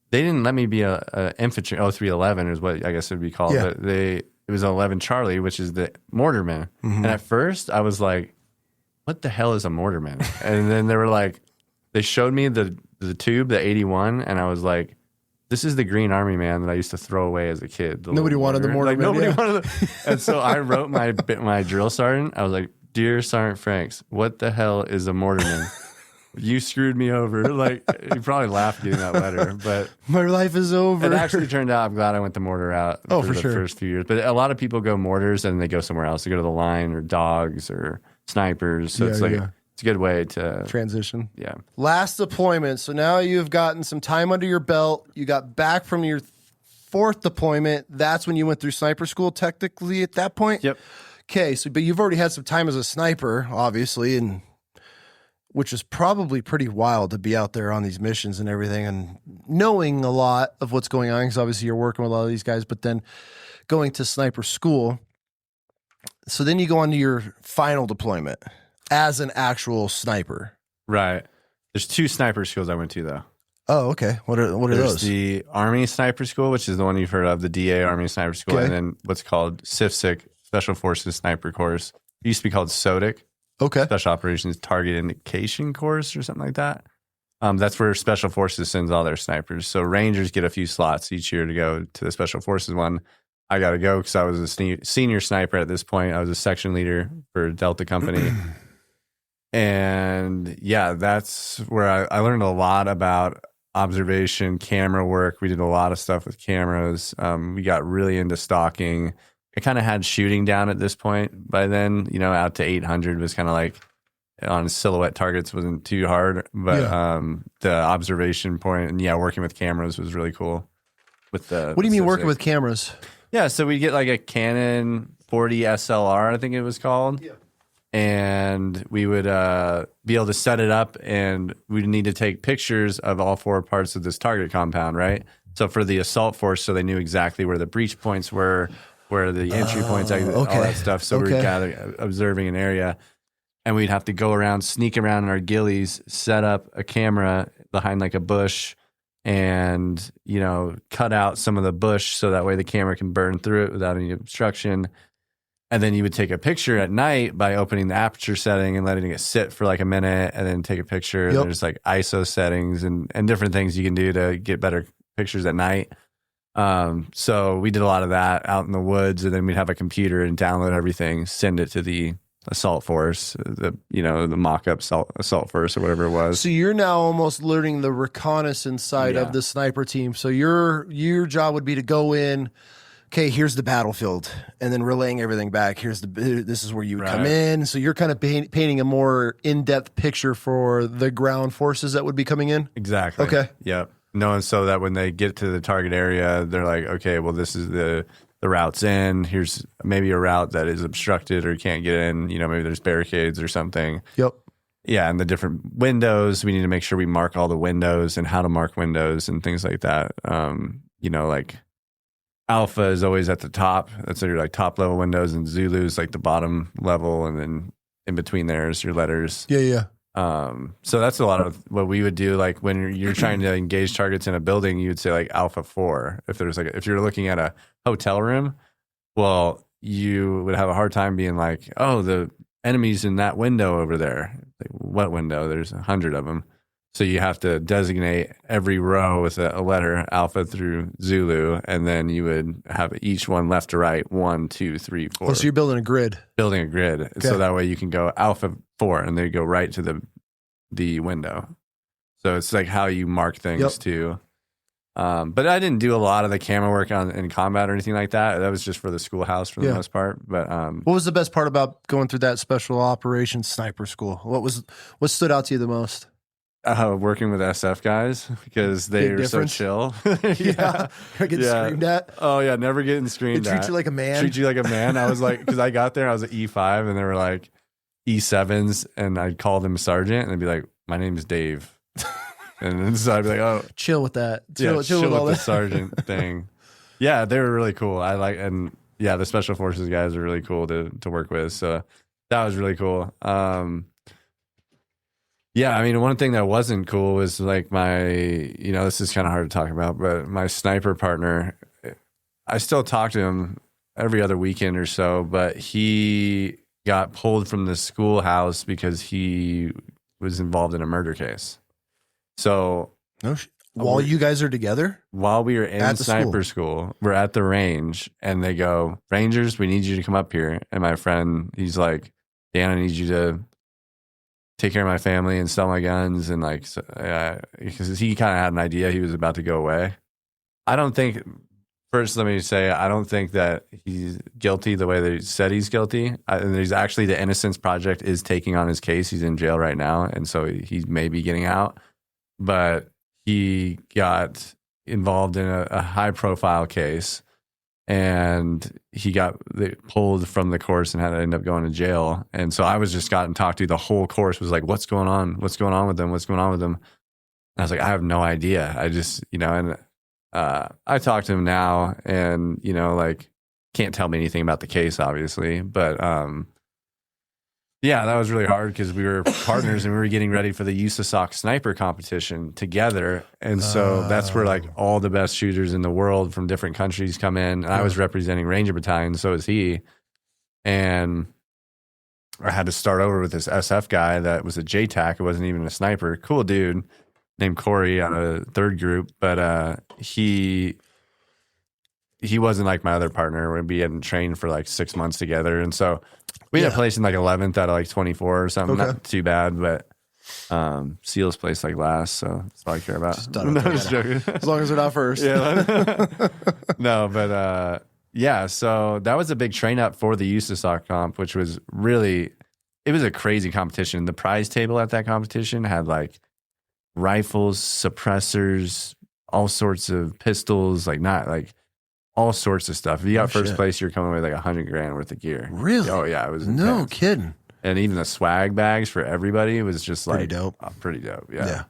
they didn't let me be a infantry. 0311 is what I guess it would be called. Yeah. But it was 11 Charlie, which is the mortarman. Mm-hmm. And at first I was like, what the hell is a mortarman? And then they were like, they showed me the tube, the 81, and I was like, this is the green army man that I used to throw away as a kid. Nobody wanted the mortarman. Like nobody wanted the, and so I wrote my drill sergeant. I was like, Dear Sergeant Franks, what the hell is a mortarman? You screwed me over. Like, you probably laughed getting that letter, but my life is over. It actually turned out I'm glad I went the mortar route for the first few years. But a lot of people go mortars and they go somewhere else. They go to the line or dogs or snipers. So it's a good way to transition. Yeah. Last deployment. So now you've gotten some time under your belt. You got back from your fourth deployment. That's when you went through sniper school technically at that point? Yep. Okay. So, but you've already had some time as a sniper, obviously, and which is probably pretty wild to be out there on these missions and everything and knowing a lot of what's going on because obviously you're working with a lot of these guys, but then going to sniper school. So then you go on to your final deployment as an actual sniper. Right. There's 2 sniper schools I went to, though. Oh, okay. What are There's those? The Army Sniper School, which is the one you've heard of, the DA Army Sniper School, and then what's called SIFSIC, Special Forces Sniper Course. It used to be called SOTIC. Okay. Special Operations Target Indication Course or something like that. That's where Special Forces sends all their snipers. So Rangers get a few slots each year to go to the Special Forces one. I got to go because I was a senior sniper at this point. I was a section leader for Delta Company. And yeah, that's where I learned a lot about observation, camera work. We did a lot of stuff with cameras. We got really into stalking. I kind of had shooting down at this point by then, out to 800 was kind of like on silhouette targets wasn't too hard, but the observation point and working with cameras was really cool. What do you mean working with cameras? Yeah, so we get like a Canon 40 SLR, I think it was called. Yeah. And we would be able to set it up, and we'd need to take pictures of all 4 parts of this target compound, right? So for the assault force, so they knew exactly where the breach points were, where the entry points, all that stuff. So we were observing an area, and we'd have to go around, sneak around in our ghillies, set up a camera behind like a bush, and cut out some of the bush so that way the camera can burn through it without any obstruction. And then you would take a picture at night by opening the aperture setting and letting it sit for like a minute, and then take a picture. Yep. There's like ISO settings and different things you can do to get better pictures at night. So we did a lot of that out in the woods, and then we'd have a computer and download everything, send it to the assault force, the mock-up assault force or whatever it was. So you're now almost learning the reconnaissance side of the sniper team. So your job would be to go in, okay, here's the battlefield, and then relaying everything back. This is where you would come in. So you're kind of painting a more in-depth picture for the ground forces that would be coming in? Exactly. Okay. Yep. Knowing so that when they get to the target area, they're like, okay, well, this is the route's in. Here's maybe a route that is obstructed or you can't get in. Maybe there's barricades or something. Yep. Yeah, and the different windows, we need to make sure we mark all the windows and how to mark windows and things like that. Like Alpha is always at the top. That's your like top level windows, and Zulu is like the bottom level, and then in between there is your letters. Yeah. So that's a lot of what we would do. Like when you're trying to engage targets in a building, you would say like Alpha 4. If you're looking at a hotel room, well, you would have a hard time being like, oh, the enemy's in that window over there. Like, what window? There's 100 of them. So you have to designate every row with a letter, Alpha through Zulu, and then you would have each one left to right, 1, 2, 3, 4. Oh, so you're building a grid. Building a grid. Okay. So that way you can go Alpha 4, and they go right to the window. So it's like how you mark things too. But I didn't do a lot of the camera work in combat or anything like that. That was just for the schoolhouse for the most part. But what was the best part about going through that special operations sniper school? What stood out to you the most? Working with SF guys, because they are so chill. Yeah. Getting screamed at. Oh yeah, never getting screamed at. They treat you like a man. Treat you like a man. I was like, because I got there, I was at E5, and they were like E7s, and I'd call them sergeant, and they'd be like, "My name is Dave," and then so I'd be like, "Oh, chill with that. Chill with all the sergeant thing." Yeah, they were really cool. The special forces guys are really cool to work with. So that was really cool. Yeah, I mean, one thing that wasn't cool was like this is kind of hard to talk about, but my sniper partner, I still talk to him every other weekend or so, but he got pulled from the schoolhouse because he was involved in a murder case. So while you guys are together? While we were in sniper school, we're at the range, and they go, "Rangers, we need you to come up here." And my friend, he's like, "Dan, I need you to take care of my family and sell my guns," and because he kind of had an idea he was about to go away. First, let me say, I don't think that he's guilty the way they said he's guilty. And there's actually the Innocence Project is taking on his case. He's in jail right now, and so he may be getting out. But he got involved in a high-profile case, and he got pulled from the course and had to end up going to jail. And so I was just gotten talked to. The whole course was like, "What's going on? What's going on with them? What's going on with them?" And I was like, "I have no idea. I just, and I talked to him now, and can't tell me anything about the case, obviously, but yeah, that was really hard because we were partners and we were getting ready for the USASOC sniper competition together. And so that's where like all the best shooters in the world from different countries come in. And I was representing Ranger Battalion, so was he. And I had to start over with this SF guy that was a JTAC. It wasn't even a sniper. Cool dude named Corey on a third group. But he he wasn't like my other partner. We hadn't trained for like 6 months together. And so we had a place in like 11th out of like 24 or something. Okay. Not too bad, but Seals placed like last. So that's all I care about. Just joking. As long as they're not first. Yeah. No, but yeah, so that was a big train up for the USASOC comp, which was really, it was a crazy competition. The prize table at that competition had like rifles, suppressors, all sorts of pistols, like not like all sorts of stuff. If you got first place, you're coming with like $100,000 worth of gear. Really? Oh yeah, it was no intense. kidding. And even the swag bags for everybody was just like Pretty dope. Pretty dope. Yeah.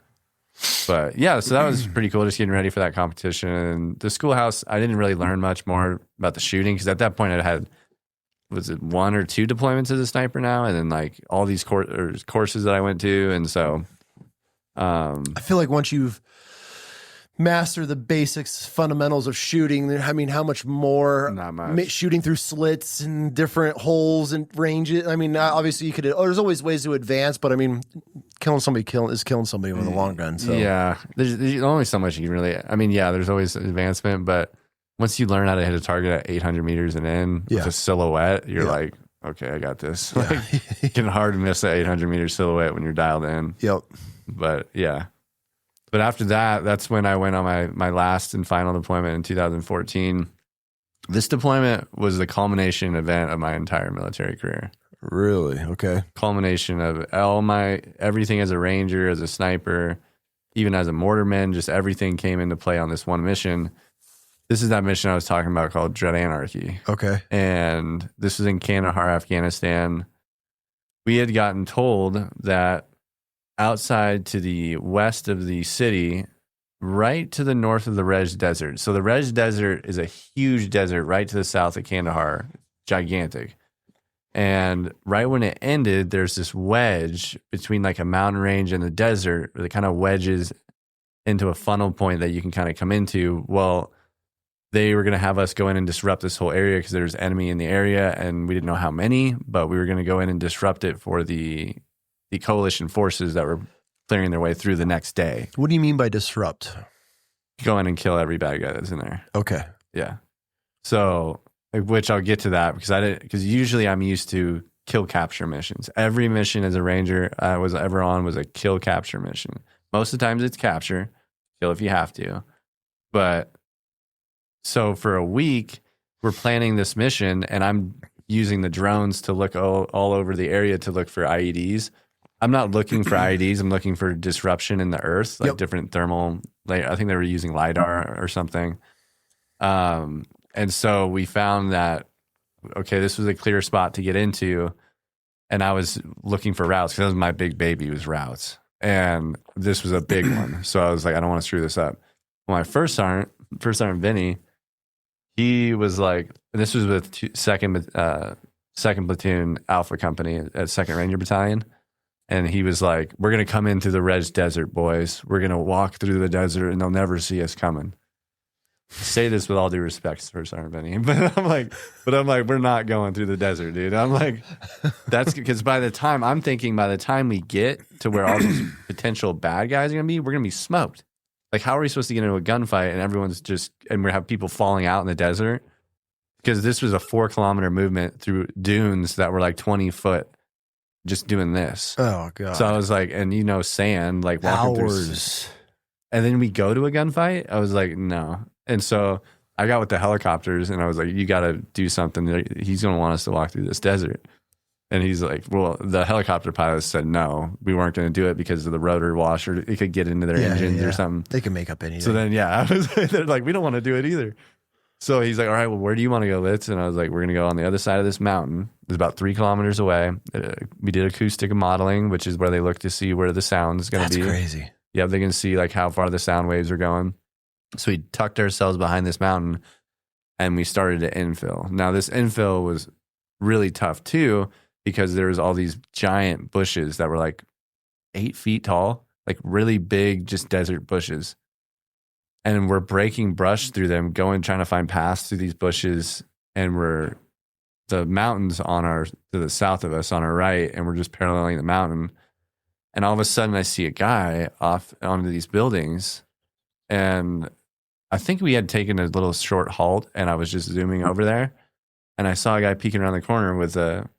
But yeah, so that was pretty cool. Just getting ready for that competition. And the schoolhouse, I didn't really learn much more about the shooting because at that point I had, was it 1 or 2 deployments as a sniper now, and then like all these courses that I went to, and so I feel like once you've mastered the basics, fundamentals of shooting, I mean, how much more Not much. shooting through slits and different holes and ranges? I mean, obviously you could. There's always ways to advance, but I mean, killing somebody is killing somebody with a long gun. So yeah, there's only so much you can really. I mean, yeah, there's always advancement, but once you learn how to hit a target at 800 meters and in with a silhouette, you're like, okay, I got this. Like, it's getting hard to miss that 800 meter silhouette when you're dialed in. Yep. But yeah. But after that, that's when I went on my last and final deployment in 2014. This deployment was the culmination event of my entire military career. Really? Okay. Culmination of everything as a ranger, as a sniper, even as a mortarman, just everything came into play on this one mission. This is that mission I was talking about called Dread Anarchy. Okay. And this was in Kandahar, Afghanistan. We had gotten told that outside to the west of the city, right to the north of the Rej Desert. So the Rej Desert is a huge desert right to the south of Kandahar, gigantic. And right when it ended, there's this wedge between like a mountain range and the desert that kind of wedges into a funnel point that you can kind of come into. Well, they were going to have us go in and disrupt this whole area because there's enemy in the area, and we didn't know how many, but we were going to go in and disrupt it for the coalition forces that were clearing their way through the next day. What do you mean by disrupt? Go in and kill every bad guy that's in there. Okay. Yeah. So, which I'll get to that because usually I'm used to kill capture missions. Every mission as a ranger I was ever on was a kill capture mission. Most of the times it's capture, kill if you have to. But so for a week, we're planning this mission, and I'm using the drones to look all over the area to look for IEDs. I'm not looking for IEDs. I'm looking for disruption in the earth, like different thermal. I think they were using LiDAR or something. And so we found that, okay, this was a clear spot to get into. And I was looking for routes because that was my big baby, was routes. And this was a big one. So I was like, I don't want to screw this up. Well, my first sergeant Vinny, he was like, this was with second platoon Alpha Company at 2nd Ranger Battalion. And he was like, we're going to come into the Rej Desert, boys. We're going to walk through the desert and they'll never see us coming. I say this with all due respect for Sergeant Benny, but I'm like, we're not going through the desert, dude. I'm like, that's because by the time we get to where all these potential bad guys are going to be, we're going to be smoked. Like, how are we supposed to get into a gunfight and we have people falling out in the desert? Because this was a 4-kilometer movement through dunes that were like 20 foot. Just doing this. Oh god! So I was like, and sand, like walking hours. through. And then we go to a gunfight. I was like, no. And so I got with the helicopters, and I was like, you got to do something. He's going to want us to walk through this desert. And he's like, well, the helicopter pilots said no, we weren't going to do it because of the rotor washer. It could get into their engines or something. They can make up anything. So then, they're like, we don't want to do it either. So he's like, all right, well, where do you want to go, Litz? And I was like, we're going to go on the other side of this mountain. It's about 3 kilometers away. We did acoustic modeling, which is where they look to see where the sound is going to be. That's crazy. Yeah, they can see like how far the sound waves are going. So we tucked ourselves behind this mountain and we started to infill. Now, this infill was really tough too because there was all these giant bushes that were like 8 feet tall, like really big, just desert bushes. And we're breaking brush through them, trying to find paths through these bushes. And the mountains to the south of us on our right, and we're just paralleling the mountain. And all of a sudden I see a guy off onto these buildings, and I think we had taken a little short halt, and I was just zooming over there, and I saw a guy peeking around the corner with a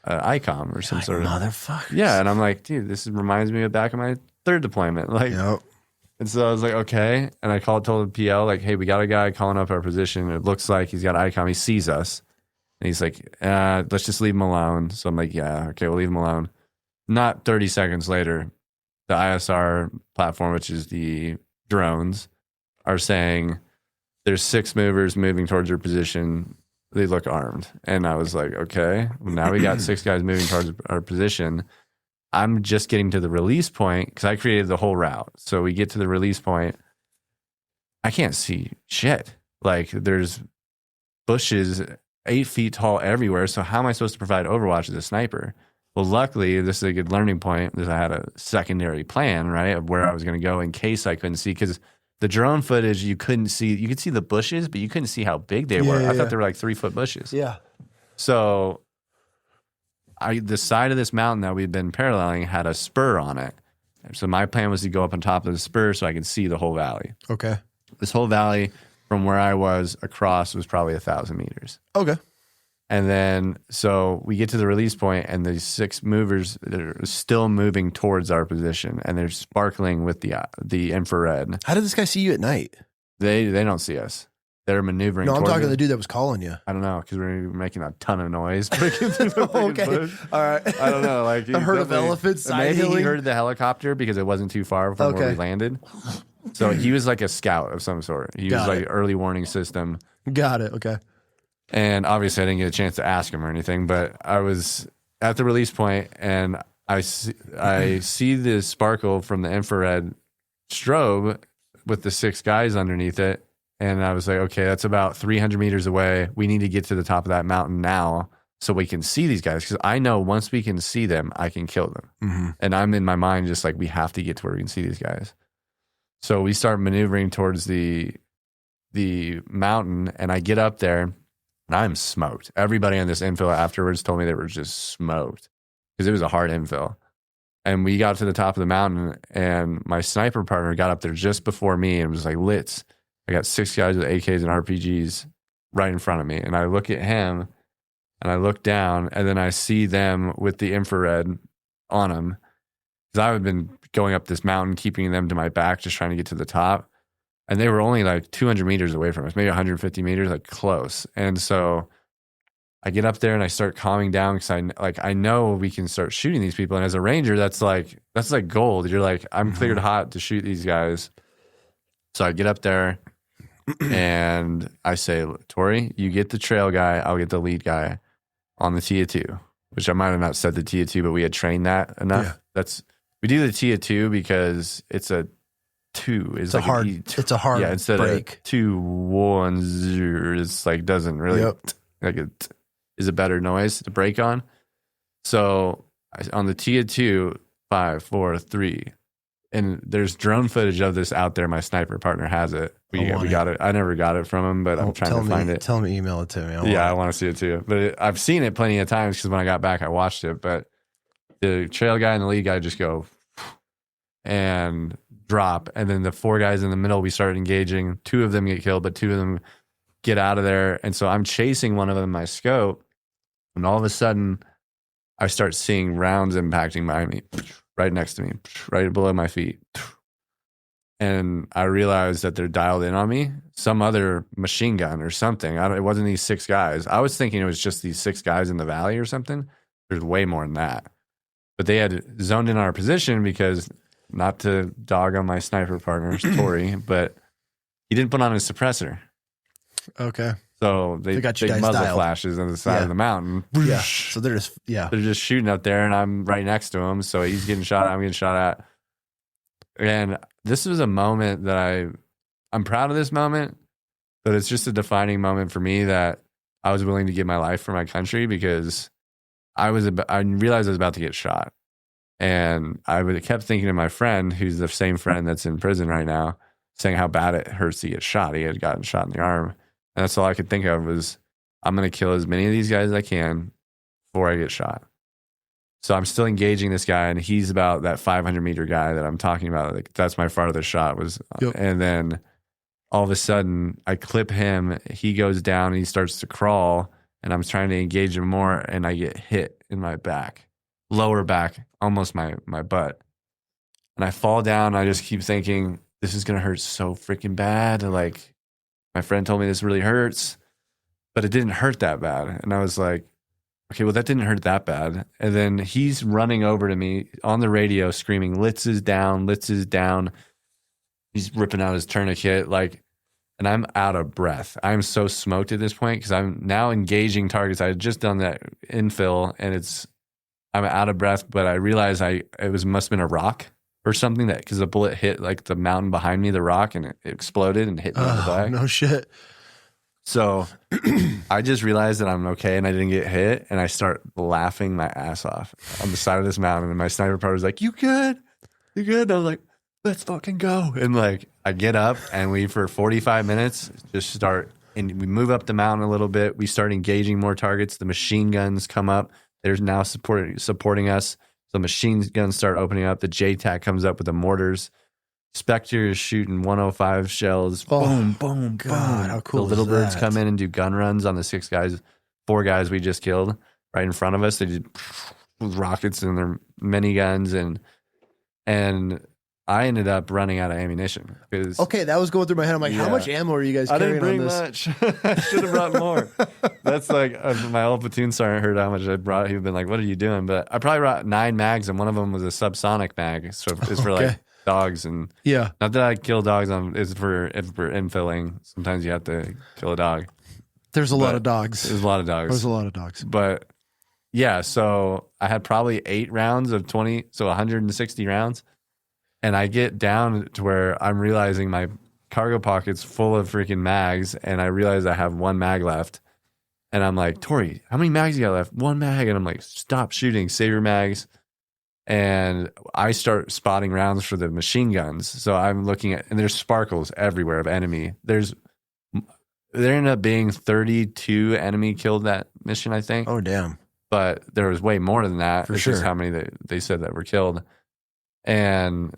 ICOM or some sort of motherfucker. Yeah, and I'm like, dude, this reminds me of back in my third deployment. Like, and so I was like, okay, and I told the PL like, hey, we got a guy calling up our position. It looks like he's got ICOM. He sees us, and he's like, let's just leave him alone. So I'm like, yeah, okay, we'll leave him alone. Not 30 seconds later, the ISR platform, which is the drones, are saying there's 6 movers moving towards your position. They look armed. And I was like, okay, well, now we got 6 guys moving towards our position. I'm just getting to the release point because I created the whole route. So we get to the release point. I can't see shit. Like there's bushes 8 feet tall everywhere. So how am I supposed to provide overwatch as a sniper? Well, luckily, this is a good learning point because I had a secondary plan, right, of where I was going to go in case I couldn't see. Because the drone footage, you couldn't see. You could see the bushes, but you couldn't see how big they were. I thought they were like 3-foot bushes. Yeah. So the side of this mountain that we'd been paralleling had a spur on it. So my plan was to go up on top of the spur so I could see the whole valley. Okay. This whole valley from where I was across was probably 1,000 meters. Okay. And then, so we get to the release point, and the 6 movers are still moving towards our position, and they're sparkling with the infrared. How did this guy see you at night? They don't see us. They're maneuvering. No, I'm talking to it. the dude that was calling you. I don't know, because we're making a ton of noise. Okay, bush. All right. I don't know. Like a herd of elephants. Maybe he heard the helicopter because it wasn't too far from where we landed. So he was like a scout of some sort. He was like early warning system. Got it. Okay. And obviously, I didn't get a chance to ask him or anything, but I was at the release point, and I see the sparkle from the infrared strobe with the 6 guys underneath it. And I was like, okay, that's about 300 meters away. We need to get to the top of that mountain now so we can see these guys. Because I know once we can see them, I can kill them. Mm-hmm. And I'm in my mind just like, we have to get to where we can see these guys. So we start maneuvering towards the mountain, and I get up there. And I'm smoked. Everybody on this infill afterwards told me they were just smoked because it was a hard infill. And we got to the top of the mountain, and my sniper partner got up there just before me and was like, Litz, I got 6 guys with AKs and RPGs right in front of me. And I look at him, and I look down, and then I see them with the infrared on them. Because I had been going up this mountain, keeping them to my back, just trying to get to the top. And they were only like 200 meters away from us, maybe 150 meters, like close. And so I get up there and I start calming down because I know we can start shooting these people. And as a ranger, that's like gold. You're like, I'm cleared hot to shoot these guys. So I get up there and I say, Tori, you get the trail guy, I'll get the lead guy on the TIA 2, which I might have not said the TIA 2, but we had trained that enough. Yeah. We do the TIA 2 because it's a 2 is like it's a hard instead break. Of 2 1 0, it's like doesn't really like it is a better noise to break on. So on the TIA 2 5 4 3, and there's drone footage of this out there. My sniper partner has it. We got it. I never got it from him, but I'm trying to find it. Tell him to email it to me. I want to see it too. But I've seen it plenty of times because when I got back, I watched it. But the trail guy and the lead guy just go and drop, and then the 4 guys in the middle, we start engaging. 2 of them get killed, but 2 of them get out of there. And so I'm chasing one of them in my scope, and all of a sudden I start seeing rounds impacting behind me, right next to me, right below my feet. And I realized that they're dialed in on me, some other machine gun or something. It wasn't these 6 guys. I was thinking it was just these 6 guys in the valley or something. There's way more than that. But they had zoned in our position because, not to dog on my sniper partner, Tori, but he didn't put on his suppressor. Okay. So they got you big guys muzzle dialed. flashes on the side of the mountain. Yeah. So they're just shooting up there, and I'm right next to him. So he's getting shot at, I'm getting shot at. And this was a moment that I'm proud of this moment, but it's just a defining moment for me that I was willing to give my life for my country because I realized I was about to get shot. And I kept thinking to my friend, who's the same friend that's in prison right now, saying how bad it hurts to get shot. He had gotten shot in the arm. And that's all I could think of was, I'm going to kill as many of these guys as I can before I get shot. So I'm still engaging this guy, and he's about that 500-meter guy that I'm talking about. Like, that's my farthest shot was. Yep. And then all of a sudden I clip him. He goes down and he starts to crawl, and I'm trying to engage him more, and I get hit in my back, lower back, almost my butt. And I fall down. I just keep thinking, this is going to hurt so freaking bad. Like, my friend told me this really hurts, but it didn't hurt that bad. And I was like, okay, well, that didn't hurt that bad. And then he's running over to me on the radio screaming, Litz is down, Litz is down. He's ripping out his tourniquet, like, and I'm out of breath. I'm so smoked at this point because I'm now engaging targets. I had just done that infill, and I'm out of breath, but I realized must have been a rock or something, that because the bullet hit like the mountain behind me, the rock, and it exploded and hit me in the back. No shit. So I just realized that I'm okay and I didn't get hit, and I start laughing my ass off on the side of this mountain. And my sniper partner was like, "You good? You good?" And I was like, "Let's fucking go!" And like I get up, and we for 45 minutes just start, and we move up the mountain a little bit. We start engaging more targets. The machine guns come up. They're now supporting us. So machine guns start opening up. The JTAC comes up with the mortars. Spectre is shooting 105 shells. Boom, boom, God, boom. how cool The little is birds that? come in and do gun runs on the 4 guys we just killed right in front of us. They did rockets and their miniguns, and I ended up running out of ammunition. Okay, that was going through my head. I'm like, how Yeah. much ammo are you guys I carrying didn't bring on this? much. I should have brought more. That's like my old platoon sergeant heard how much I brought. He'd been like, "What are you doing?" But I probably brought 9 mags, and one of them was a subsonic mag. So it's for like dogs, and Yeah. not that I kill dogs. It's for infilling. Sometimes you have to kill a dog. There's a lot of dogs. There's a lot of dogs. There's a lot of dogs. But yeah, so I had probably 8 rounds of 20, so 160 rounds. And I get down to where I'm realizing my cargo pocket's full of freaking mags, and I realize I have 1 mag left. And I'm like, Tori, how many mags you got left? 1 mag. And I'm like, stop shooting, save your mags. And I start spotting rounds for the machine guns. So I'm looking at, and there's sparkles everywhere of enemy. There ended up being 32 enemy killed that mission, I think. Oh, damn. But there was way more than that. For It's sure. just how many they said that were killed. And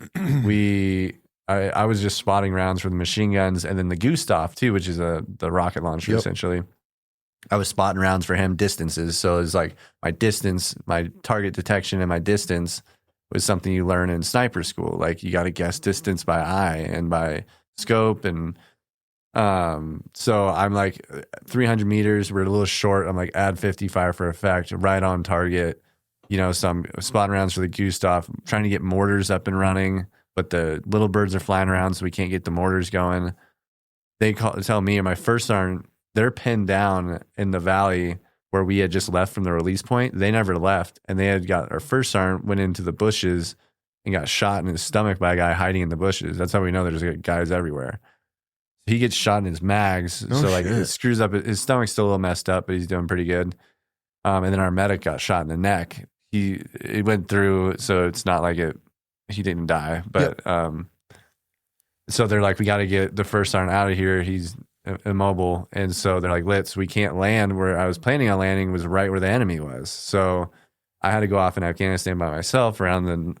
I was just spotting rounds for the machine guns, and then the Gustav too, which is the rocket launcher. Yep. Essentially. I was spotting rounds for him distances. So it's like my distance, my target detection, and my distance was something you learn in sniper school. Like you got to guess distance by eye and by scope, and so I'm like 300 meters. We're a little short. I'm like add 50 fire for effect, right on target. You know, some spotting rounds for the Gustav, trying to get mortars up and running, but the little birds are flying around, so we can't get the mortars going. They tell me, and my first sergeant, they're pinned down in the valley where we had just left from the release point. They never left, and they had got, our first sergeant went into the bushes and got shot in his stomach by a guy hiding in the bushes. That's how we know there's guys everywhere. He gets shot in his mags, so like it screws up. His stomach's still a little messed up, but he's doing pretty good. And then our medic got shot in the neck. It went through, so it's not like he didn't die, but so they're like, we got to get the first sergeant out of here. He's immobile, and so they're like, Litz, we can't land where I was planning on landing, was right where the enemy was. So I had to go off in Afghanistan by myself around the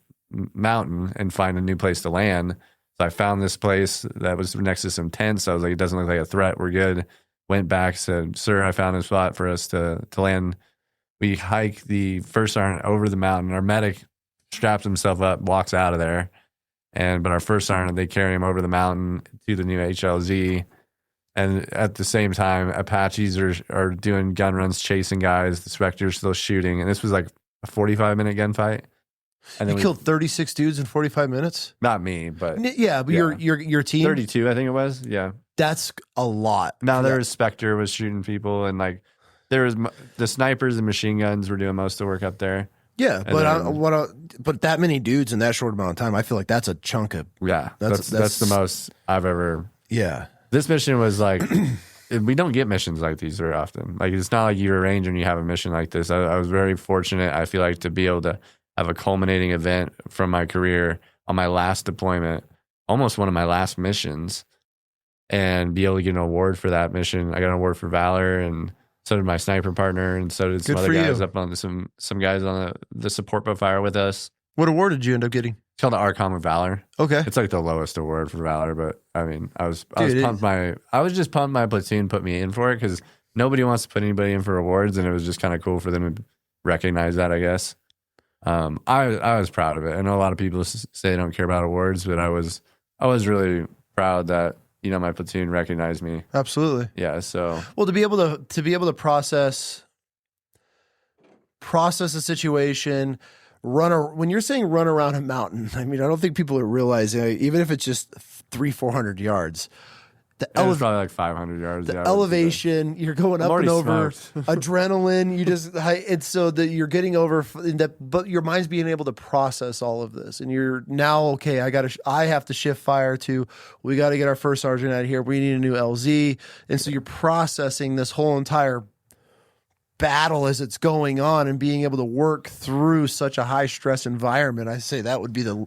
mountain and find a new place to land. So I found this place that was next to some tents. I was like, it doesn't look like a threat. We're good. Went back, said, sir, I found a spot for us to land. We hike the first sergeant over the mountain. Our medic straps himself up, walks out of there. But our first sergeant, they carry him over the mountain to the new HLZ. And at the same time, Apaches are doing gun runs, chasing guys. The Spectre's still shooting. And this was like a 45-minute gunfight. And then You killed 36 dudes in 45 minutes? Not me, but Yeah, but your team? 32, I think it was. Yeah. That's a lot. Now there was Spectre was shooting people, and like there was the snipers and machine guns were doing most of the work up there. Yeah, And but but that many dudes in that short amount of time, I feel like that's a chunk of. Yeah, that's the most I've ever. Yeah, This mission was like, we don't get missions like these very often. Like it's not like you arrange and you have a mission like this. I was very fortunate, I feel like, to be able to have a culminating event from my career on my last deployment, almost one of my last missions, and be able to get an award for that mission. I got an award for valor, and so did my sniper partner, and so did some Good other for guys you. up on some guys on the support boat fire with us. What award did you end up getting? called the Archon of Valor. Okay. It's like the lowest award for Valor, but I mean, I was Dude, pumped. I was just pumped my platoon put me in for it because nobody wants to put anybody in for awards, and it was just kind of cool for them to recognize that, I guess. I was proud of it. I know a lot of people say they don't care about awards, but I was really proud that my platoon recognized me. Absolutely. Yeah. So well, to be able to process a situation. When you're saying run around a mountain, I mean, I don't think people are realizing, even if it's just 300-400 yards, it was probably like 500 yards. The elevation, you're going up and over, adrenaline, it's so that you're getting over that, but your mind's being able to process all of this. And you're now, okay, I have to shift fire to, we got to get our first sergeant out of here. We need a new LZ. And so you're processing this whole entire battle as it's going on and being able to work through such a high stress environment. I say that would be the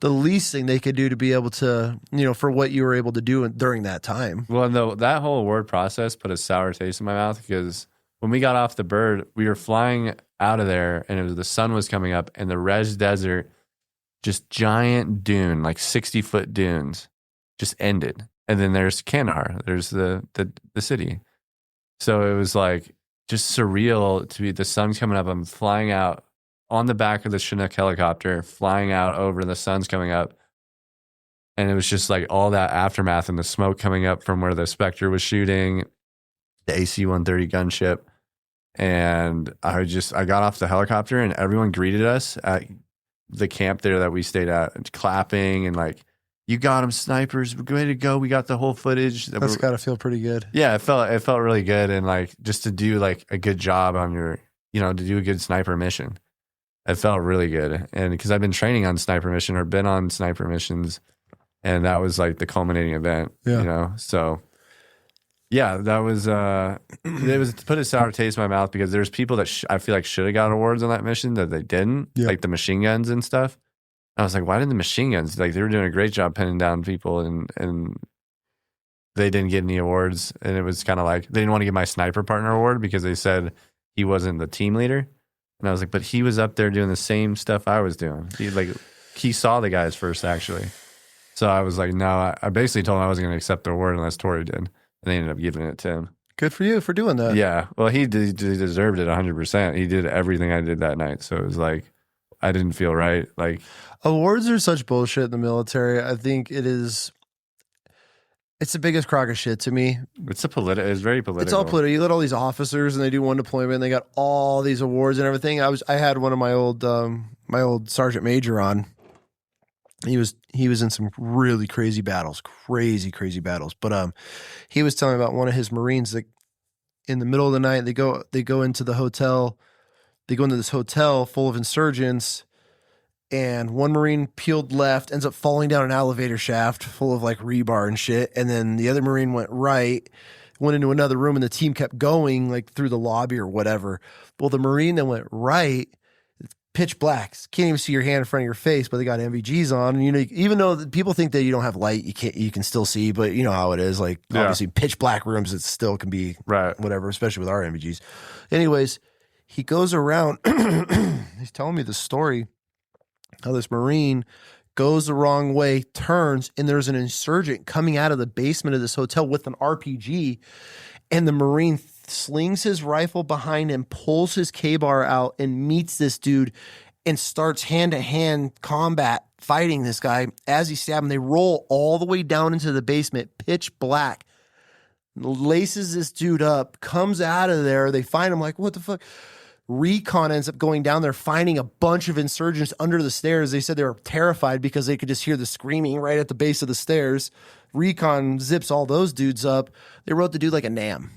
least thing they could do to be able to, for what you were able to do during that time. Well, that whole award process put a sour taste in my mouth because when we got off the bird, we were flying out of there and the sun was coming up and the Res Desert, just giant dune, like 60-foot dunes, just ended. And then there's Kandahar, there's the city. So it was like, just surreal to be the sun's coming up. I'm flying out on the back of the Chinook helicopter, flying out over the sun's coming up. And it was just like all that aftermath and the smoke coming up from where the Spectre was shooting, the AC-130 gunship. And I got off the helicopter and everyone greeted us at the camp there that we stayed at, clapping and like, you got them, snipers. We're ready to go. We got the whole footage. That's got to feel pretty good. Yeah, it felt really good, and like just to do like a good job on your, to do a good sniper mission. It felt really good, and because I've been training on sniper mission or been on sniper missions, and that was like the culminating event. Yeah. So yeah, that was it was put a sour taste in my mouth because there's people that I feel like should have got awards on that mission that they didn't, like the machine guns and stuff. I was like, why didn't the machine guns? Like, they were doing a great job pinning down people, and they didn't get any awards. And it was kind of like they didn't want to give my sniper partner award because they said he wasn't the team leader. And I was like, but he was up there doing the same stuff I was doing. He saw the guys first, actually. So I was like, no. I basically told him I wasn't going to accept the award unless Tori did, and they ended up giving it to him. Good for you for doing that. Yeah. Well, he deserved it 100%. He did everything I did that night. So it was like I didn't feel right. Like, awards are such bullshit in the military. I think it's the biggest crock of shit to me. It's very political. It's all political. You got all these officers and they do one deployment and they got all these awards and everything. I had one of my old sergeant major on. He was in some really crazy battles. But he was telling me about one of his Marines that in the middle of the night they go into the hotel. They go into this hotel full of insurgents. And one Marine peeled left, ends up falling down an elevator shaft full of like rebar and shit. And then the other Marine went right, went into another room, and the team kept going like through the lobby or whatever. Well, the Marine that went right, it's pitch black. Can't even see your hand in front of your face, but they got NVGs on. And even though people think that you don't have light, you can still see, but you know how it is. Like obviously pitch black rooms, it still can be whatever, especially with our NVGs. Anyways, he goes around, he's telling me the story. How this Marine goes the wrong way, turns, and there's an insurgent coming out of the basement of this hotel with an RPG, and the Marine slings his rifle behind him, pulls his K-bar out, and meets this dude and starts hand-to-hand combat fighting this guy. As he stabs him, they roll all the way down into the basement, pitch black, laces this dude up, comes out of there. They find him like, what the fuck? Recon ends up going down there, finding a bunch of insurgents under the stairs. They said they were terrified because they could just hear the screaming right at the base of the stairs. Recon zips all those dudes up. They wrote the dude like a NAM.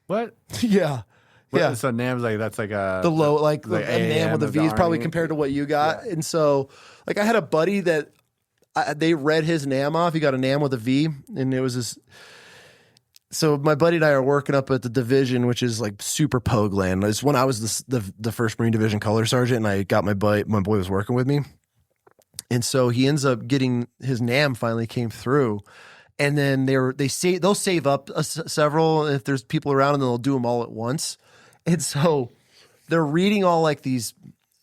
What? Yeah. Yeah. So NAM's like, that's like a... The low, like a NAM with a V is probably compared to what you got. Yeah. And so, like, I had a buddy that they read his NAM off. He got a NAM with a V, and it was this... So my buddy and I are working up at the division, which is like super pogue land. It's when I was the first Marine Division color sergeant, and I got my boy was working with me, and so he ends up getting his NAM finally came through, and then they'll save up several if there's people around, and they'll do them all at once, and so they're reading all like these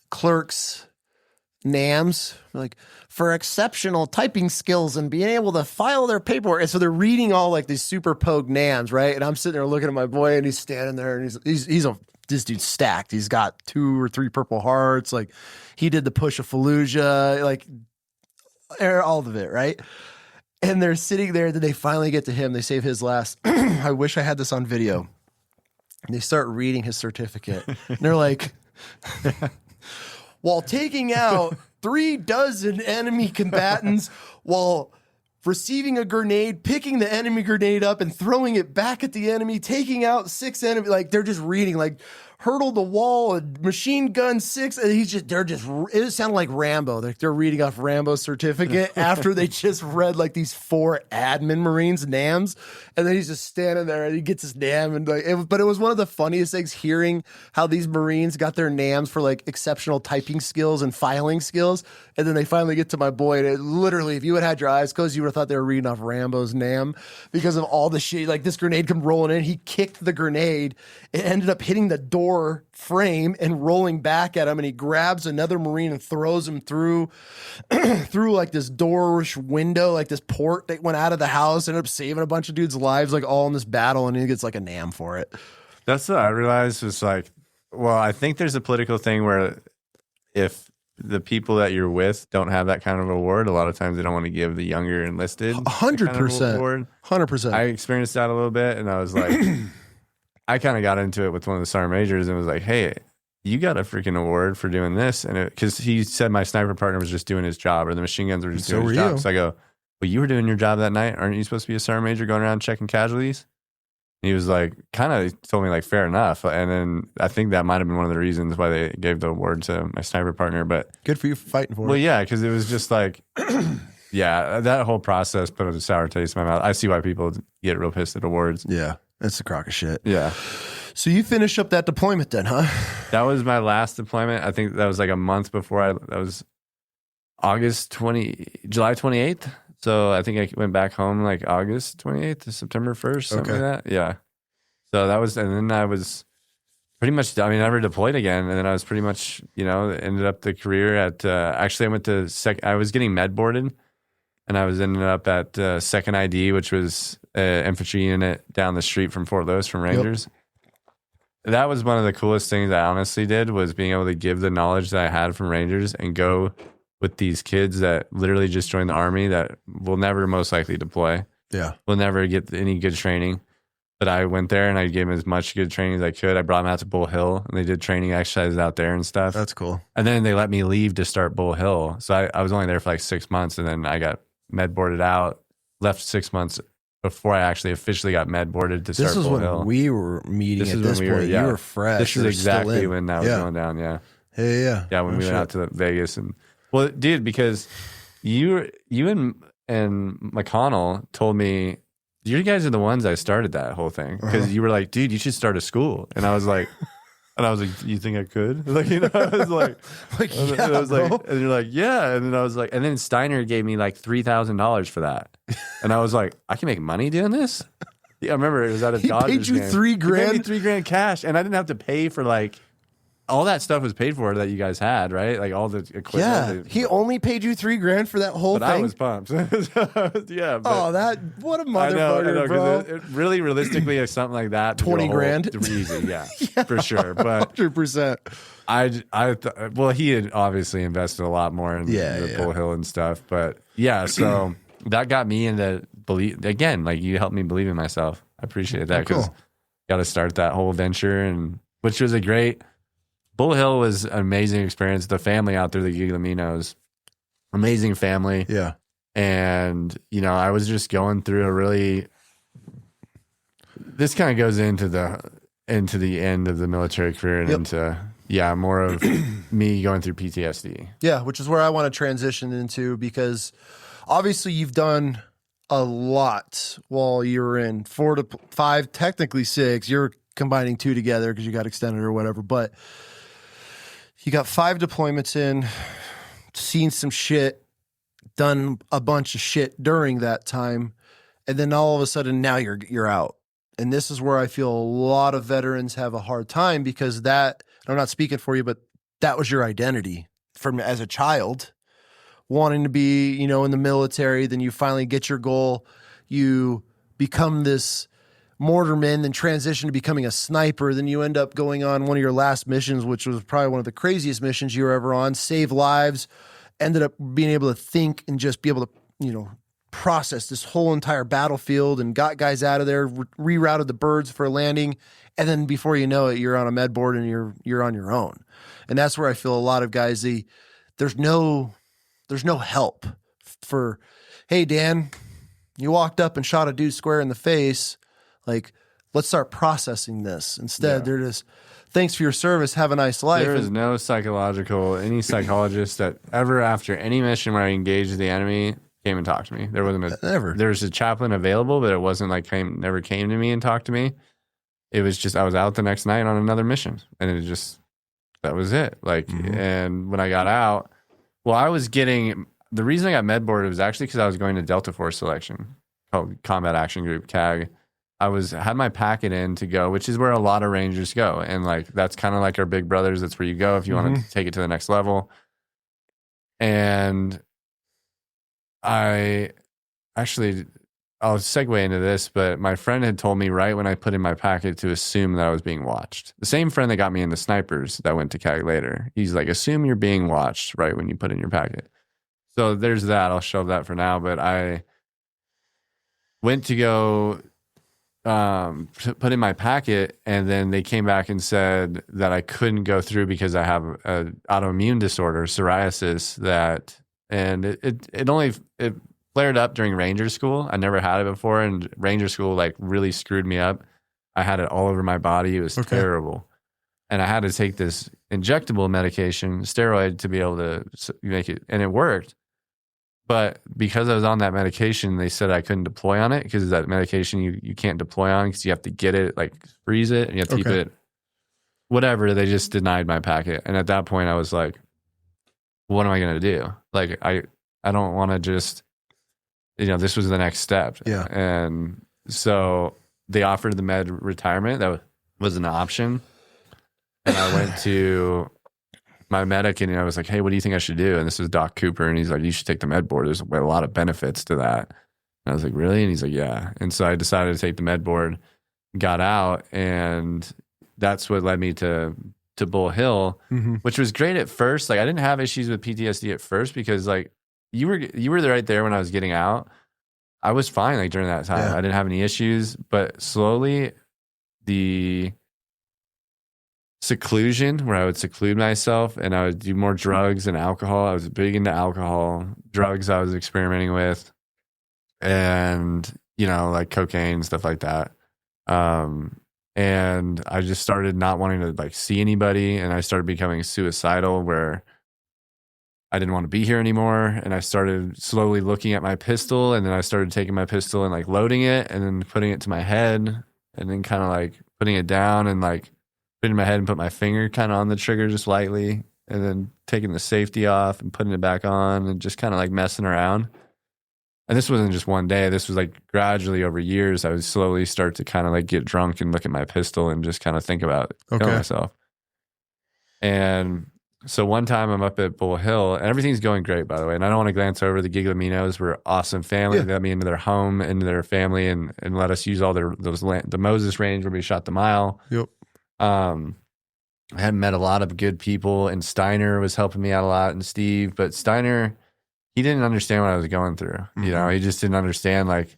clerks NAMs, like for exceptional typing skills and being able to file their paperwork. And so they're reading all like these super pogue NAMs, right? And I'm sitting there looking at my boy, and he's standing there, and this dude's stacked. He's got 2 or 3 Purple Hearts. Like he did the push of Fallujah, like all of it, right? And they're sitting there. Then they finally get to him. They save his last. I wish I had this on video. And they start reading his certificate. And they're like, while taking out 36 enemy combatants, while receiving a grenade, picking the enemy grenade up and throwing it back at the enemy, taking out 6 enemy, like they're just reading, like hurdle the wall, machine gun 6, and it sounded like Rambo. They're reading off Rambo's certificate after they just read like these 4 admin Marines NAMs, and then he's just standing there and he gets his NAM, and but it was one of the funniest things hearing how these Marines got their NAMs for like exceptional typing skills and filing skills, and then they finally get to my boy, and it literally, if you had your eyes closed, you would have thought they were reading off Rambo's NAM because of all the shit. Like this grenade come rolling in, he kicked the grenade, it ended up hitting the door frame and rolling back at him, and he grabs another Marine and throws him through like this door window, like this port that went out of the house, ended up saving a bunch of dudes' lives, like all in this battle, and he gets like a NAM for it. That's what I realized was like, well, I think there's a political thing where if the people that you're with don't have that kind of award, a lot of times they don't want to give the younger enlisted 100%. 100%. I experienced that a little bit, and I was like, I kind of got into it with one of the sergeant majors and was like, hey, you got a freaking award for doing this. And because he said my sniper partner was just doing his job, or the machine guns were just doing his job. So I go, well, you were doing your job that night. Aren't you supposed to be a sergeant major going around checking casualties? And he was like, kind of told me like, fair enough. And then I think that might have been one of the reasons why they gave the award to my sniper partner. But good for you for fighting for it. Well, yeah, because it was just like, yeah, that whole process put a sour taste in my mouth. I see why people get real pissed at awards. Yeah. It's a crock of shit. Yeah. So you finish up that deployment then, huh? That was my last deployment. I think that was like a month before that was July 28th. So I think I went back home like August 28th to September 1st, something like that. Yeah. So that was, and then I was pretty much, I never deployed again. And then I was pretty much, ended up the career at, actually I went to, I was getting med boarded. And I was ended up at 2nd ID, which was an infantry unit down the street from Fort Lewis from Rangers. Yep. That was one of the coolest things I honestly did, was being able to give the knowledge that I had from Rangers and go with these kids that literally just joined the Army that will never most likely deploy. Yeah. Will never get any good training. But I went there and I gave them as much good training as I could. I brought them out to Bull Hill and they did training exercises out there and stuff. That's cool. And then they let me leave to start Bull Hill. So I was only there for like 6 months, and then I got med boarded out, left 6 months before I actually officially got med boarded to start Bull Hill. This was when we were meeting at this point. You were fresh. This is exactly when that was going down, yeah. Yeah. Yeah, when we went out to Vegas. And well, dude, because you and McConnell told me, you guys are the ones that started that whole thing. Because you were like, dude, you should start a school. And I was like, you think I could? Like, I was like, yeah, and I was like, and you're like, yeah. And then I was like, and then Steiner gave me like $3,000 for that. And I was like, I can make money doing this? Yeah, I remember it was out of Dodgers. He paid you $3,000? He paid me $3,000 cash. And I didn't have to pay for like, all that stuff was paid for that you guys had, right? Like all the equipment. Yeah, he only paid you $3,000 for that whole thing. I was pumped. Yeah. What a motherfucker, I know, bro! It really, realistically, something like that, $20,000, easy, yeah, for sure. But 100%. Well, he had obviously invested a lot more in the Bull Hill and stuff, but yeah, so that got me into believe again. Like you helped me believe in myself. I appreciate that because got to start that whole venture, and which was a great. Bull Hill was an amazing experience. The family out there, the Guillaminos, amazing family. Yeah. And, I was just going through a really, this kind of goes into the end of the military career and into, more of me going through PTSD. Yeah, which is where I want to transition into, because obviously you've done a lot while you were in 4 to 5, technically 6. You're combining 2 together because you got extended or whatever, but you got 5 deployments in, seen some shit, done a bunch of shit during that time, and then all of a sudden now you're out. And this is where I feel a lot of veterans have a hard time, because that, I'm not speaking for you, but that was your identity from as a child, wanting to be, in the military. Then you finally get your goal. You become this mortarman, then transition to becoming a sniper. Then you end up going on one of your last missions, which was probably one of the craziest missions you were ever on, save lives, ended up being able to think and just be able to, process this whole entire battlefield and got guys out of there, rerouted the birds for a landing. And then before you know it, you're on a med board and you're on your own. And that's where I feel a lot of guys, there's no help for, hey, Dan, you walked up and shot a dude square in the face. Like, let's start processing this. Instead, they're just, thanks for your service. Have a nice life. There is no any psychologist that ever after any mission where I engaged the enemy came and talked to me. There wasn't never. There's a chaplain available, but it wasn't like never came to me and talked to me. It was just, I was out the next night on another mission, and that was it. Like, and when I got out, the reason I got med board was actually because I was going to Delta Force selection called Combat Action Group, CAG. Had my packet in to go, which is where a lot of Rangers go. And like, that's kind of like our big brothers. That's where you go if you want to take it to the next level. And I'll segue into this, but my friend had told me right when I put in my packet to assume that I was being watched. The same friend that got me into snipers that went to CAG later. He's like, assume you're being watched right when you put in your packet. So there's that. I'll shelve that for now. But I went to go put in my packet, and then they came back and said that I couldn't go through because I have an autoimmune disorder, psoriasis, and it flared up during Ranger School. I never had it before, and Ranger School like really screwed me up. I had it all over my body. It was terrible. And I had to take this injectable medication, steroid, to be able to make it, and it worked. But because I was on that medication, they said I couldn't deploy on it because that medication you can't deploy on because you have to get it, like freeze it, and you have to keep it, whatever. They just denied my packet. And at that point I was like, what am I going to do? Like, I don't want to just, this was the next step. Yeah. And so they offered the med retirement. That was an option. And I went to my medic and I was like, hey, what do you think I should do? And this is Doc Cooper. And he's like, you should take the med board. There's a lot of benefits to that. And I was like, really? And he's like, yeah. And so I decided to take the med board, got out, and that's what led me to Bull Hill, which was great at first. Like, I didn't have issues with PTSD at first because like you were right there when I was getting out. I was fine like during that time. Yeah. I didn't have any issues, but slowly the seclusion where I would seclude myself and I would do more drugs and alcohol. I was big into alcohol, drugs I was experimenting with, and like cocaine, stuff like that. And I just started not wanting to like see anybody, and I started becoming suicidal where I didn't want to be here anymore. And I started slowly looking at my pistol, and then I started taking my pistol and like loading it and then putting it to my head and then kind of like putting it down and like putting it in my head and put my finger kind of on the trigger just lightly, and then taking the safety off and putting it back on and just kind of like messing around. And this wasn't just one day. This was like gradually over years. I would slowly start to kind of like get drunk and look at my pistol and just kind of think about killing myself. And so one time I'm up at Bull Hill, and everything's going great, by the way. And I don't want to glance over the Giglaminos. We're an awesome family. They let me into their home, into their family, and let us use all the Moses Range where we shot the mile. Yep. I had met a lot of good people, and Steiner was helping me out a lot, and Steve. But Steiner, he didn't understand what I was going through. He just didn't understand. Like,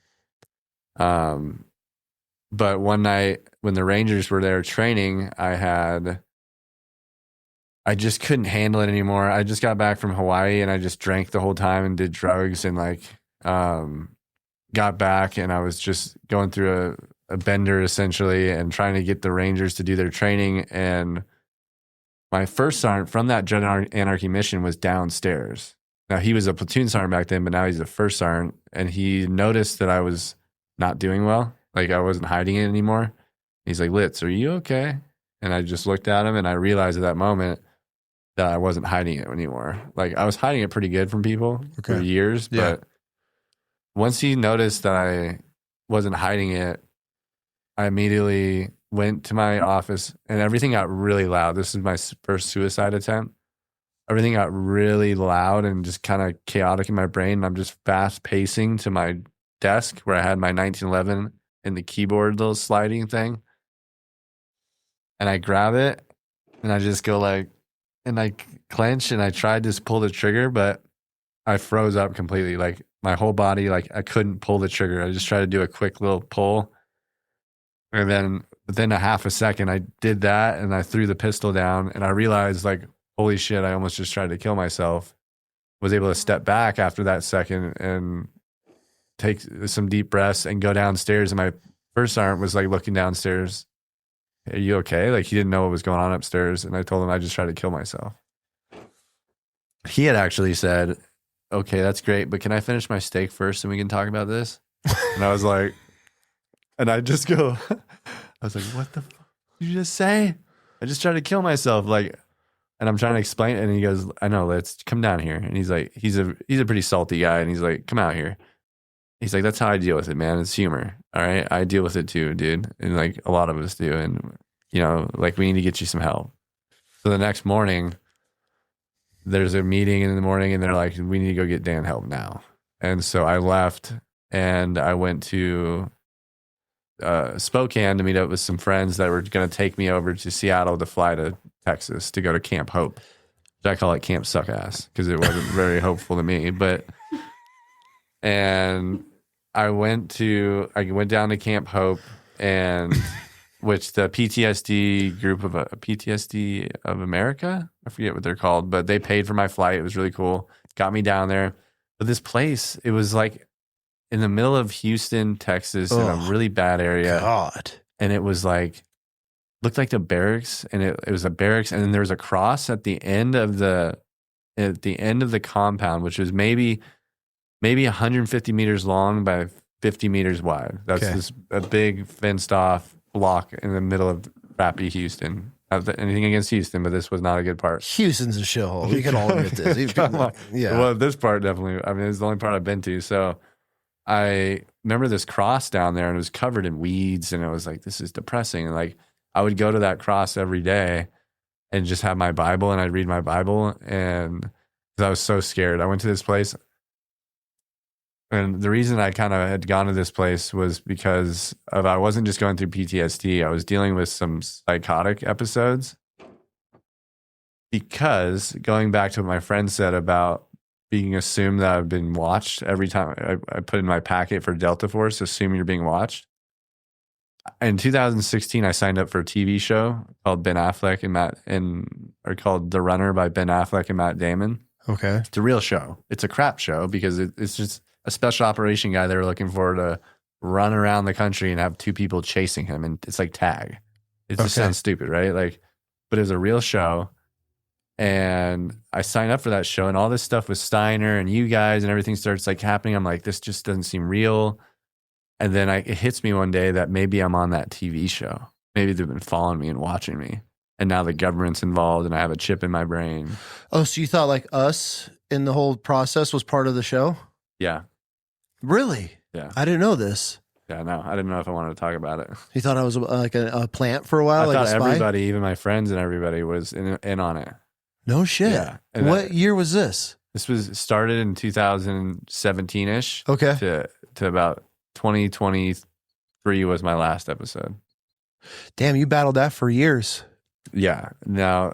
but one night when the Rangers were there training, I just couldn't handle it anymore. I just got back from Hawaii and I just drank the whole time and did drugs and like, got back and I was just going through a bender essentially and trying to get the Rangers to do their training. And my first sergeant from that Dread Anarchy mission was downstairs. Now he was a platoon sergeant back then, but now he's a first sergeant, and he noticed that I was not doing well. Like I wasn't hiding it anymore. He's like, Litz, are you okay? And I just looked at him and I realized at that moment that I wasn't hiding it anymore. Like I was hiding it pretty good from people for years, but once he noticed that I wasn't hiding it, I immediately went to my office and everything got really loud. This is my first suicide attempt. everything got really loud and just kind of chaotic in my brain. And I'm just fast pacing to my desk where I had my 1911 in the keyboard little sliding thing. And I grab it and I just go like, and I clench and I tried to pull the trigger, but I froze up completely. Like my whole body, like I couldn't pull the trigger. I just tried to do a quick little pull. And then within a half a second, I did that and I threw the pistol down and I realized like, holy shit, I almost just tried to kill myself. Was able to step back after that second and take some deep breaths and go downstairs. And my first sergeant was like looking downstairs. Are you okay? Like he didn't know what was going on upstairs. And I told him I just tried to kill myself. He had actually said, okay, that's great, but can I finish my steak first and we can talk about this? And I was like, and I just go, I was like, what the fuck did you just say? I just tried to kill myself. Like, and I'm trying to explain it. And he goes, I know, let's come down here. And he's like, he's a pretty salty guy. And he's like, come out here. He's like, that's how I deal with it, man. It's humor. All right. I deal with it too, dude. And like a lot of us do. And, you know, like we need to get you some help. So the next morning, there's a meeting in the morning and they're like, we need to go get Dan help now. And so I left and I went to Spokane to meet up with some friends that were going to take me over to Seattle to fly to Texas to go to Camp Hope. I call it Camp Suckass because it wasn't very hopeful to me. But and I went down to Camp Hope, and which the PTSD group of PTSD of America, I forget what they're called, but they paid for my flight. It was really cool. Got me down there. But this place, it was like in the middle of Houston, Texas, in a really bad area. God. And it was like, looked like the barracks, and it was a barracks, and then there was a cross at the end of the compound, which was maybe 150 meters long by 50 meters wide. That's this a big fenced off block in the middle of crappy Houston. Not anything against Houston, but this was not a good part. Houston's a shithole. We can all admit this. Yeah. Well, this part definitely. I mean, it's the only part I've been to. So I remember this cross down there, and it was covered in weeds, and it was like, this is depressing. And like, I would go to that cross every day and just have my Bible, and I'd read my Bible, and 'cause I was so scared. I went to this place, and the reason I kind of had gone to this place was because of I wasn't just going through PTSD. I was dealing with some psychotic episodes. Because going back to what my friend said about being assumed that I've been watched every time I put in my packet for Delta Force, assume you're being watched. In 2016, I signed up for a TV show called Ben Affleck or called The Runner by Ben Affleck and Matt Damon. Okay. It's a real show. It's a crap show because it's just a special operation guy they were looking for to run around the country and have two people chasing him. And it's like tag. It just sounds stupid, right? Like, but it was a real show. And I signed up for that show, and all this stuff with Steiner and you guys and everything starts like happening. I'm like, this just doesn't seem real. And then it hits me one day that maybe I'm on that TV show. Maybe they've been following me and watching me. And now the government's involved and I have a chip in my brain. Oh, so you thought like us in the whole process was part of the show? Yeah. Really? Yeah. I didn't know this. Yeah, no, I didn't know if I wanted to talk about it. You thought I was like a plant for a while? I like thought a spy? everybody, even my friends and everybody was in on it. No shit. Yeah. What year was this? This was started in 2017-ish. Okay. To about 2023 was my last episode. Damn, you battled that for years. Yeah. Now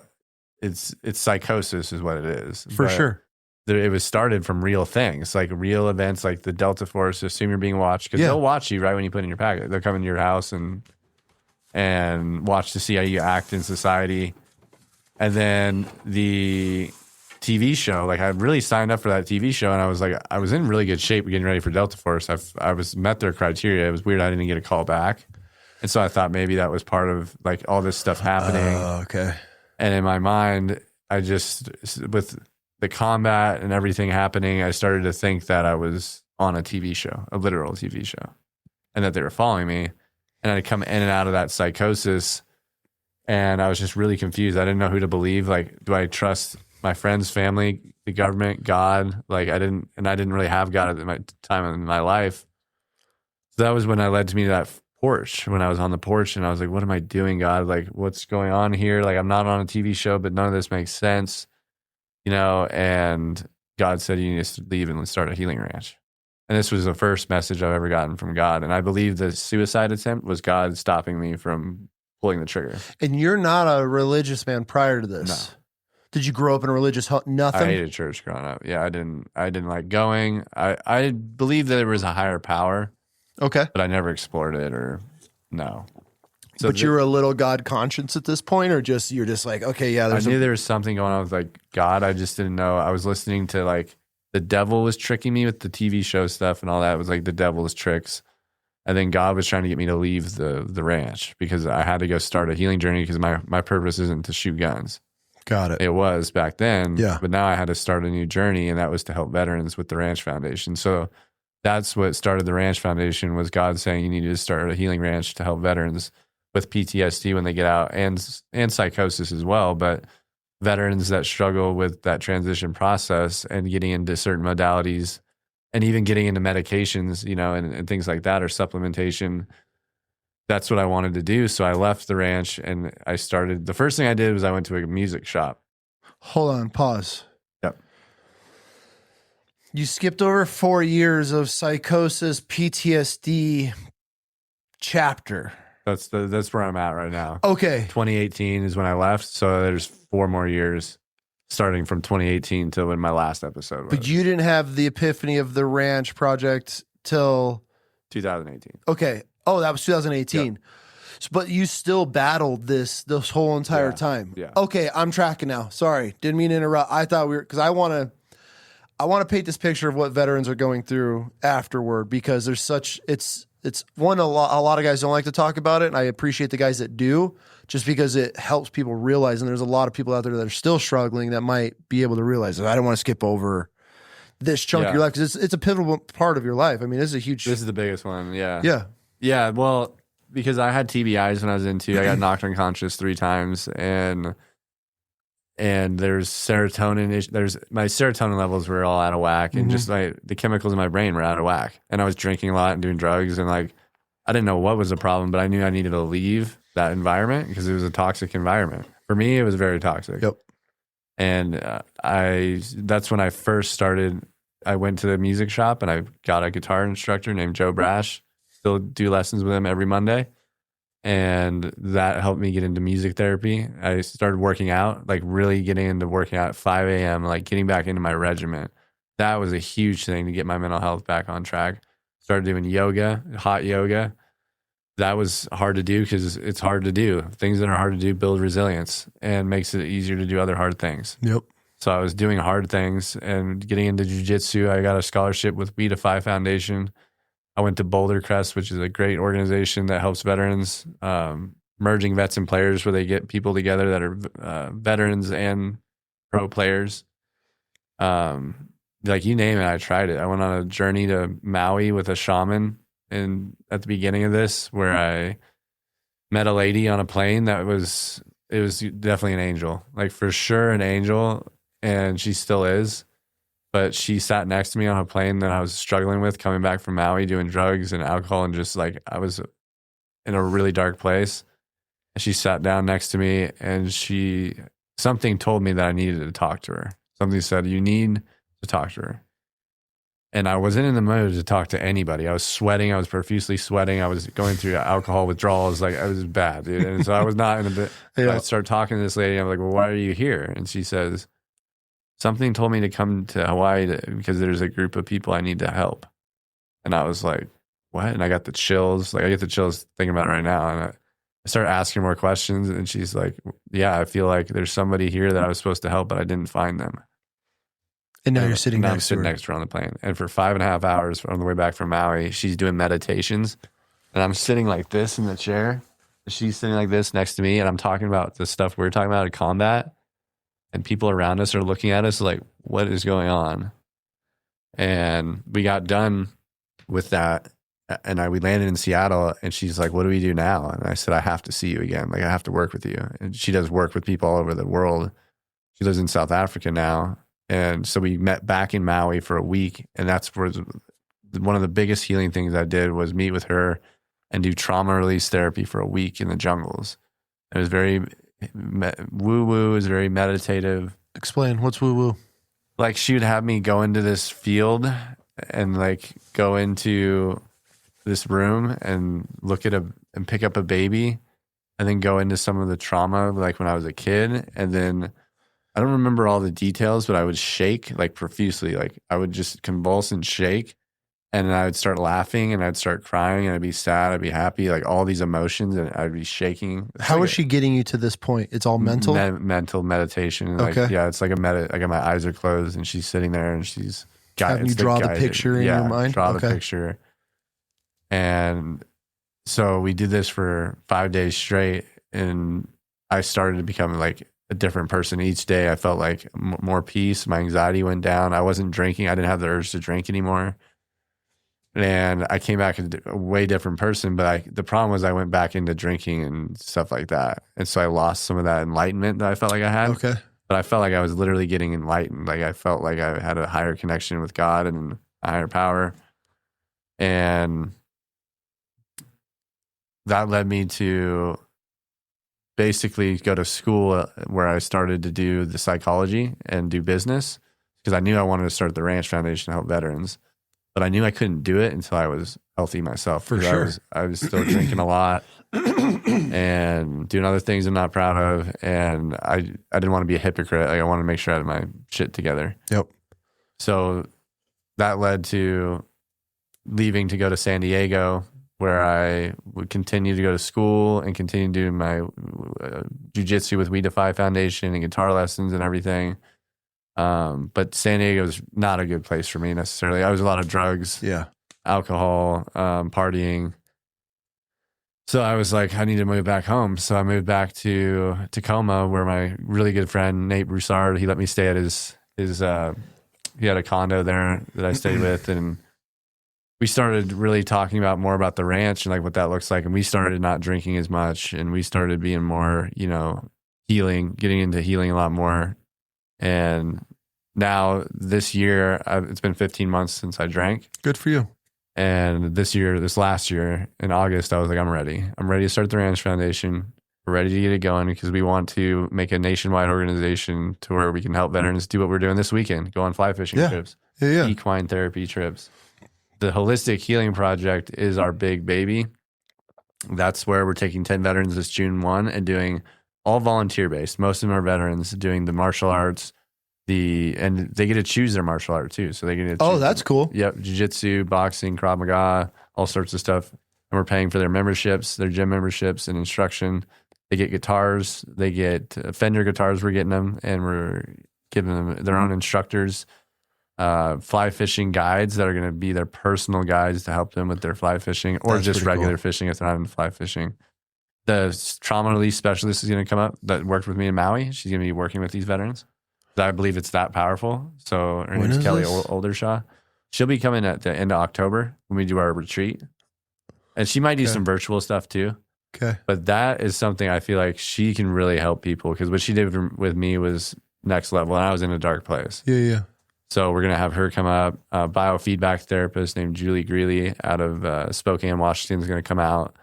it's psychosis is what it is. For sure. It was started from real things, like real events, like the Delta Force. Assume you're being watched because they'll watch you right when you put it in your packet. They'll come into your house and watch to see how you act in society. And then the TV show, like I really signed up for that TV show, and I was like, I was in really good shape getting ready for Delta Force. I was met their criteria. It was weird I didn't get a call back, and so I thought maybe that was part of like all this stuff happening. Oh, okay. And in my mind, I just with the combat and everything happening, I started to think that I was on a TV show, a literal TV show, and that they were following me, and I'd come in and out of that psychosis. And I was just really confused. I didn't know who to believe. Like, do I trust my friends, family, the government, God? Like, I didn't really have God at my time in my life. So that was when I led me to that porch, when I was on the porch, and I was like, what am I doing, God? Like, what's going on here? Like, I'm not on a TV show, but none of this makes sense. and God said you need to leave and start a healing ranch. And this was the first message I've ever gotten from God. And I believe the suicide attempt was God stopping me from pulling the trigger. And you're not a religious man prior to this. No. Did you grow up in a religious nothing? I hated church growing up. Yeah, I didn't like going. I believe that there was a higher power. Okay. But I never explored it no. So but you were a little God conscious at this point, or you're just like, okay, yeah, I knew there was something going on with like God. I just didn't know. I was listening to like the devil was tricking me with the TV show stuff and all that. It was like the devil's tricks. And then God was trying to get me to leave the ranch because I had to go start a healing journey because my purpose isn't to shoot guns. Got it. It was back then. Yeah. But now I had to start a new journey, and that was to help veterans with the Ranch Foundation. So that's what started the Ranch Foundation, was God saying you need to start a healing ranch to help veterans with PTSD when they get out, and psychosis as well. But veterans that struggle with that transition process and getting into certain modalities and even getting into medications, and things like that, or supplementation. That's what I wanted to do. So I left the ranch and I started. The first thing I did was I went to a music shop. Hold on, pause. Yep. You skipped over 4 years of psychosis, PTSD chapter. That's where I'm at right now. Okay. 2018 is when I left. So there's 4 more years starting from 2018 to when my last episode was. But you didn't have the epiphany of the ranch project till 2018. Okay. Oh, that was 2018. Yep. But you still battled this whole entire time. Yeah. Okay, I'm tracking now. Sorry, didn't mean to interrupt. I thought because I want to paint this picture of what veterans are going through afterward, because there's it's one, a lot of guys don't like to talk about it, and I appreciate the guys that do, just because it helps people realize. And there's a lot of people out there that are still struggling that might be able to realize that I don't want to skip over this chunk of your life, because it's a pivotal part of your life. I mean, this is the biggest one. Yeah. Yeah. Yeah, well, because I had TBIs when I was in two. I got knocked unconscious 3 times, and there's serotonin. There's my serotonin levels were all out of whack, and just like the chemicals in my brain were out of whack. And I was drinking a lot and doing drugs, and like I didn't know what was the problem, but I knew I needed to leave that environment because it was a toxic environment. For me, it was very toxic. Yep. And that's when I first started. I went to the music shop and I got a guitar instructor named Joe Brash. Still do lessons with him every Monday. And that helped me get into music therapy. I started working out, like really getting into working out at 5 a.m., like getting back into my regiment. That was a huge thing to get my mental health back on track. Started doing yoga, hot yoga. That was hard to do because it's hard to do. Things that are hard to do build resilience and makes it easier to do other hard things. Yep. So I was doing hard things and getting into jiu-jitsu. I got a scholarship with We Defy Foundation. I went to Boulder Crest, which is a great organization that helps veterans, merging vets and players, where they get people together that are veterans and pro players. Like you name it, I tried it. I went on a journey to Maui with a shaman at the beginning of this, where I met a lady on a plane it was definitely an angel, like for sure an angel, and she still is. But she sat next to me on a plane that I was struggling with coming back from Maui, doing drugs and alcohol, and just like I was in a really dark place. And she sat down next to me, and something told me that I needed to talk to her. Something said, you need to talk to her. And I wasn't in the mood to talk to anybody. I was sweating. I was profusely sweating. I was going through alcohol withdrawals. Like, it was bad, dude. And so I was not in a bit. I started talking to this lady. I'm like, well, why are you here? And she says, something told me to come to Hawaii because there's a group of people I need to help. And I was like, what? And I got the chills. Like, I get the chills thinking about it right now. And I started asking more questions. And she's like, yeah, I feel like there's somebody here that I was supposed to help, but I didn't find them. And now you're sitting next to her. Next to her on the plane. And for 5.5 hours on the way back from Maui, she's doing meditations. And I'm sitting like this in the chair. She's sitting like this next to me. And I'm talking about the stuff we're talking about in combat. And people around us are looking at us like, what is going on? And we got done with that. And we landed in Seattle. And she's like, what do we do now? And I said, I have to see you again. Like, I have to work with you. And she does work with people all over the world. She lives in South Africa now. And so we met back in Maui for a week. And that's where one of the biggest healing things I did was meet with her and do trauma release therapy for a week in the jungles. It was very woo-woo. It was very meditative. Explain. What's woo-woo? Like she would have me go into this field and like go into this room and look at and pick up a baby and then go into some of the trauma like when I was a kid. And then I don't remember all the details, but I would shake like profusely. Like I would just convulse and shake. And then I would start laughing and I'd start crying and I'd be sad, I'd be happy, like all these emotions, and I'd be shaking. How is she getting you to this point? It's all mental? Mental meditation. Like, okay. Yeah, it's like like my eyes are closed and she's sitting there and she's having you draw the picture in your mind? Draw the picture. And so we did this for 5 days straight, and I started to become like a different person each day. I felt like more peace. My anxiety went down. I wasn't drinking. I didn't have the urge to drink anymore. And I came back a way different person. But the problem was I went back into drinking and stuff like that. And so I lost some of that enlightenment that I felt like I had. Okay. But I felt like I was literally getting enlightened. Like I felt like I had a higher connection with God and a higher power. And that led me to basically go to school where I started to do the psychology and do business, because I knew I wanted to start the Ranch Foundation to help veterans. But I knew I couldn't do it until I was healthy myself. For sure. I was still drinking a lot and doing other things I'm not proud of. And I didn't want to be a hypocrite. Like I wanted to make sure I had my shit together. Yep. So that led to leaving to go to San Diego, where I would continue to go to school and continue to do my jiu-jitsu with We Defy Foundation and guitar lessons and everything. But San Diego is not a good place for me necessarily. I was a lot of drugs, alcohol, partying. So I was like, I need to move back home. So I moved back to Tacoma, where my really good friend, Nate Broussard, he let me stay at his he had a condo there that I stayed with. And we started really talking about more about the ranch and like what that looks like. And we started not drinking as much, and we started being more, healing, getting into healing a lot more. And now this year, it's been 15 months since I drank. Good for you. And this last year in August, I was like, I'm ready. I'm ready to start the Ranch Foundation. We're ready to get it going because we want to make a nationwide organization to where we can help veterans do what we're doing this weekend, go on fly fishing trips, equine therapy trips. The Holistic Healing Project is our big baby. That's where we're taking 10 veterans this June 1 and doing all volunteer based. Most of them are veterans doing the martial arts, and they get to choose their martial art too. So they get to choose that's cool. Yep. Jiu-jitsu, boxing, Krav Maga, all sorts of stuff. And we're paying for their memberships, their gym memberships and instruction. They get guitars. They get Fender guitars. We're getting them, and we're giving them their own instructors. Fly fishing guides that are going to be their personal guides to help them with their fly fishing, or That's just regular cool. fishing if they're not into fly fishing. The trauma release specialist is going to come up that worked with me in Maui. She's going to be working with these veterans. I believe it's that powerful. So her name's Kelly Oldershaw. She'll be coming at the end of October when we do our retreat. And she might do some virtual stuff too. Okay. But that is something I feel like she can really help people, because what she did with me was next level, and I was in a dark place. Yeah. So we're going to have her come up. A biofeedback therapist named Julie Greeley out of Spokane, Washington is going to come out.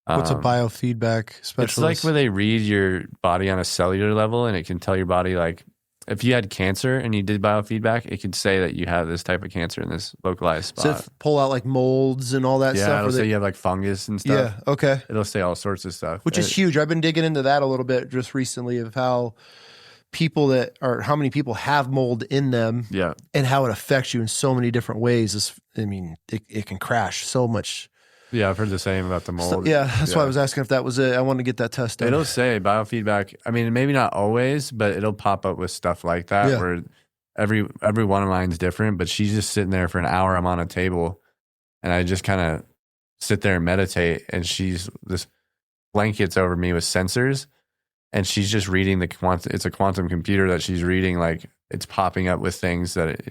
What's a biofeedback specialist? It's like where they read your body on a cellular level, and it can tell your body, like, if you had cancer and you did biofeedback, it could say that you have this type of cancer in this localized spot. So pull out like molds and all that stuff? Yeah, it'll say you have like fungus and stuff. Yeah, okay. It'll say all sorts of stuff. Which is huge. I've been digging into that a little bit just recently, of how many people have mold in them, and how it affects you in so many different ways. It can crash so much. Yeah, I've heard the same about the mold. That's why I was asking if that was it. I wanted to get that test done. It'll say biofeedback. I mean, maybe not always, but it'll pop up with stuff like that where every one of mine's different. But she's just sitting there for an hour. I'm on a table, and I just kind of sit there and meditate. And this blankets over me with sensors, and she's just reading it's a quantum computer that she's reading. Like, it's popping up with things that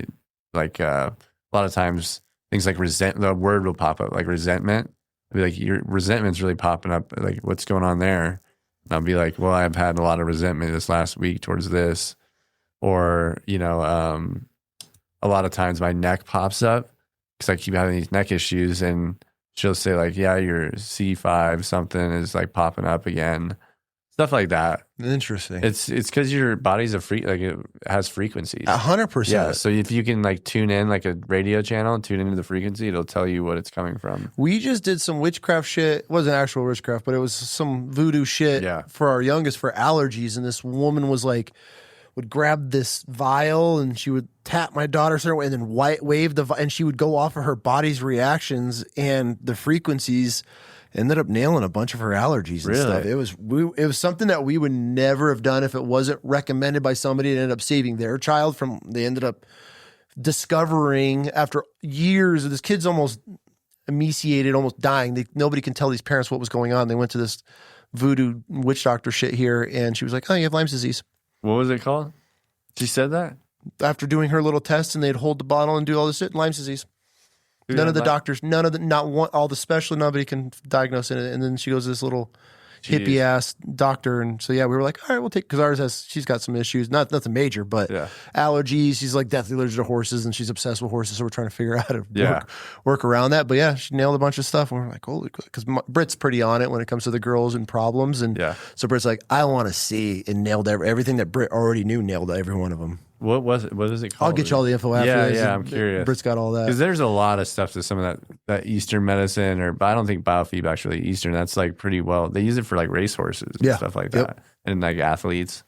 a lot of times. Things like the word will pop up, like resentment. I'll be like, your resentment's really popping up. Like, what's going on there? And I'll be like, well, I've had a lot of resentment this last week towards this. Or, a lot of times my neck pops up because I keep having these neck issues. And she'll say like, yeah, your C5 something is like popping up again. stuff like that. Interesting. It's because your body's like it has frequencies. 100%. Yeah. So if you can like tune in like a radio channel, tune into the frequency, it'll tell you what it's coming from. We just did some witchcraft shit. It wasn't actual witchcraft, but it was some voodoo shit for our youngest for allergies. And this woman was like, would grab this vial and she would tap my daughter certain way and then wave the and she would go off of her body's reactions and the frequencies. Ended up nailing a bunch of her allergies and stuff. It was something that we would never have done if it wasn't recommended by somebody that ended up saving their child from. They ended up discovering after years of this kid's almost emaciated, almost dying. Nobody can tell these parents what was going on. They went to this voodoo witch doctor shit here, and she was like, "Oh, you have Lyme's disease." What was it called? She said that after doing her little test, and they'd hold the bottle and do all this shit. Lyme's disease. None of the doctors, not one, all the specialists, nobody can diagnose it. And then she goes to this little hippie ass doctor. And so, yeah, we were like, all right, we'll take, because she's got some issues, nothing major, but allergies. She's like deathly allergic to horses and she's obsessed with horses. So we're trying to figure out how to work around that. But yeah, she nailed a bunch of stuff. And we're like, holy, because Britt's pretty on it when it comes to the girls and problems. And so Britt's like, I want to see, and nailed everything that Britt already knew, nailed every one of them. What was it? What is it called? I'll get you all the info after. Yeah, I'm curious. Britt's got all that. Because there's a lot of stuff to some of that Eastern medicine, but I don't think biofeedback's really Eastern. That's like pretty well. They use it for like racehorses and stuff like that, and like athletes.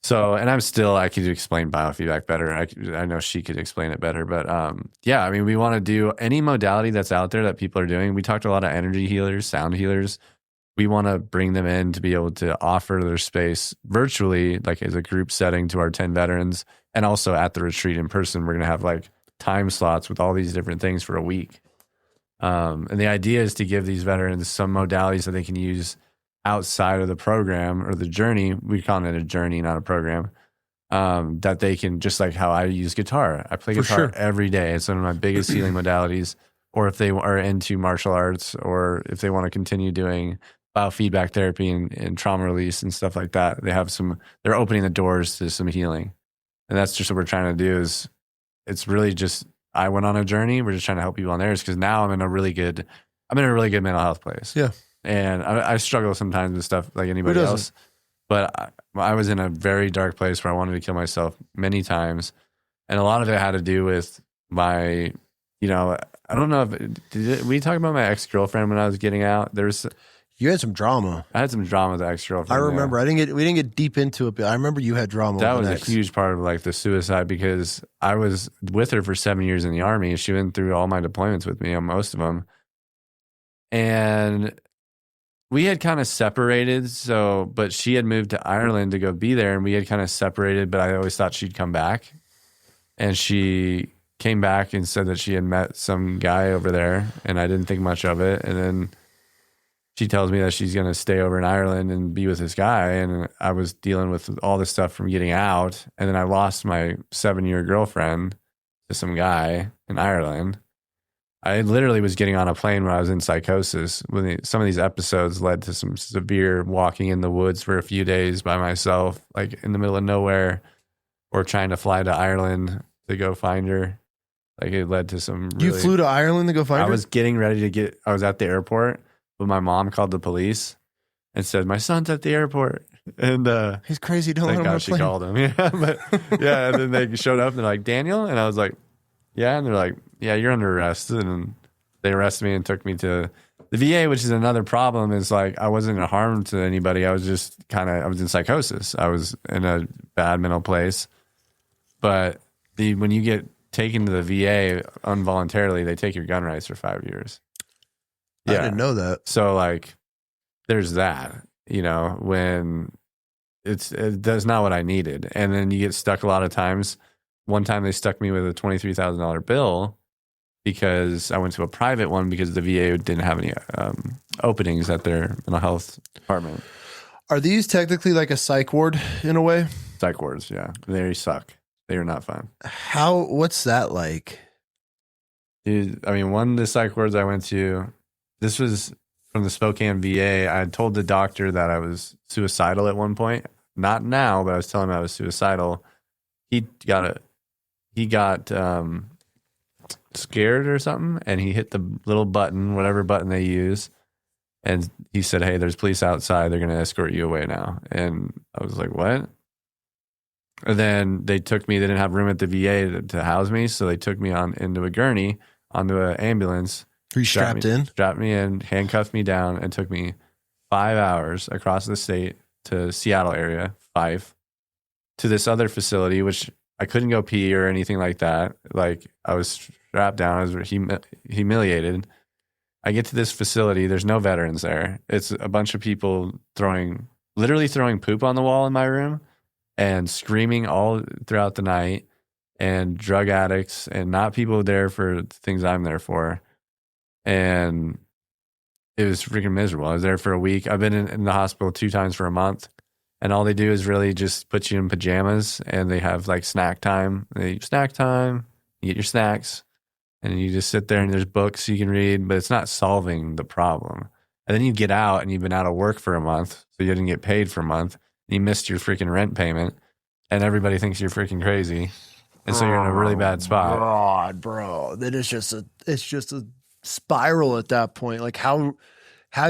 So, and I could explain biofeedback better. I know she could explain it better, but yeah, I mean, we want to do any modality that's out there that people are doing. We talked to a lot of energy healers, sound healers. We want to bring them in to be able to offer their space virtually, like as a group setting to our 10 veterans. And also at the retreat in person, we're going to have like time slots with all these different things for a week. And the idea is to give these veterans some modalities that they can use outside of the program or the journey. We call it a journey, not a program. That they can, just like how I use guitar. I play guitar every day. It's one of my biggest healing modalities. Or if they are into martial arts, or if they want to continue doing biofeedback therapy and trauma release and stuff like that, they're opening the doors to some healing. And that's just what we're trying to do. It's really just, I went on a journey. We're just trying to help people on theirs, because now I'm in a really good mental health place. Yeah. And I struggle sometimes with stuff like anybody else, but I was in a very dark place where I wanted to kill myself many times. And a lot of it had to do with my, I don't know did we talk about my ex-girlfriend when I was getting out? You had some drama. I had some drama with the ex-girlfriend. I remember. We didn't get deep into it, but I remember you had drama. That was a huge part of like the suicide, because I was with her for 7 years in the Army. She went through all my deployments with me on most of them. And we had kind of separated. But she had moved to Ireland to go be there, and we had kind of separated, but I always thought she'd come back. And she came back and said that she had met some guy over there, and I didn't think much of it. And then she tells me that she's going to stay over in Ireland and be with this guy. And I was dealing with all this stuff from getting out. And then I lost my 7-year girlfriend to some guy in Ireland. I literally was getting on a plane when I was in psychosis. Some of these episodes led to some severe walking in the woods for a few days by myself, like in the middle of nowhere, or trying to fly to Ireland to go find her. Like it led to some You flew to Ireland to go find her? I was getting ready to I was at the airport. But my mom called the police and said, my son's at the airport. And he's crazy. Don't let him on a she plane. called him. Yeah, but yeah. And then they showed up and they're like, Daniel? And I was like, yeah. And they're like, yeah, you're under arrest. And they arrested me and took me to the VA, which is another problem. Is like, I wasn't a harm to anybody. I was just I was in psychosis. I was in a bad mental place. But when you get taken to the VA involuntarily, they take your gun rights for 5 years. Yeah. I didn't know that. So like, there's that, when that's not what I needed. And then you get stuck a lot of times. One time they stuck me with a $23,000 bill because I went to a private one because the VA didn't have any openings at their mental health department. Are these technically like a psych ward in a way? Psych wards, yeah. They suck. They are not fun. What's that like? Dude, I mean, one of the psych wards I went to, this was from the Spokane VA. I had told the doctor that I was suicidal at one point. Not now, but I was telling him I was suicidal. He got scared or something, and he hit the little button, whatever button they use, And he said, hey, there's police outside. They're going to escort you away now. And I was like, what? And then they took me. They didn't have room at the VA to house me. So they took me into a gurney, onto an ambulance. Were you strapped in? Strapped me in, handcuffed me down, and took me 5 hours across the state to Seattle area, 5, to this other facility, which I couldn't go pee or anything like that. Like, I was strapped down. I was humiliated. I get to this facility. There's no veterans there. It's a bunch of people literally throwing poop on the wall in my room and screaming all throughout the night, and drug addicts, and not people there for the things I'm there for. And it was freaking miserable. I was there for a week. I've been in the hospital 2 times for a month, and all they do is really just put you in pajamas, and they have like snack time. You get your snacks, and you just sit there, and there's books you can read, but it's not solving the problem. And then you get out, and you've been out of work for a month, so you didn't get paid for a month. And you missed your freaking rent payment, and everybody thinks you're freaking crazy. And so you're in a really bad spot. God, bro. Then it's just a spiral at that point. Like, how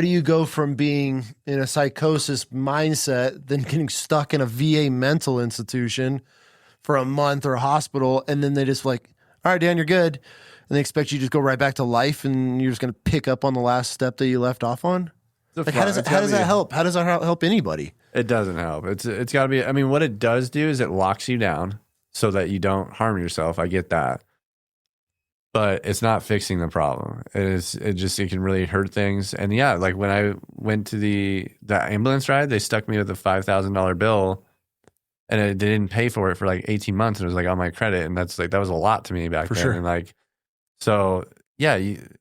do you go from being in a psychosis mindset, then getting stuck in a VA mental institution for a month, or a hospital, and then they just like, all right, Dan, you're good. And they expect you to just go right back to life, and you're just going to pick up on the last step that you left off on? Like, how does that help? How does that help anybody? It doesn't help. It's got to be, I mean, what it does do is it locks you down so that you don't harm yourself. I get that. But it's not fixing the problem. It can really hurt things. And yeah, like when I went to the ambulance ride, they stuck me with a $5,000 bill, and they didn't pay for it for like 18 months. And it was like on my credit. And that's like, that was a lot to me back then. Sure. And like, so yeah, and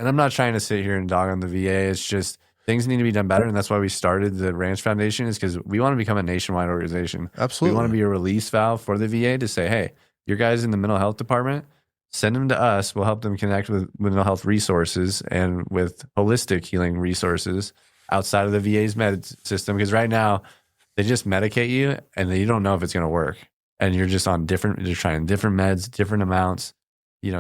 I'm not trying to sit here and dog on the VA. It's just, things need to be done better, and that's why we started the Ranch Foundation, is because we want to become a nationwide organization. Absolutely. We want to be a release valve for the VA to say, hey, your guys in the mental health department, send them to us. We'll help them connect with mental health resources and with holistic healing resources outside of the VA's med system, because right now they just medicate you, and then you don't know if it's going to work. And you're just on you're trying different meds, different amounts,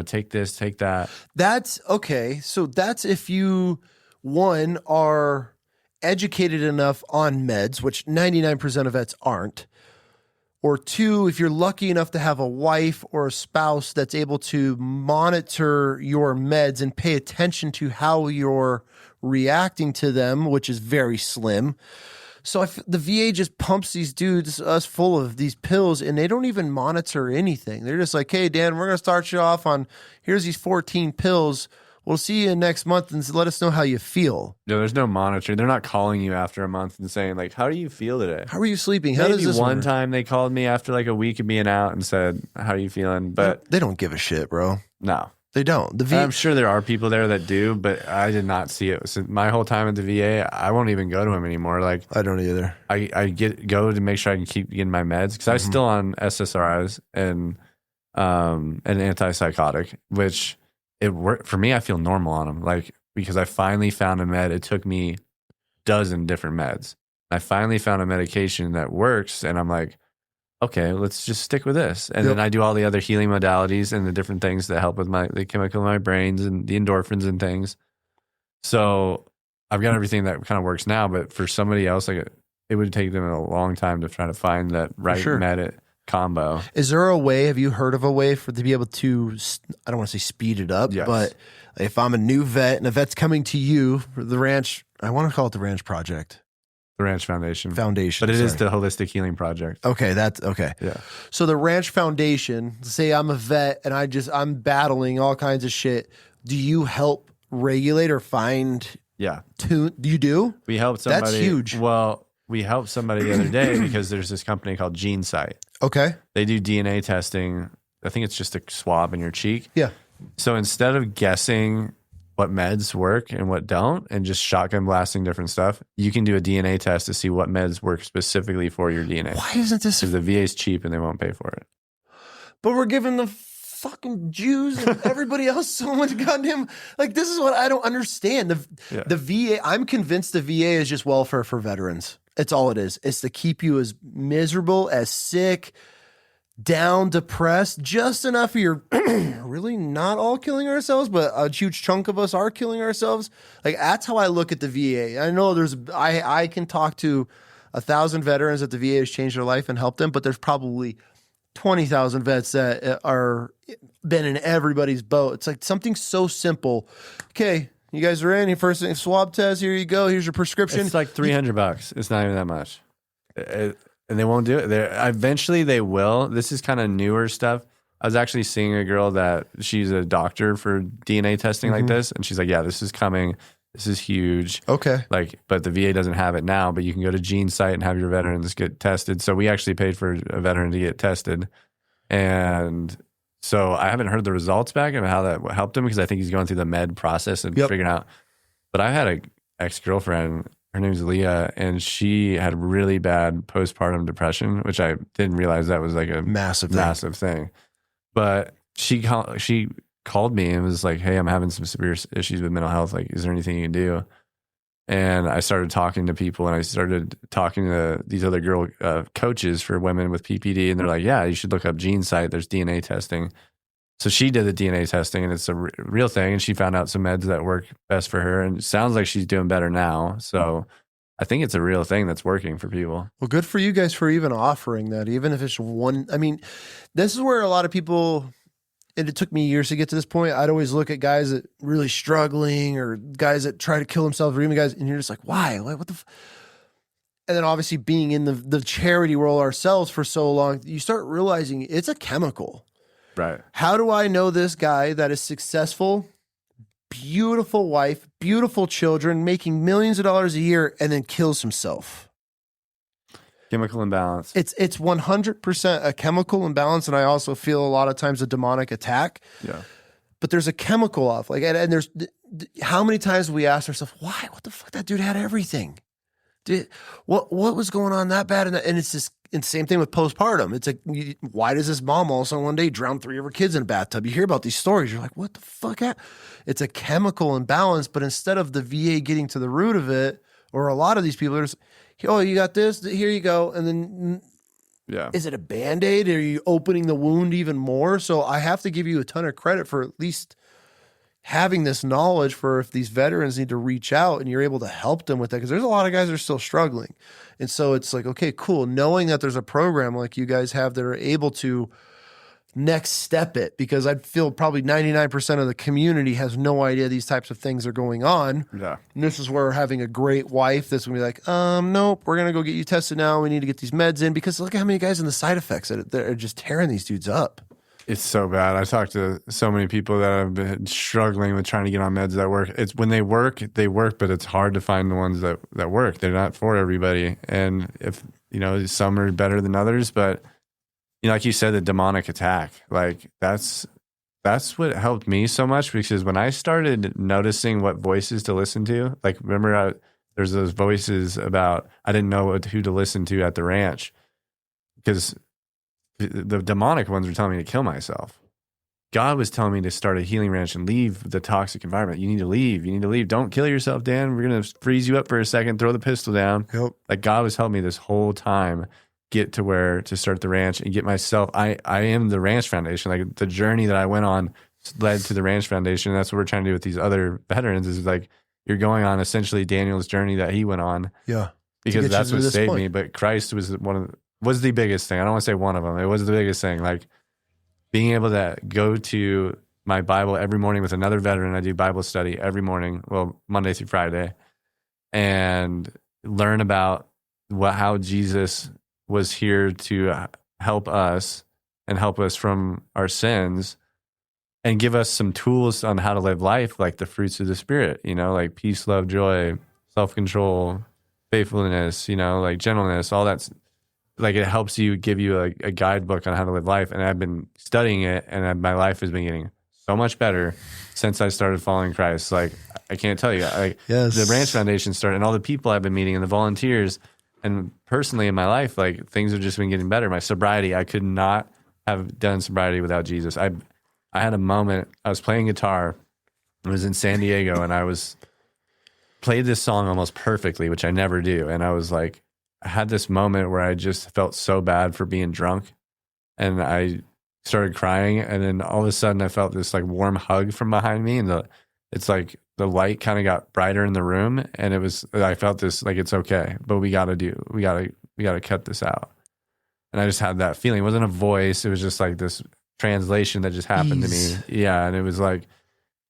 take this, take that. That's okay. So that's if you, one, are educated enough on meds, which 99% of vets aren't, or two, if you're lucky enough to have a wife or a spouse that's able to monitor your meds and pay attention to how you're reacting to them, which is very slim. So if the VA just pumps these dudes us full of these pills, and they don't even monitor anything. They're just like, hey, Dan, we're going to start you off on, here's these 14 pills. We'll see you next month, and let us know how you feel. No, there's no monitoring. They're not calling you after a month and saying, like, how do you feel today? How are you sleeping? How Maybe does this one work? time they called me after like a week of being out and said, how are you feeling? But they don't give a shit, bro. No. They don't. I'm sure there are people there that do, but I did not see it. So my whole time at the VA, I won't even go to them anymore. Like, I don't either. I go to make sure I can keep getting my meds, because I'm still on SSRIs and an antipsychotic, which it worked for me. I feel normal on them, like, because I finally found a med. It took me a dozen different meds. I finally found a medication that works, and I'm like, okay, let's just stick with this. And then I do all the other healing modalities and the different things that help with the chemical in my brains and the endorphins and things. So I've got everything that kind of works now, but for somebody else, like, it would take them a long time to try to find that right med combo. Is there a way, have you heard of a way to be able to, I don't want to say speed it up, but if I'm a new vet and a vet's coming to you for the ranch, I want to call it the Ranch Project. The Ranch Foundation. Foundation. But it is the Holistic Healing Project. Okay, that's okay. Yeah. So the Ranch Foundation, say I'm a vet and I'm battling all kinds of shit. Do you help regulate or find You do? We helped somebody. That's huge. Well, we helped somebody the other day because there's this company called GeneSight. Okay. They do DNA testing. I think it's just a swab in your cheek. Yeah. So instead of guessing what meds work and what don't, and just shotgun blasting different stuff, you can do a DNA test to see what meds work specifically for your DNA. Why isn't this? Because the VA is cheap and they won't pay for it. But we're giving the fucking Jews and everybody else so much goddamn, like, this is what I don't understand. The VA, I'm convinced the VA is just welfare for veterans. It's all it is. It's to keep you as miserable, as sick, down, depressed, just enough of you're really not all killing ourselves, but a huge chunk of us are killing ourselves. Like, that's how I look at the VA. I know I can talk to 1,000 veterans that the VA has changed their life and helped them, but there's probably 20,000 vets that are been in everybody's boat. It's like something so simple. Okay, you guys are in. Your first thing, swab test. Here you go. Here's your prescription. It's like $300. It's not even that much. And they won't do it. Eventually they will. This is kind of newer stuff. I was actually seeing a girl that she's a doctor for DNA testing like this. And she's like, yeah, this is coming. This is huge. Okay. Like, but the VA doesn't have it now, but you can go to GeneSight and have your veterans get tested. So we actually paid for a veteran to get tested. And so I haven't heard the results back and how that helped him because I think he's going through the med process and figuring out. But I had an ex-girlfriend, her name's Leah, and she had really bad postpartum depression, which I didn't realize that was like a massive thing. But she called me and was like, hey, I'm having some severe issues with mental health. Like, is there anything you can do? And I started talking to people, and I started talking to these other girl coaches for women with PPD. And they're like, yeah, you should look up GeneSight. There's DNA testing. So she did the DNA testing, and it's a real thing. And she found out some meds that work best for her. And it sounds like she's doing better now. So I think it's a real thing that's working for people. Well, good for you guys for even offering that, even if it's one. I mean, this is where a lot of people, and it took me years to get to this point. I'd always look at guys that really struggling or guys that try to kill themselves or even guys, and you're just like, why? Like, what the and then obviously being in the charity world ourselves for so long, you start realizing it's a chemical. Right. How do I know this guy that is successful, beautiful wife, beautiful children, making millions of dollars a year, and then kills himself? Chemical imbalance. It's 100% a chemical imbalance, and I also feel a lot of times a demonic attack. Yeah. But there's a chemical off. Like, and there's how many times we ask ourselves, why? What the fuck? That dude had everything. What was going on that bad? And it's just, and same thing with postpartum. It's like, why does this mom all of a sudden one day drown 3 of her kids in a bathtub? You hear about these stories. You're like, what the fuck? It's a chemical imbalance. But instead of the VA getting to the root of it, or a lot of these people are just, oh, you got this, here you go. And then, is it a Band-Aid? Are you opening the wound even more? So I have to give you a ton of credit for at least having this knowledge for if these veterans need to reach out and you're able to help them with that. Because there's a lot of guys that are still struggling. And so it's like, okay, cool. Knowing that there's a program like you guys have that are able to next step it, because I feel probably 99% of the community has no idea these types of things are going on. Yeah. And this is where having a great wife that's going to be like, nope, we're going to go get you tested now. We need to get these meds in, because look at how many guys in the side effects that are just tearing these dudes up. It's so bad. I talked to so many people that have been struggling with trying to get on meds that work. It's when they work, but it's hard to find the ones that work. They're not for everybody. And if, some are better than others, but like you said, the demonic attack, like that's what helped me so much, because when I started noticing what voices to listen to, like remember there's those voices about, I didn't know who to listen to at the ranch, because the demonic ones were telling me to kill myself. God was telling me to start a healing ranch and leave the toxic environment. You need to leave. You need to leave. Don't kill yourself, Dan. We're going to freeze you up for a second. Throw the pistol down. Yep. Like God was helping me this whole time get to where to start the ranch and get myself. I am the Ranch Foundation. Like the journey that I went on led to the Ranch Foundation. And that's what we're trying to do with these other veterans, is like you're going on essentially Daniel's journey that he went on. Yeah. Because that's what saved me. But Christ was the biggest thing. I don't want to say one of them. It was the biggest thing. Like being able to go to my Bible every morning with another veteran. I do Bible study every morning, well, Monday through Friday, and learn about how Jesus was here to help us and help us from our sins and give us some tools on how to live life, like the fruits of the Spirit, like peace, love, joy, self-control, faithfulness, like gentleness, all that's like, it helps you, give you a guidebook on how to live life. And I've been studying it, and my life has been getting so much better since I started following Christ. Like, I can't tell you, like the Ranch Foundation started, and all the people I've been meeting and the volunteers, and personally in my life, like things have just been getting better. My sobriety, I could not have done sobriety without Jesus. I had a moment, I was playing guitar, I was in San Diego, and I played this song almost perfectly, which I never do. And I was like, I had this moment where I just felt so bad for being drunk. and I started crying, and then all of a sudden I felt this like warm hug from behind me, and it's like the light kind of got brighter in the room, and I felt this like, it's okay, but we got to cut this out. And I just had that feeling. It wasn't a voice. It was just like this translation that just happened to me. Yeah. And it was like,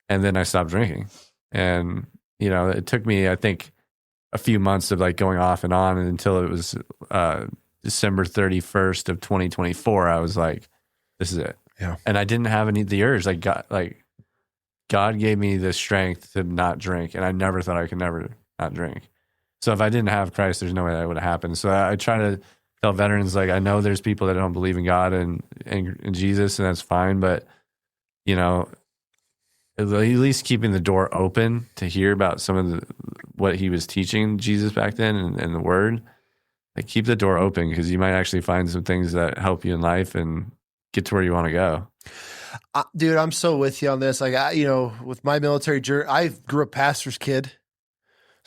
and then I stopped drinking. And, you know, it took me, I think, a few months of like going off and on until it was December 31st of 2024. I was like, this is it. Yeah. And I didn't have the urge. God gave me the strength to not drink. And I never thought I could never not drink. So if I didn't have Christ, there's no way that would have happened. So I try to tell veterans, like, I know there's people that don't believe in God and Jesus, and that's fine. But, you know, at least keeping the door open to hear about some of what he was teaching Jesus back then and the word, like, keep the door open, because you might actually find some things that help you in life and get to where you want to go. Dude, I'm so with you on this. Like, with my military journey, I grew up pastor's kid.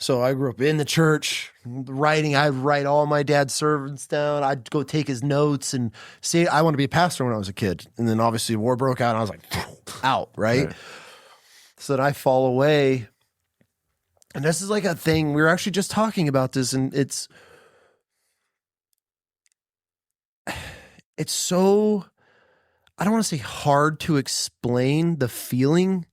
So I grew up in the church, writing. I'd write all my dad's sermons down. I'd go take his notes and say, I want to be a pastor when I was a kid. And then obviously war broke out and I was like, out, right? So then I fall away. And this is like a thing. We were actually just talking about this, and it's so, I don't want to say hard to explain the feeling,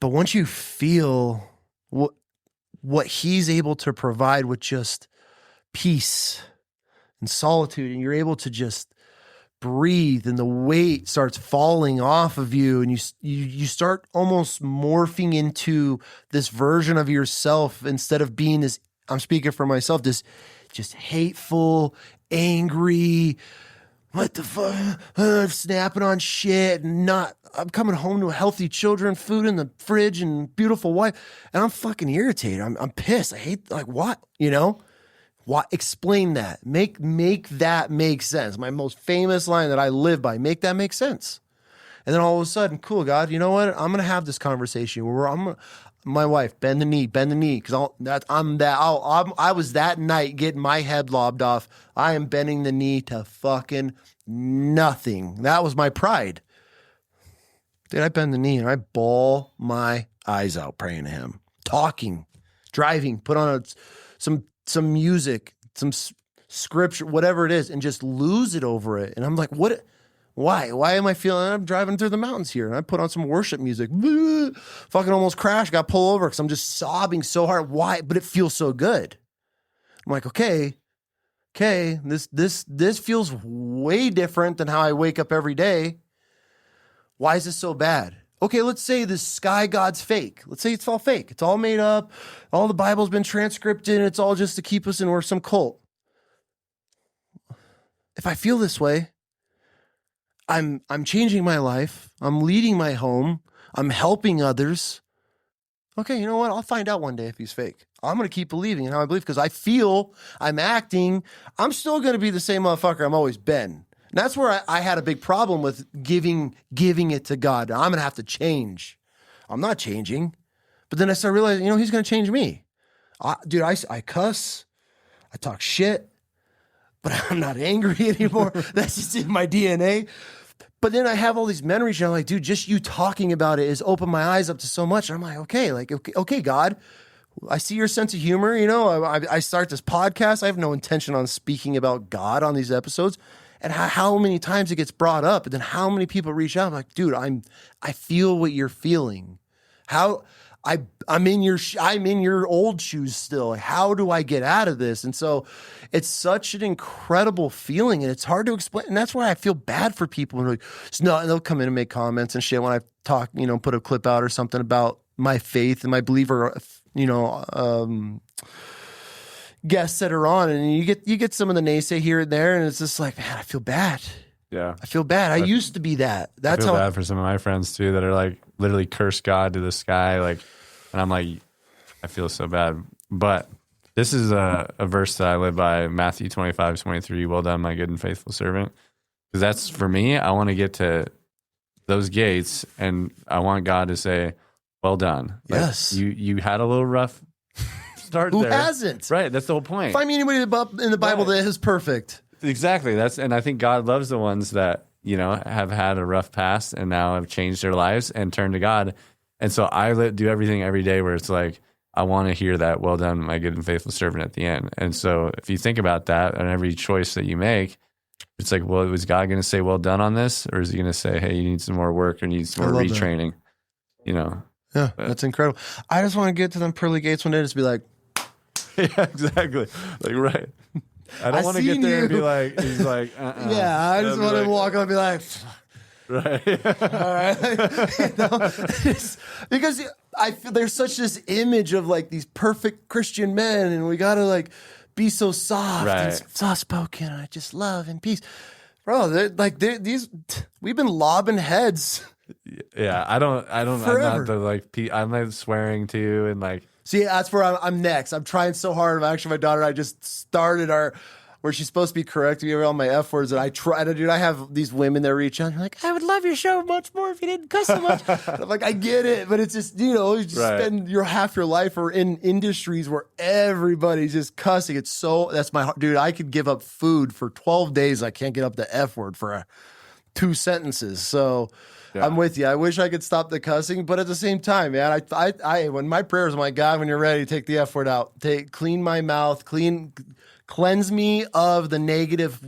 but once you feel what he's able to provide with just peace and solitude, and you're able to just breathe, and the weight starts falling off of you, and you start almost morphing into this version of yourself, instead of being this, I'm speaking for myself, this just hateful, angry, what the fuck, snapping on shit, and I'm coming home to healthy children, food in the fridge, and beautiful wife, and I'm fucking irritated. I'm pissed. I hate, like, what, you know? What? Explain that. Make that make sense. My most famous line that I live by, make that make sense. And then all of a sudden, cool, God, you know what? I'm going to have this conversation where my wife, bend the knee, because I was that night getting my head lobbed off. I am bending the knee to fucking nothing. That was my pride. Dude, I bend the knee and I bawl my eyes out praying to him, talking, driving, put on some music, some scripture, whatever it is, and just lose it over it. And I'm like, what? Why am I feeling? I'm driving through the mountains here, and I put on some worship music. Fucking almost crashed, got pulled over because I'm just sobbing so hard. Why? But it feels so good. I'm like, okay, this feels way different than how I wake up every day. Why is this so bad? Okay, let's say this sky god's fake. Let's say it's all fake. It's all made up. All the Bible's been transcribed, and it's all just to keep us in or some cult. If I feel this way, I'm changing my life. I'm leading my home. I'm helping others. Okay, you know what? I'll find out one day if he's fake. I'm going to keep believing in how I believe, because I feel I'm acting. I'm still going to be the same motherfucker I'm always been. And that's where I had a big problem with giving it to God. I'm going to have to change. I'm not changing. But then I started realizing, he's going to change me. Dude, I cuss. I talk shit. But I'm not angry anymore. That's just in my DNA. But then I have all these memories, and I'm like, dude, just you talking about it has opened my eyes up to so much. And I'm like, okay, God, I see your sense of humor. I start this podcast. I have no intention on speaking about God on these episodes. And how many times it gets brought up, and then how many people reach out. I'm like, dude, I feel what you're feeling. I'm in your old shoes still. How do I get out of this? And so it's such an incredible feeling, and it's hard to explain. And that's why I feel bad for people. And they'll come in and make comments and shit when I talk, put a clip out or something about my faith and my belief, or, guests that are on, and you get some of the naysay here and there, and it's just like, man, I feel bad. Yeah, I feel bad. I used to be that. That's I feel bad for some of my friends too that are like literally curse God to the sky, like, and I'm like, I feel so bad. But this is a verse that I live by, Matthew 25:23. Well done, my good and faithful servant. Because that's for me. I want to get to those gates, and I want God to say, well done. Like, yes, you had a little rough start. Who there. hasn't? Right. That's the whole point. Find me anybody in the Bible that is perfect. Exactly. And I think God loves the ones that, have had a rough past and now have changed their lives and turned to God. And so I do everything every day where it's like, I want to hear that, well done, my good and faithful servant at the end. And so if you think about that and every choice that you make, it's like, well, was God going to say, well done on this? Or is he going to say, hey, you need some more work or need some more retraining? Yeah, that's incredible. I just want to get to them pearly gates one day and just be like, yeah, exactly. Like, right. I don't want to get there and be like, he's like, yeah, I just want to walk up and be like, right. all right. Because I feel there's such this image of like these perfect Christian men, and we got to like be so soft and soft spoken. I just love and peace. Bro, these we've been lobbing heads. Yeah, I don't, forever. I'm not the like, I'm like swearing to you and like. See, that's where I'm next. I'm trying so hard. Actually, my daughter and I just started where she's supposed to be correcting me all my F words. And I try to, dude, I have these women that reach out and like, I would love your show much more if you didn't cuss so much. I'm like, I get it. But it's just, you just spend half your life or in industries where everybody's just cussing. That's my heart. Dude, I could give up food for 12 days. I can't get up the F word for 2 sentences. So yeah. I'm with you. I wish I could stop the cussing, but at the same time, man, I when my prayers, my God, when you're ready, take the F word out. Clean my mouth, cleanse me of the negative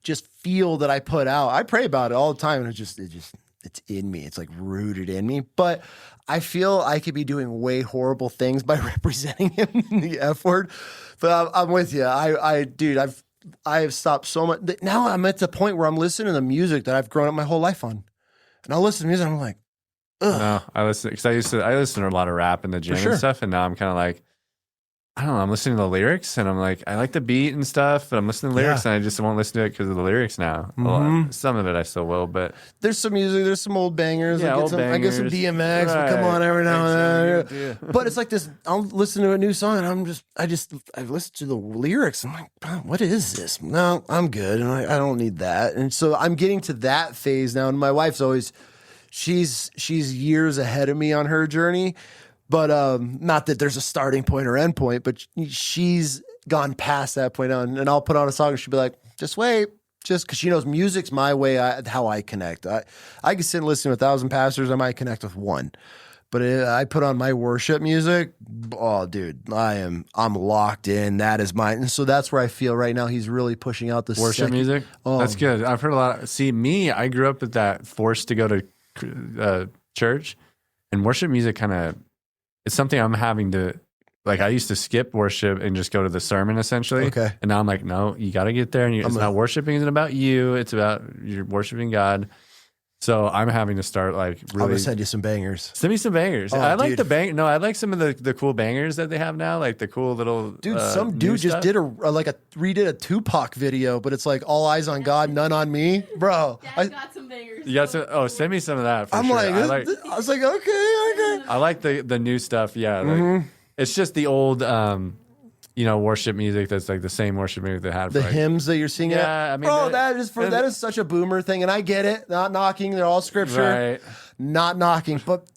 just feel that I put out. I pray about it all the time, and it's in me. It's like rooted in me. But I feel I could be doing way horrible things by representing him in the F word. But I'm with you. I have stopped so much. Now I'm at the point where I'm listening to music that I've grown up my whole life on. And I'll listen to music and I'm like, ugh. No, I listen to a lot of rap in the gym and stuff. And now I'm kind of like, I don't know, I'm listening to the lyrics and I'm like, I like the beat and stuff, but I'm listening to the lyrics and I just won't listen to it because of the lyrics now. Mm-hmm. Some of it I still will, but. There's some music, there's some old bangers. Yeah, I get some DMX, right. Come on every now and then. But it's like this, I'll listen to a new song and I listen to the lyrics. I'm like, oh, what is this? No, I'm good. And I don't need that. And so I'm getting to that phase now. And my wife's always, she's years ahead of me on her journey. But not that there's a starting point or end point, but she's gone past that point on. And I'll put on a song and she'll be like, just wait. Just because she knows music's my way, how I connect. I can sit and listen to 1,000 pastors. I might connect with one. But I put on my worship music. Oh, dude, I'm locked in. That is mine. And so that's where I feel right now he's really pushing out the worship music. Oh, that's good. I've heard a lot. See, I grew up with that forced to go to church, and worship music kind of. It's something I'm having to, like, I used to skip worship and just go to the sermon essentially. Okay. And now I'm like, no, you got to get there. And it's not worshiping. It's about you. It's about you're worshiping God. So I'm having to start like really. I'm going to send you some bangers. Send me some bangers. Oh, I like the bang. No, I like some of the cool bangers that they have now. Like the cool little. Dude, some dude just did redid a Tupac video, but it's like all eyes on God, none on me. Bro. Dad got some bangers. You got some, send me some of that for I'm sure. I was like, okay. I like the new stuff. Yeah. Like, it's just the old, worship music that's like the same worship music that had the hymns that you're singing. Yeah, I mean, bro, that is such a boomer thing, and I get it. Not knocking, they're all scripture. Right. Not knocking, but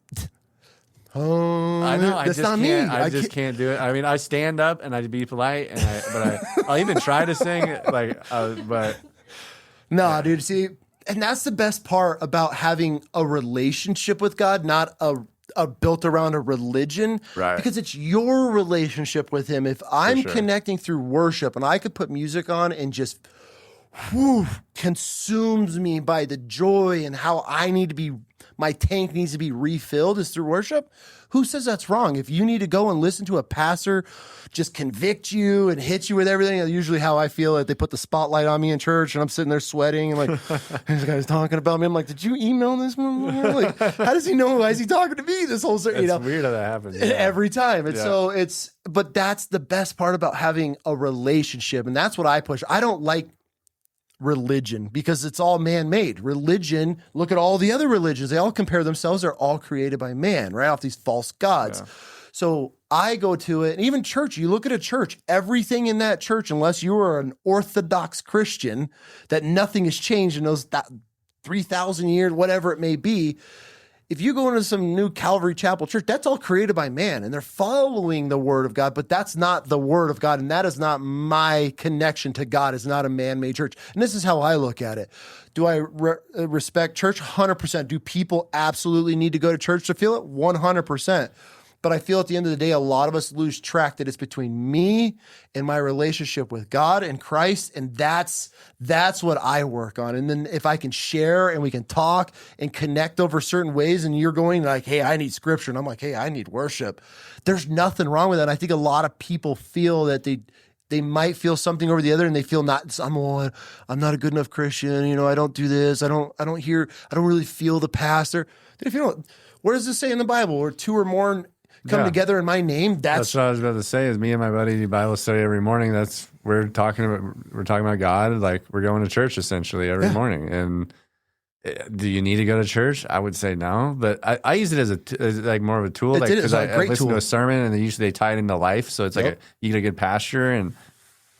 I know. That's not me. I just can't do it. I mean, I stand up and I be polite, but I'll even try to sing but no, dude. See, and that's the best part about having a relationship with God, not a built around a religion, right? Because it's your relationship with Him. If I'm connecting through worship, and I could put music on and just consumes me by the joy and how I need to be, my tank needs to be refilled is through worship. Who says that's wrong? If you need to go and listen to a pastor just convict you and hit you with everything, that's usually how I feel. Like they put the spotlight on me in church and I'm sitting there sweating and like, this guy's talking about me. I'm like, did you email this one? Like, how does he know? Why is he talking to me this whole certain? It's weird how that happens. Yeah. Every time. And so but that's the best part about having a relationship. And that's what I push. I don't like religion because it's all man-made. Religion, look at all the other religions. They all compare themselves. They're all created by man, right? Off these false gods. Yeah. So I go to it, and even church, you look at a church, everything in that church, unless you are an Orthodox Christian, that nothing has changed in those 3,000 years, whatever it may be, if you go into some new Calvary Chapel church, that's all created by man and they're following the word of God, but that's not the word of God. And that is not my connection to God. It's not a man-made church. And this is how I look at it. Do I respect church? 100%. Do people absolutely need to go to church to feel it? 100%. But I feel at the end of the day, a lot of us lose track that it's between me and my relationship with God and Christ. And that's what I work on. And then if I can share and we can talk and connect over certain ways and you're going like, hey, I need scripture. And I'm like, hey, I need worship. There's nothing wrong with that. And I think a lot of people feel that they might feel something over the other and they feel I'm not a good enough Christian. You know, I don't do this. I don't really feel the pastor. If you don't, what does this say in the Bible? Where two or more come together in my name. That's what I was about to say. Is me and my buddy do Bible study every morning. We're talking about God. Like we're going to church essentially every morning. And do you need to go to church? I would say no, but I use it as like more of a tool. Because I listen to a sermon and they tie it into life. So it's like you get a good pasture and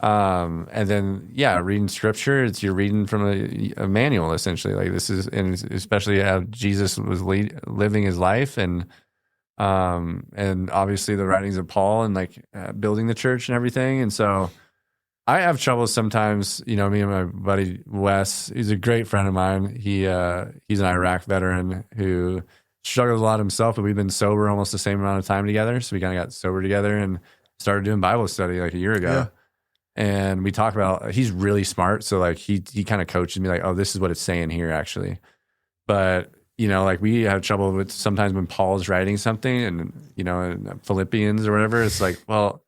then reading scripture. You're reading from a manual essentially. Like this is, and especially how Jesus was living his life and obviously the writings of Paul and like building the church and everything. And so I have trouble sometimes, you know, me and my buddy Wes, he's a great friend of mine. He's an Iraq veteran who struggles a lot himself, but we've been sober almost the same amount of time together. So we kind of got sober together and started doing Bible study like a year ago. Yeah. And we talk about, he's really smart. So like he kind of coaches me like, oh, this is what it's saying here actually. But you know, like we have trouble with sometimes when Paul's writing something and, you know, in Philippians or whatever, it's like, well,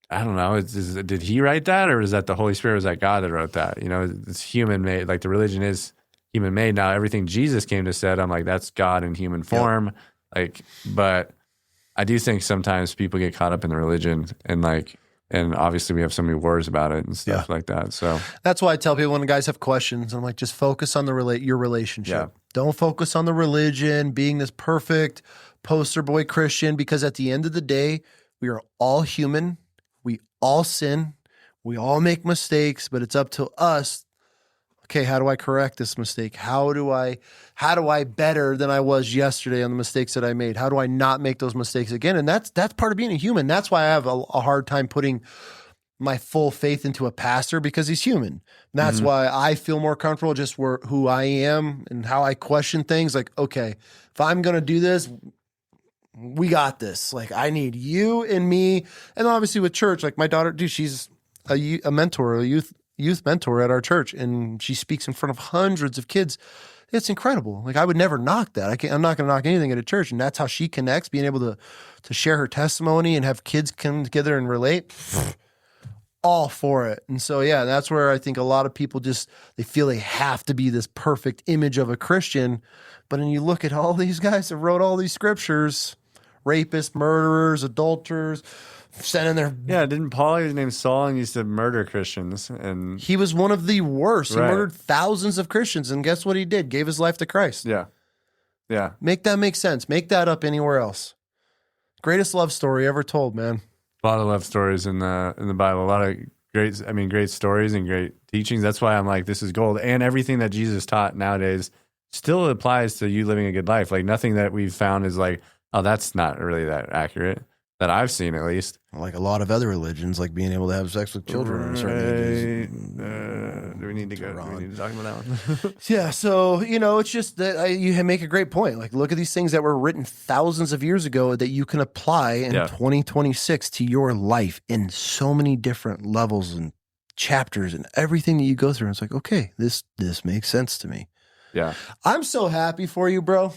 I don't know. Did he write that or is that the Holy Spirit? Was that God that wrote that? You know, it's human made. Like the religion is human made. Now, everything Jesus came to said, I'm like, that's God in human form. Yep. Like, but I do think sometimes people get caught up in the religion and like, and obviously we have so many wars about it and stuff like that. So that's why I tell people when guys have questions, I'm like, just focus on your relationship. Yeah. Don't focus on the religion, being this perfect poster boy Christian, because at the end of the day, we are all human. We all sin. We all make mistakes, but it's up to us. Okay, how do I correct this mistake? How do I better than I was yesterday on the mistakes that I made? How do I not make those mistakes again? And that's part of being a human. That's why I have a hard time putting my full faith into a pastor, because he's human. And that's why I feel more comfortable just who I am and how I question things. Like, okay, if I'm going to do this, we got this. Like, I need you and me. And obviously with church, like my daughter, dude, she's a mentor, a youth mentor at our church, and she speaks in front of hundreds of kids. It's incredible. Like I would never knock that. I'm not going to knock anything at a church. And that's how she connects, being able to share her testimony and have kids come together and relate. All for it. And so, yeah, that's where I think a lot of people they feel they have to be this perfect image of a Christian. But then you look at all these guys that wrote all these scriptures, rapists, murderers, adulterers, sending their... Yeah, didn't Paul, his name's Saul, and used to murder Christians? And he was one of the worst. Right. He murdered thousands of Christians. And guess what he did? Gave his life to Christ. Yeah. Yeah. Make that make sense. Make that up anywhere else. Greatest love story ever told, man. A lot of love stories in the Bible. A lot of great stories and great teachings. That's why I'm like, this is gold. And everything that Jesus taught nowadays still applies to you living a good life. Like nothing that we've found is like, oh, that's not really that accurate, that I've seen at least. Like a lot of other religions, like being able to have sex with children in certain ages. Do we need to talk about that one? Yeah, so, you know, it's just that you make a great point. Like, look at these things that were written thousands of years ago that you can apply in 2026 to your life in so many different levels and chapters and everything that you go through. And it's like, okay, this makes sense to me. Yeah. I'm so happy for you, bro.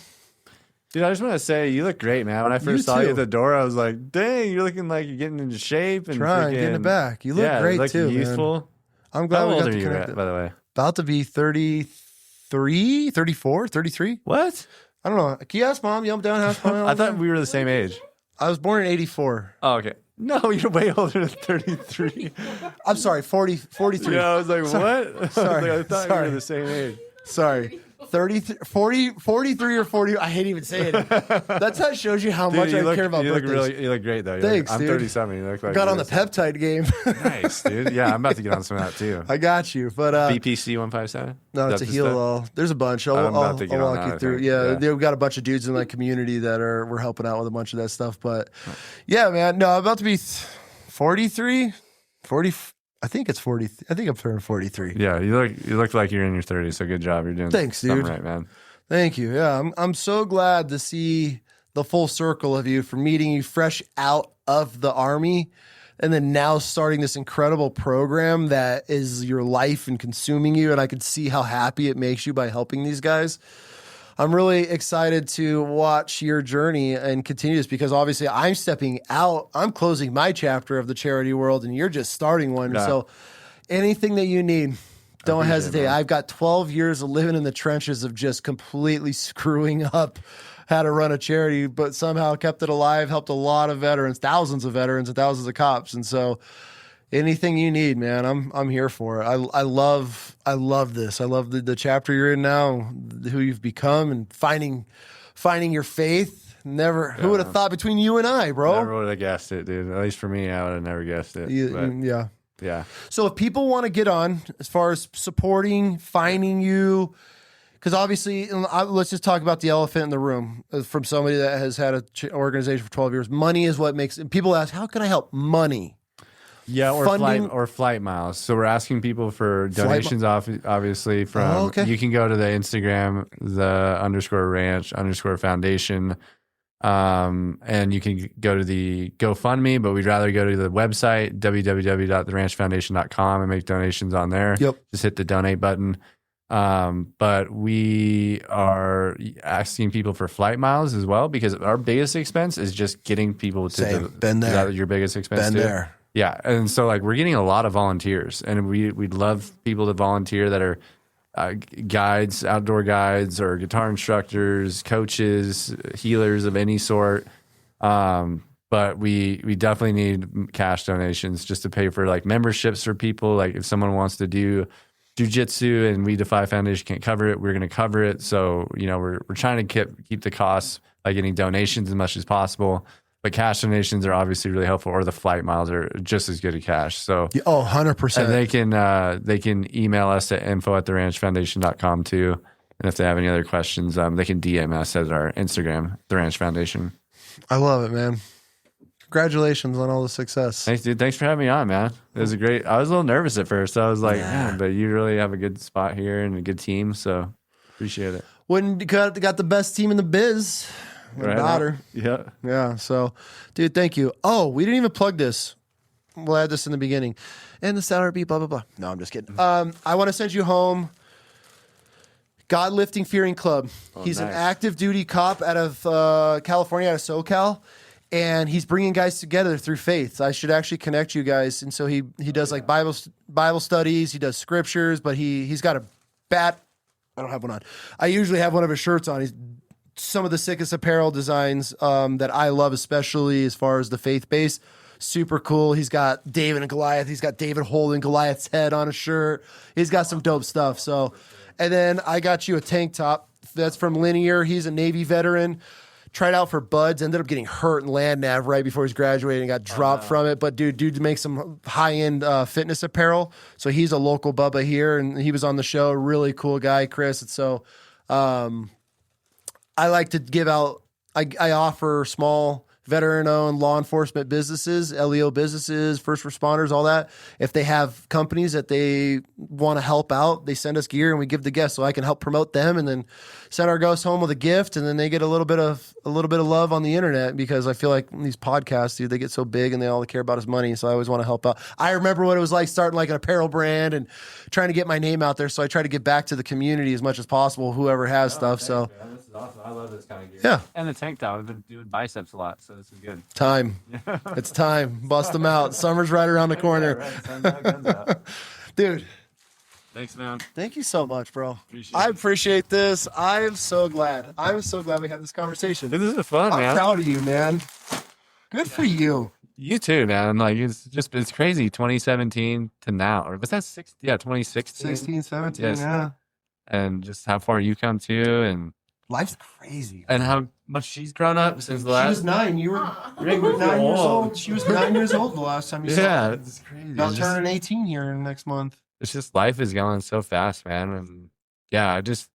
Dude, I just want to say, you look great, man. When I first saw you at the door, I was like, dang, you're looking like you're getting into shape. And getting it back. You look great, too, youthful. Man. I'm glad we got to connect. By the way? About to be 33, 34, 33. What? I don't know. Can you ask Mom? You up, down, ask Mom? I thought we were the same age. I was born in 84. Oh, okay. No, you're way older than 33. I'm sorry, 43. Yeah, I was like, what? Sorry. I thought we were the same age. Sorry. 43 or 40. I hate even saying it. That's how it shows you how much I care about birthdays. You look great though. Thanks, I'm dude. 37. You look like Got on the peptide game. Nice, dude. Yeah, I'm about to get on some of that too. I got you. But BPC 157. no, it's a heal all. There's a bunch. I'll walk you through. Yeah, we've got a bunch of dudes in my community that we're helping out with a bunch of that stuff. But yeah, man. No, I'm about to be 43, 40. I think it's 40. I think I'm turning 43. Yeah, you look like you're in your 30s. So good job. You're doing Thanks, something dude. right, man. Thank you. Yeah, I'm so glad to see the full circle of you, from meeting you fresh out of the Army and then now starting this incredible program that is your life and consuming you. And I can see how happy it makes you by helping these guys. I'm really excited to watch your journey and continue this, because obviously I'm stepping out. I'm closing my chapter of the charity world and you're just starting one. Yeah. So anything that you need, don't hesitate. I've got 12 years of living in the trenches of just completely screwing up how to run a charity, but somehow kept it alive, helped a lot of veterans, thousands of veterans and thousands of cops. And so anything you need, man, I'm here for it. I love this. I love the chapter you're in now, who you've become, and finding your faith. Who would have thought, between you and I, bro? Never would have guessed it, dude. At least for me, I would have never guessed it. Yeah. So if people want to get on, as far as supporting, finding you, because obviously, let's just talk about the elephant in the room from somebody that has had an organization for 12 years. Money is what makes people ask, how can I help? Money. Yeah, or flight miles. So we're asking people for donations obviously from, you can go to the Instagram, the _ranch_foundation. And you can go to the GoFundMe, but we'd rather go to the website, www.theranchfoundation.com, and make donations on there. Yep. Just hit the donate button. But we are asking people for flight miles as well, because our biggest expense is just getting people to been there. Is that your biggest expense? Been too? there. Yeah. And so like we're getting a lot of volunteers, and we'd love people to volunteer that are guides, outdoor guides, or guitar instructors, coaches, healers of any sort. But we definitely need cash donations just to pay for like memberships for people. Like if someone wants to do jiu-jitsu and We Defy Foundation can't cover it, we're going to cover it. So, we're trying to keep the costs by getting donations as much as possible. But cash donations are obviously really helpful, or the flight miles are just as good as cash. So 100%. And they can email us at info@theranchfoundation.com too. And if they have any other questions, they can DM us at our Instagram, The Ranch Foundation. I love it, man. Congratulations on all the success. Thanks, dude. Thanks for having me on, man. It was I was a little nervous at first. I was like, man, but you really have a good spot here and a good team. So appreciate it. When you got the best team in the biz. My daughter. Yeah. Yeah. So, dude, thank you. Oh, we didn't even plug this. We'll add this in the beginning. And the salary beat, blah, blah, blah. No, I'm just kidding. I want to send you home. God Lifting Fearing Club. He's an active duty cop out of California, out of SoCal. And he's bringing guys together through faith. I should actually connect you guys. And so he does like Bible studies. He does scriptures, but he's got a bat. I don't have one on. I usually have one of his shirts on. He's some of the sickest apparel designs that I love, especially as far as the faith base. Super cool. He's got David and Goliath. He's got David holding Goliath's head on a shirt. He's got some dope stuff. So, and then I got you a tank top. That's from Linear. He's a Navy veteran. Tried out for Buds. Ended up getting hurt in land nav right before he's graduating and got dropped from it. But dude makes some high-end fitness apparel. So he's a local Bubba here, and he was on the show. Really cool guy, Chris. And so I like to give out, I offer small veteran-owned law enforcement businesses, LEO businesses, first responders, all that. If they have companies that they want to help out, they send us gear and we give the guests, so I can help promote them and then send our ghosts home with a gift, and then they get a little bit of love on the internet, because I feel like these podcasts, dude, they get so big and they all care about is money. So I always want to help out. I remember what it was like starting like an apparel brand and trying to get my name out there. So I try to get back to the community as much as possible, whoever has stuff. So this is awesome. I love this kind of gear. Yeah. And the tank top. I've been doing biceps a lot, so this is good. Time. It's time. Bust them out. Summer's right around the corner. Dude. Thanks, man. Thank you so much, bro. I appreciate this. I am so glad. I'm so glad we had this conversation. This is fun, man. I'm proud of you, man. Good for you. You too, man. Like it's crazy. 2017 to now, or was that 2016? 16, 17, yeah. and just how far you come too, and Life's crazy. and how much she's grown up since the She last. was 9. You were Rick was 9 years old. old. She was 9 years old the last time you saw Yeah, her. it's crazy. About It's just- turning 18 here next month. it's just life is going so fast, man, and yeah, I just